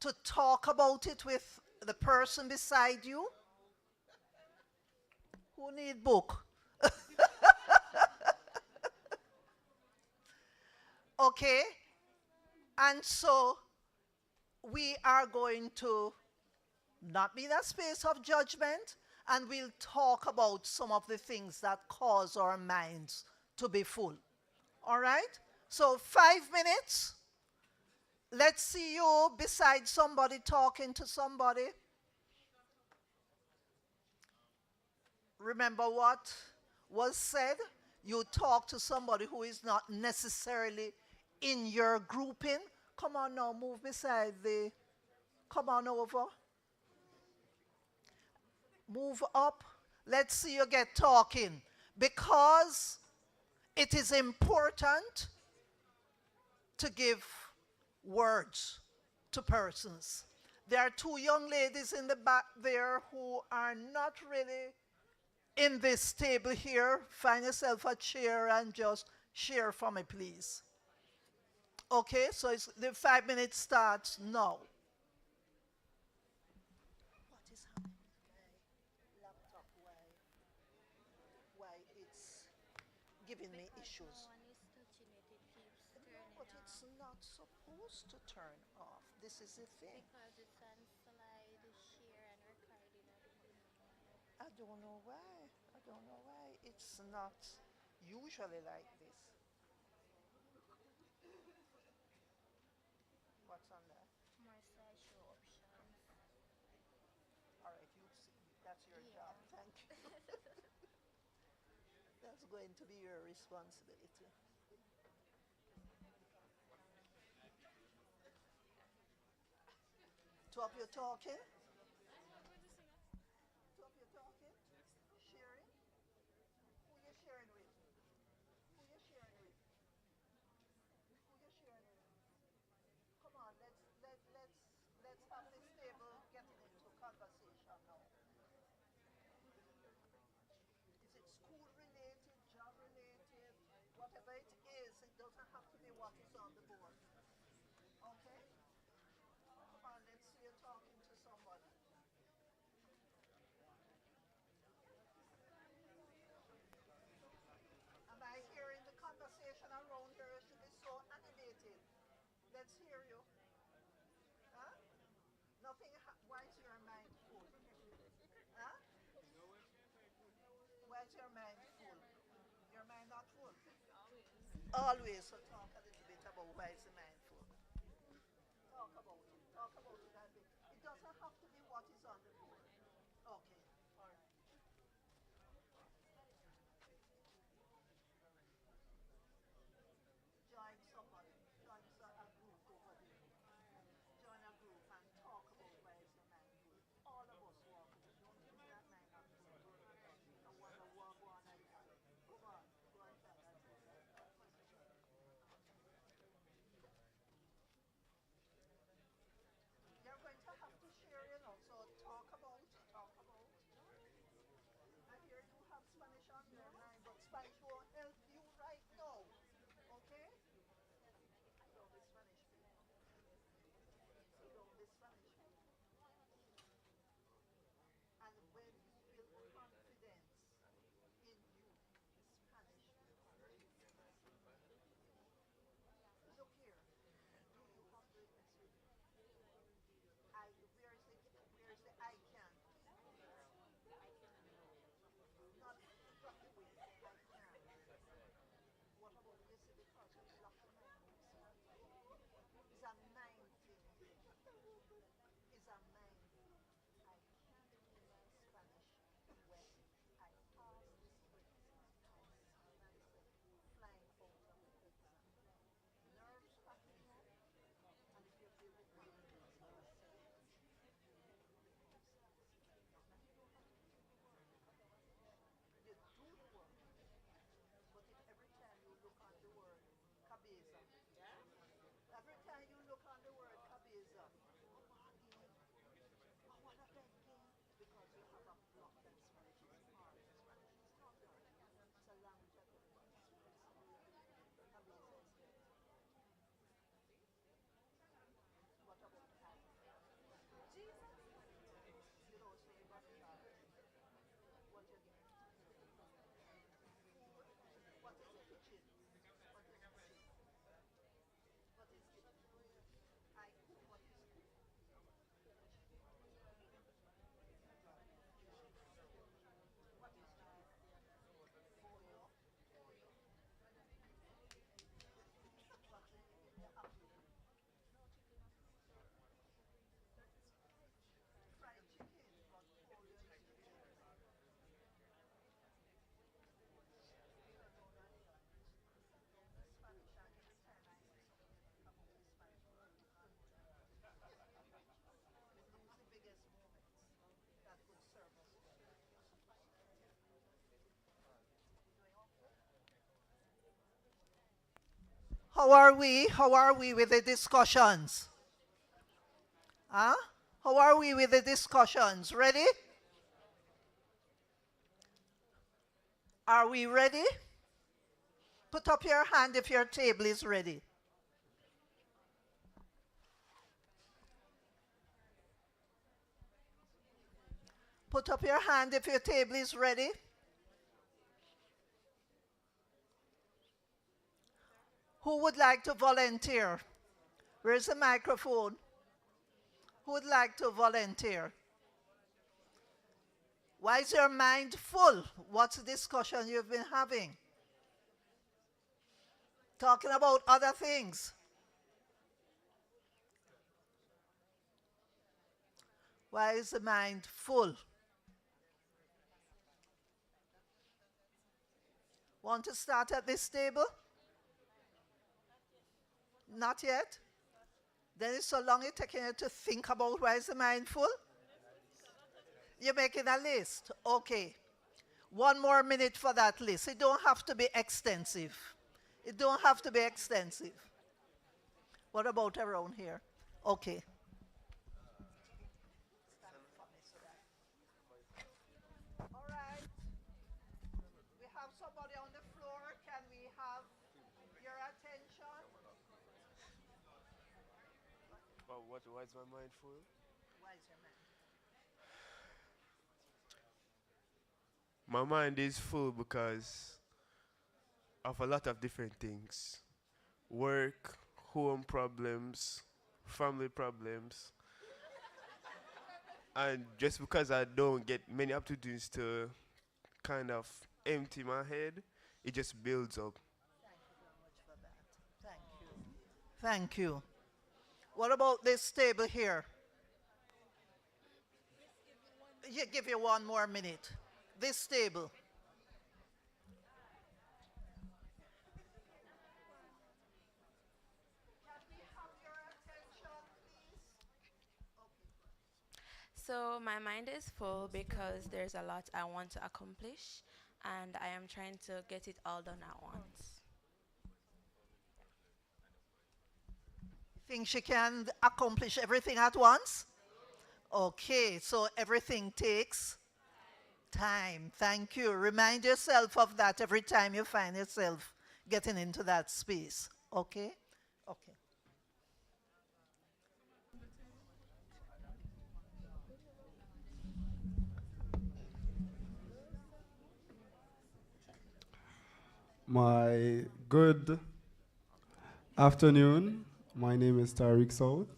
to talk about it with the person beside you. Who need book? Okay? And so we are going to not be in a space of judgment, and we'll talk about some of the things that cause our minds to be full. All right? So 5 minutes. Let's see you beside somebody talking to somebody. Remember what was said? You talk to somebody who is not necessarily in your grouping. Come on now, move beside the, come on over. Move up. Let's see you get talking. Because it is important to give words to persons. There are 2 young ladies in the back there who are not really in this table here. Find yourself a chair and just share for me, please. Okay, so the 5 minutes starts now. What is happening with my laptop? Why it's giving me issues? No, but it's not supposed to turn off. This is the thing. Because it's on slide, share, and recording at the moment. I don't know why. I don't know why. It's not usually like this. What's on there? More slideshow options. All right, that's your job. Thank you. That's going to be your responsibility. Top your talking. Top your talking. Sharing. Who you sharing with? Who you sharing with? Who you sharing with? Come on, let's have this table getting into conversation now. Let's hear you. Huh? Nothing. Why is your mind full? Huh? Why is your mind full? Your mind not full. Always. So talk a little bit about why is the mind full. Talk about it. Talk about it a bit. It doesn't have to be what is on the board. Okay. All right. Join somebody. Join a group over there. Join a group and talk about why is the mind full. All of us walk with it. Don't use that mind not full. I want to walk on and come on. Go and tell that. You're going to have to share, so talk about. I hear you have Spanish on your mind, but Spanish won't help you right now. Okay? Don't be Spanish people. Don't be Spanish people. And when you build confidence in you, Spanish will look here. Do you have witness with me? Where's the I can? Not the way I can. What about you see because you block the mind? It's a mind thing. It's a mind thing. I can't learn Spanish when I pass this exam. I see myself flying out of the exam. Nerves cracking up, and if you feel the confidence in yourself, now you don't have to do the work. You do the work, but if every time you look on the word cabeza, every time you look on the word cabeza, I want to beg again because you have a block that Spanish is hard. Spanish is not hard. It's a language that everyone speaks. Cabeza is good. What about I? Jesus! You don't say but what you get? Food. What is kitchen? What is kitchen? What is kitchen? I cook. What is cook? What is that? Pollo. What in the afternoon? Fried chicken, but pollo is chicken. You don't know that don't be Spanish, and every time I say something about the Spanish, you lose the biggest moments that could serve us. Doing okay? How are we? How are we with the discussions? Huh? How are we with the discussions? Ready? Are we ready? Put up your hand if your table is ready. Put up your hand if your table is ready. Who would like to volunteer? Where's the microphone? Who would like to volunteer? Why is your mind full? What's the discussion you've been having? Talking about other things. Why is the mind full? Want to start at this table? Not yet? Then it's so long it's taking you to think about why is the mind full? You're making a list. Okay. 1 more minute for that list. It don't have to be extensive. It don't have to be extensive. What about around here? Okay. All right. We have somebody on the floor. Can we have your attention? Why is my mind full? Why is your mind? My mind is full because of a lot of different things. Work, home problems, family problems. And just because I don't get many opportunities to kind of empty my head, it just builds up. Thank you. Thank you. What about this table here? Yeah, give you 1 more minute. This table. So my mind is full because there's a lot I want to accomplish and I am trying to get it all done at once. Think she can accomplish everything at once? Okay, so everything takes time. Thank you. Remind yourself of that every time you find yourself getting into that space. Okay? Okay. My good afternoon. My name is Tariq South.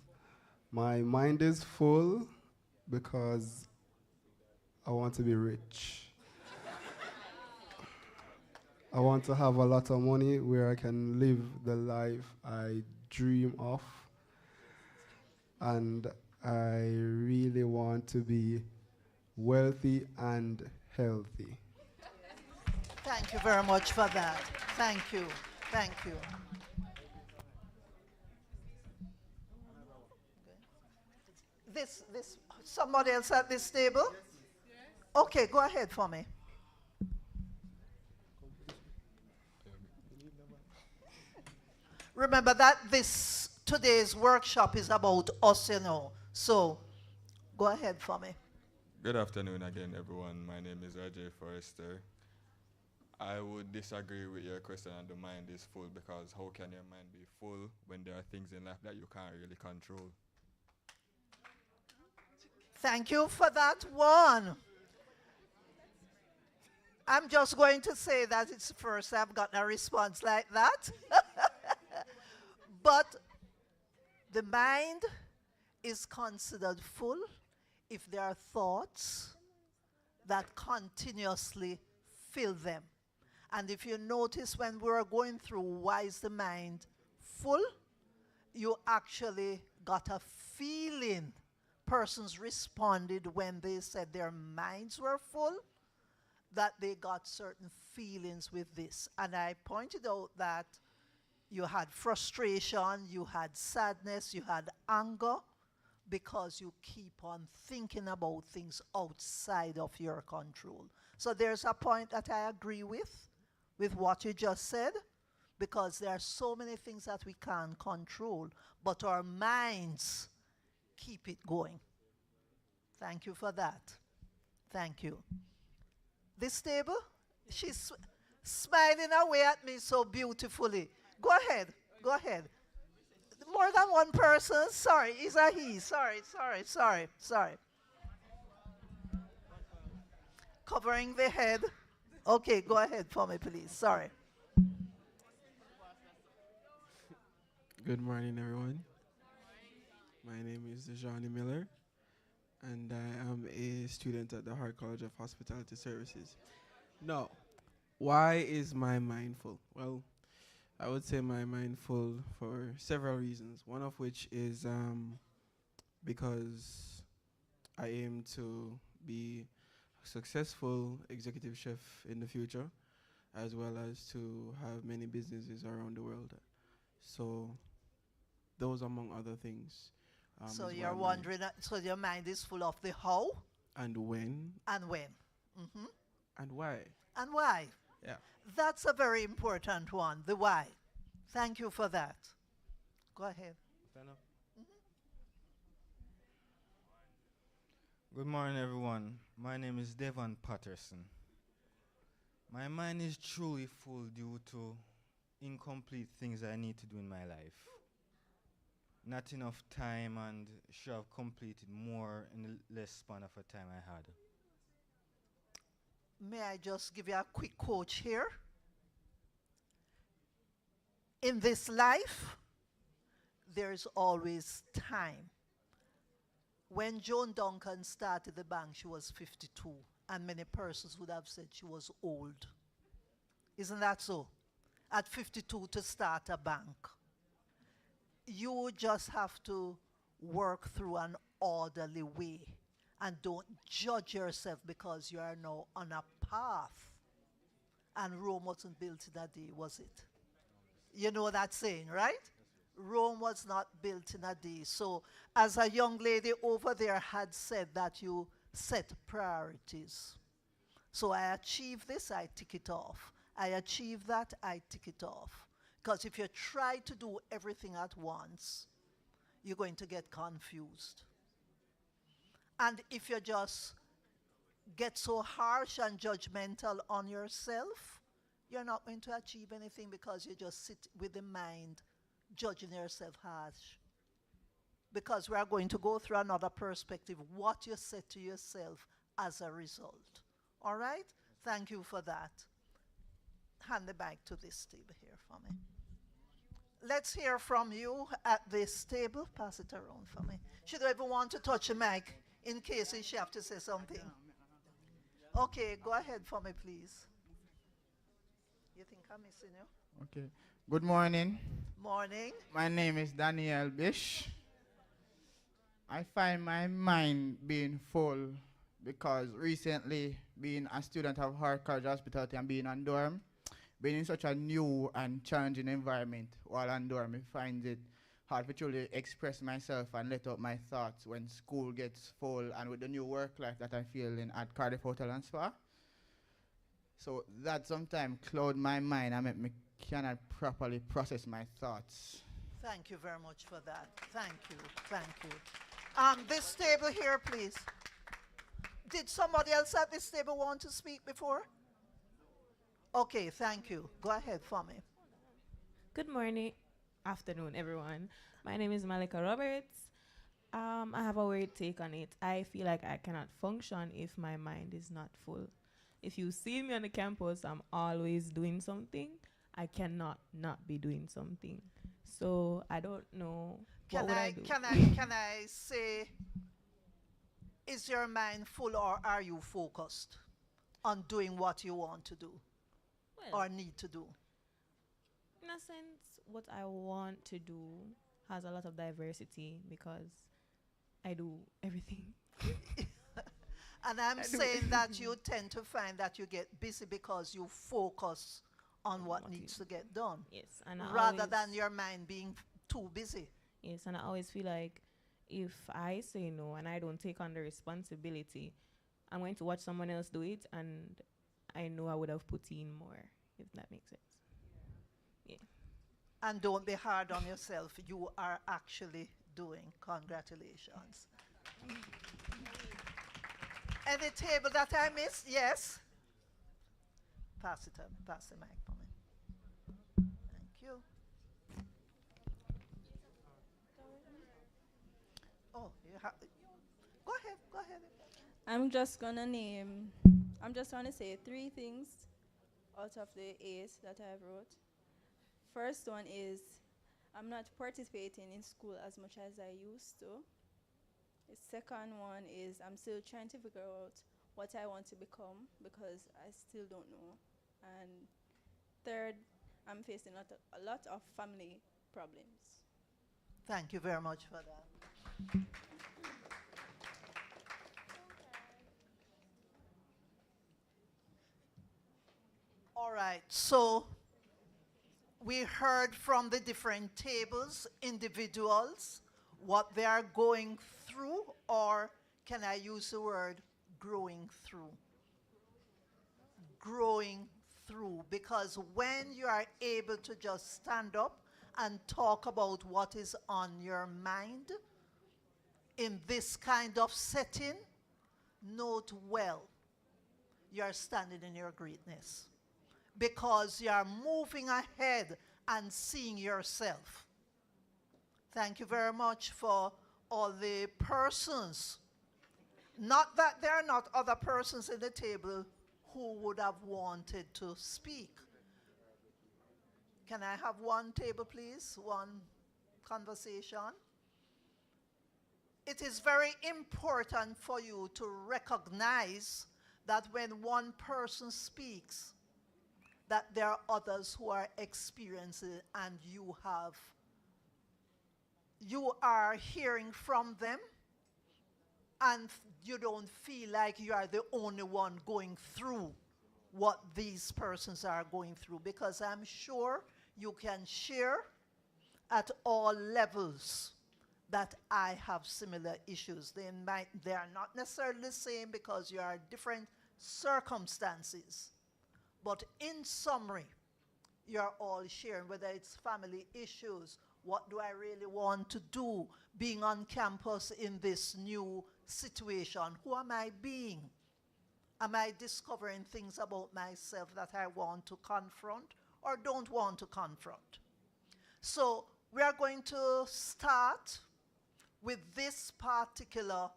My mind is full because I want to be rich. I want to have a lot of money where I can live the life I dream of. And I really want to be wealthy and healthy. Thank you very much for that. Thank you. Thank you. This, somebody else at this table? Okay, go ahead for me. Remember that today's workshop is about us, you know. So, go ahead for me. Good afternoon again, everyone. My name is Ajay Forrester. I would disagree with your question on the mind is full because how can your mind be full when there are things in life that you can't really control? Thank you for that one. I'm just going to say that it's the first I've gotten a response like that. But the mind is considered full if there are thoughts that continuously fill them. And if you notice when we were going through why is the mind full, you actually got a feeling. Persons responded when they said their minds were full, that they got certain feelings with this. And I pointed out that you had frustration, you had sadness, you had anger, because you keep on thinking about things outside of your control. So there's a point that I agree with what you just said, because there are so many things that we can't control, but our minds keep it going. Thank you for that. Thank you. This table, she's smiling away at me so beautifully. Go ahead, go ahead. More than one person, sorry, is a he, sorry. Covering the head. Okay, go ahead for me, please, sorry. Good morning, everyone. My name is Johnny Miller, and I am a student at the Hart College of Hospitality Services. Now, why is my mind full? Well, I would say my mind full for several reasons. One of which is because I aim to be a successful executive chef in the future, as well as to have many businesses around the world. So, those among other things. So you're wondering, so your mind is full of the how? And when. And when. Mm-hmm. And why. And why. Yeah. That's a very important one, the why. Thank you for that. Go ahead. Stand up. Good morning, everyone. My name is Devon Patterson. My mind is truly full due to incomplete things I need to do in my life. Not enough time, and should have completed more in the less span of a time I had. May I just give you a quick quote here? In this life, there's always time. When Joan Duncan started the bank, she was 52, and many persons would have said she was old. Isn't that so? At 52 to start a bank. You just have to work through an orderly way and don't judge yourself because you are now on a path. And Rome wasn't built in a day, was it? You know that saying, right? Rome was not built in a day. So as a young lady over there had said that you set priorities. So I achieved this, I tick it off. I achieved that, I tick it off. Because if you try to do everything at once, you're going to get confused. And if you just get so harsh and judgmental on yourself, you're not going to achieve anything because you just sit with the mind judging yourself harsh. Because we are going to go through another perspective, what you said to yourself as a result. All right? Thank you for that. Hand the mic to this table here for me. Let's hear from you at this table. Pass it around for me. Should I ever want to touch a mic in case she have to say something? Okay, go ahead for me, please. You think I'm missing you? Okay. Good morning. Morning. My name is Daniel Bish. I find my mind being full because recently, being a student of Hart College Hospitality and being on dorm, being in such a new and challenging environment while on dorm, I find it hard to truly express myself and let out my thoughts when school gets full and with the new work life that I feel in at Cardiff Hotel and Spa. So that sometimes cloud my mind and make me cannot properly process my thoughts. Thank you very much for that. Thank you. Thank you. This table here, please. Did somebody else at this table want to speak before? Okay, thank you. Go ahead for me. Good morning, afternoon, everyone. My name is Malika Roberts. I have a weird take on it. I feel like I cannot function if my mind is not full. If you see me on the campus, I'm always doing something. I cannot not be doing something. So I don't know what would I do. Can I say, is your mind full or are you focused on doing what you want to do or need to do? In a sense, what I want to do has a lot of diversity because I do everything. And I'm saying that you tend to find that you get busy because you focus on what needs to get done. Yes, and rather than your mind being too busy. Yes, and I always feel like if I say no and I don't take on the responsibility, I'm going to watch someone else do it, and I know I would have put in more, if that makes sense. Yeah. And don't be hard on yourself. You are actually doing. Congratulations. Any table that I missed? Yes. Pass it up. Pass the mic for me. Thank you. Oh, you have. Go ahead. Go ahead. I'm just gonna say 3 things out of the 8 that I wrote. First one is I'm not participating in school as much as I used to. The second one is I'm still trying to figure out what I want to become because I still don't know. And third, I'm facing a lot of family problems. Thank you very much for that. All right, so we heard from the different tables, individuals, what they are going through, or can I use the word growing through? Growing through, because when you are able to just stand up and talk about what is on your mind in this kind of setting, note well, you are standing in your greatness because you are moving ahead and seeing yourself. Thank you very much for all the persons. Not that there are not other persons in the table who would have wanted to speak. Can I have one table, please? One. conversation. It is very important for you to recognize that when one person speaks, that there are others who are experiencing it, and you are hearing from them, and you don't feel like you are the only one going through what these persons are going through, because I'm sure you can share at all levels that I have similar issues. They are not necessarily the same because you are different circumstances. But in summary, you're all sharing, whether it's family issues, what do I really want to do, being on campus in this new situation, who am I being? Am I discovering things about myself that I want to confront or don't want to confront? So we are going to start with this particular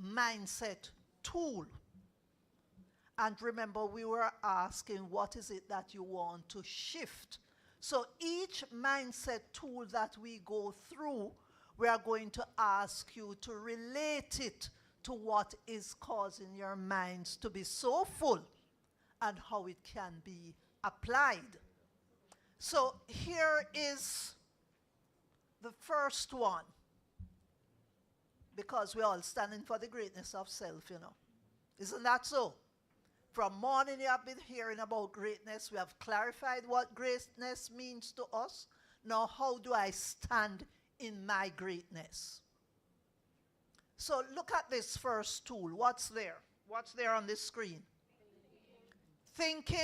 mindset tool. And remember, we were asking, what is it that you want to shift? So each mindset tool that we go through, we are going to ask you to relate it to what is causing your minds to be so full and how it can be applied. So here is the first one, because we're all standing for the greatness of self, you know. Isn't that so? From morning you have been hearing about greatness. We have clarified what greatness means to us. Now, how do I stand in my greatness? So look at this first tool. What's there? What's there on the screen? Thinking,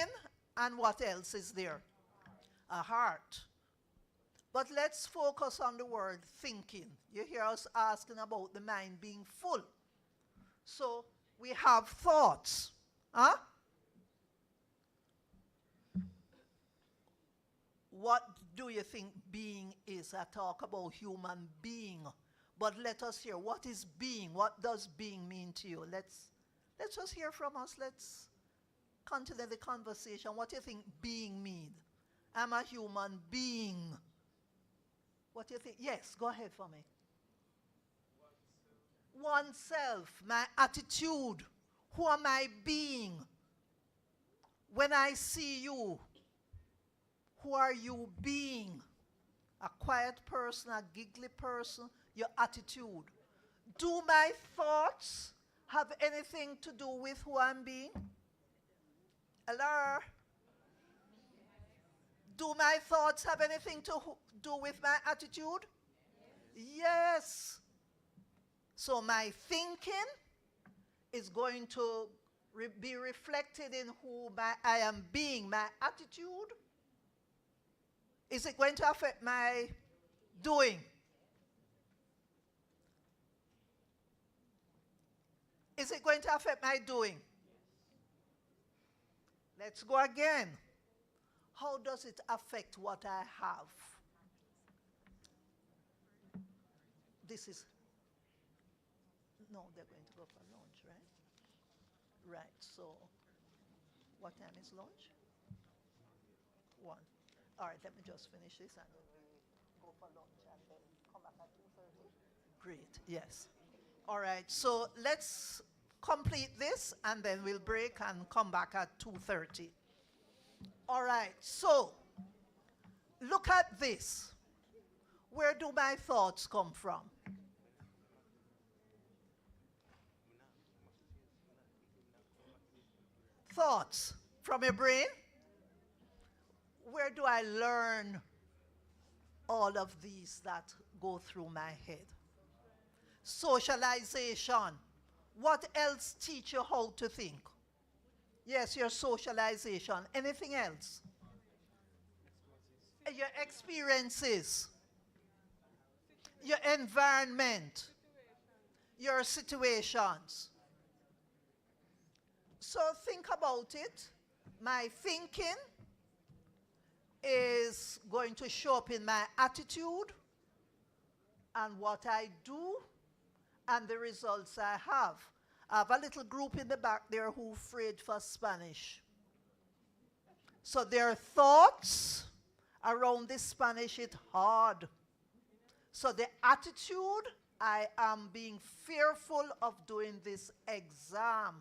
and what else is there? A heart. But let's focus on the word thinking. You hear us asking about the mind being full. So we have thoughts. Huh? What do you think being is? I talk about human being. But let us hear, what is being? What does being mean to you? Let's just hear from us. Let's continue the conversation. What do you think being means? I'm a human being. What do you think? Yes, go ahead for me. Oneself, my attitude. Who am I being? When I see you, who are you being? A quiet person, a giggly person, your attitude. Do my thoughts have anything to do with who I'm being? Hello? Do my thoughts have anything to do with my attitude? Yes. So my thinking is going to be reflected in who I am being, my attitude. Is it going to affect my doing? Is it going to affect my doing? Let's go again. How does it affect what I have? This is, no, they're going to go for lunch, right? Right, so what time is lunch? 1. All right, let me just finish this and then we'll go for lunch and then come back at 2:30. Great, yes. All right, so let's complete this and then we'll break and come back at 2:30. All right, so look at this. Where do my thoughts come from? Thoughts from your brain? Where do I learn all of these that go through my head? Socialization. What else teach you how to think? Yes, your socialization. Anything else? Your experiences. Your environment. Your situations. So think about it. My thinking is going to show up in my attitude and what I do and the results I have. I have a little group in the back there who afraid for Spanish. So their thoughts around this Spanish, it's hard. So the attitude, I am being fearful of doing this exam.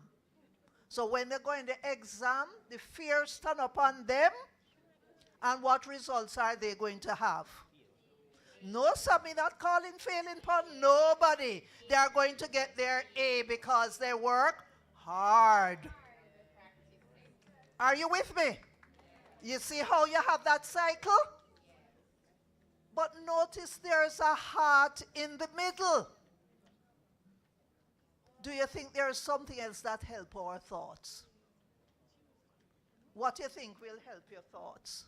So when they go in the exam, the fear stand upon them, and what results are they going to have? No, somebody not calling failing upon nobody. They are going to get their A because they work hard. Are you with me? You see how you have that cycle? But notice there's a heart in the middle. Do you think there is something else that help our thoughts? What do you think will help your thoughts?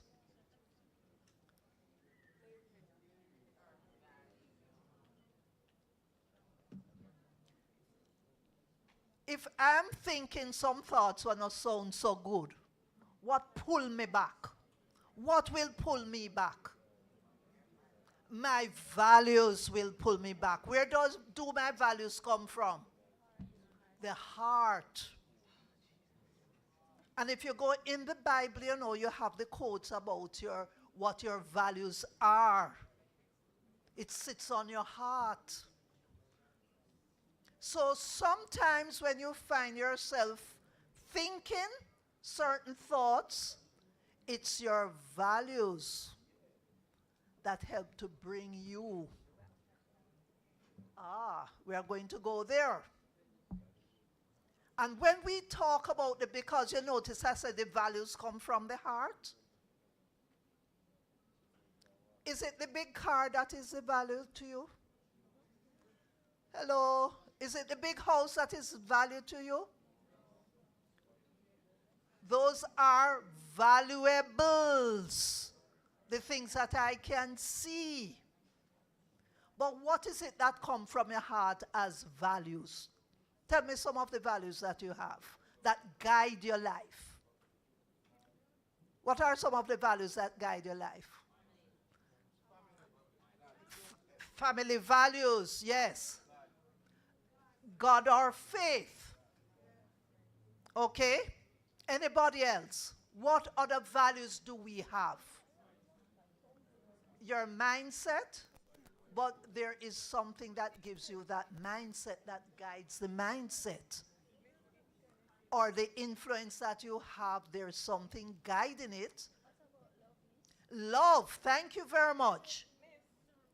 If I'm thinking some thoughts will not sound so good, what pull me back? What will pull me back? My values will pull me back. Where do my values come from? The heart. And if you go in the Bible, you know, you have the quotes about what your values are. It sits on your heart. So sometimes when you find yourself thinking certain thoughts, it's your values that help to bring you. We are going to go there. And when we talk about because you notice I said the values come from the heart. Is it the big car that is the value to you? Hello? Is it the big house that is value to you? Those are valuables. The things that I can see. But what is it that come from your heart as values? Tell me some of the values that you have that guide your life. What are some of the values that guide your life? Family values, yes. God or faith. Okay? Anybody else? What other values do we have? Your mindset, but there is something that gives you that mindset that guides the mindset. Or the influence that you have, there's something guiding it. Love, thank you very much.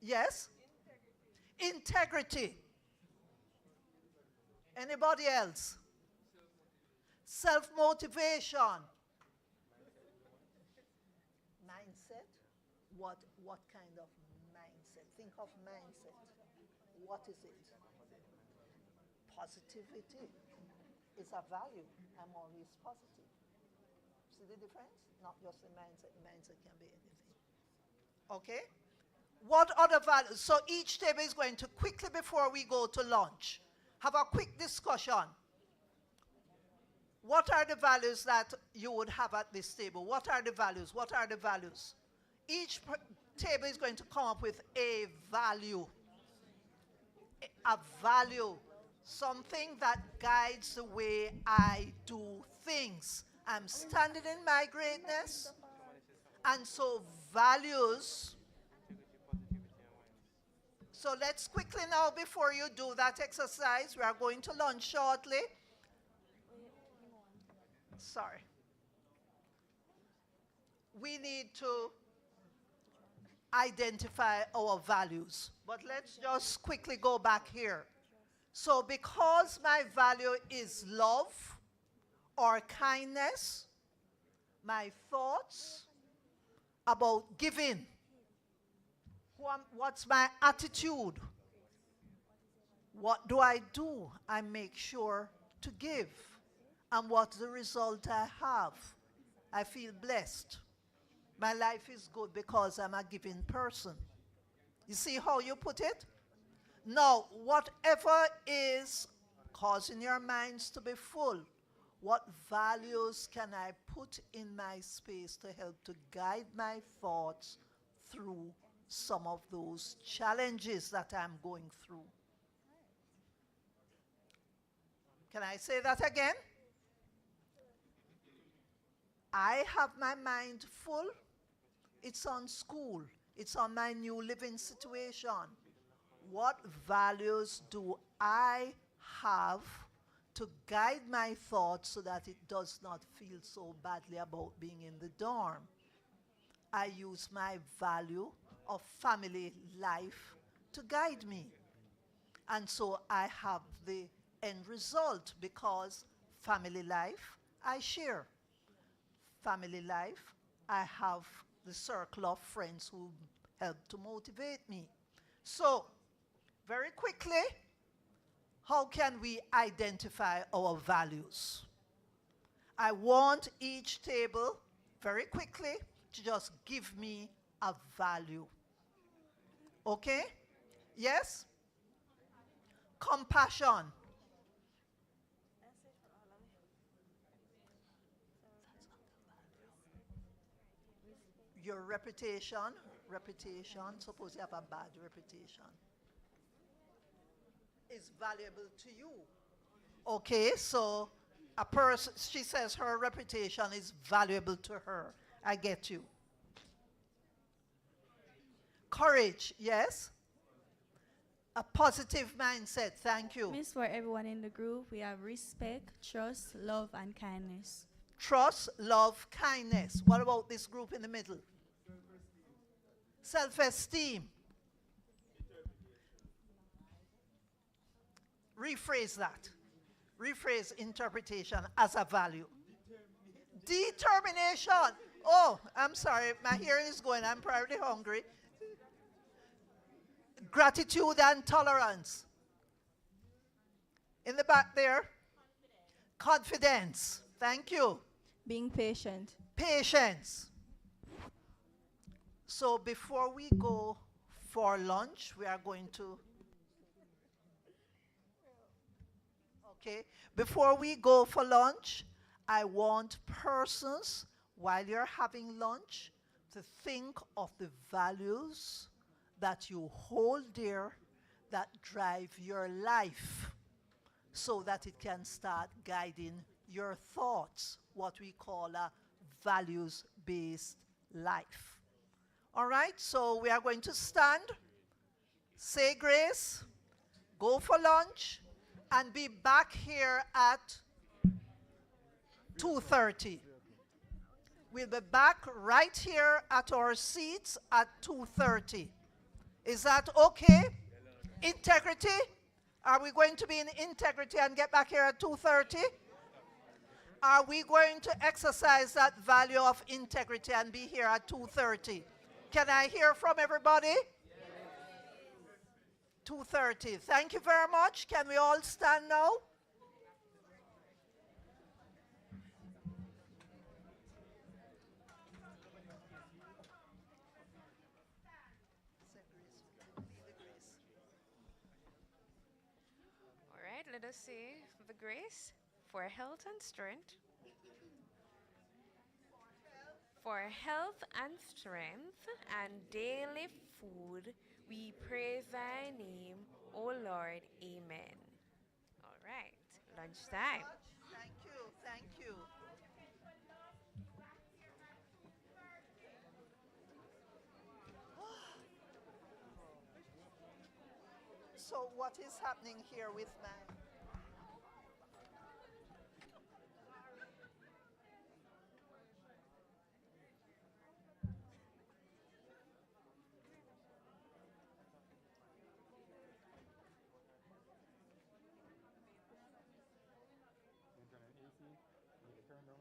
Yes? Integrity. Anybody else? Self-motivation. Mindset. What kind of mindset? Think of mindset. What is it? Positivity is a value. I'm always positive. See the difference? Not just the mindset. Mindset can be anything. Okay? What other values? So each table is going to quickly, before we go to lunch, have a quick discussion. What are the values that you would have at this table? What are the values? What are the values? Each table is going to come up with a value. A value. Something that guides the way I do things. I'm standing in my greatness. And so values. So let's quickly now, before you do that exercise, we are going to lunch shortly. Sorry. We need to identify our values. But let's just quickly go back here. So because my value is love or kindness, my thoughts about giving. What's my attitude? What do? I make sure to give. And what's the result I have? I feel blessed. My life is good because I'm a giving person. You see how you put it? Now, whatever is causing your minds to be full, what values can I put in my space to help to guide my thoughts through some of those challenges that I'm going through? Can I say that again? I have my mind full. It's on school. It's on my new living situation. What values do I have to guide my thoughts so that it does not feel so badly about being in the dorm? I use my value of family life to guide me. And so I have the end result because family life, I share. Family life, I have the circle of friends who help to motivate me. So, very quickly, how can we identify our values? I want each table, very quickly, to just give me a value. Okay? Yes? Compassion. Your reputation, suppose you have a bad reputation, is valuable to you. Okay, so a person, she says her reputation is valuable to her. I get you. Courage, yes? A positive mindset, thank you. Miss, for everyone in the group, we have respect, trust, love, and kindness. Trust, love, kindness. What about this group in the middle? Self-esteem. Rephrase that. Rephrase interpretation as a value. Determination. Oh, I'm sorry. My hearing is going. I'm probably hungry. Gratitude and tolerance. In the back there. Confidence. Thank you. Being patient. Patience. So before we go for lunch, we are going to... Okay. Before we go for lunch, I want persons, while you're having lunch, to think of the values that you hold dear that drive your life so that it can start guiding your thoughts, what we call a values-based life. All right, so we are going to stand, say grace, go for lunch, and be back here at 2:30. We'll be back right here at our seats at 2:30. Is that okay? Integrity? Are we going to be in integrity and get back here at 2:30? Are we going to exercise that value of integrity and be here at 2:30? Can I hear from everybody? 2:30. Thank you very much. Can we all stand now? All right, let us say the grace for health and strength. For health and strength and daily food, we praise thy name, O Lord. Amen. All right, lunchtime. Thank you. Thank you. So what is happening here with my... When it burn up.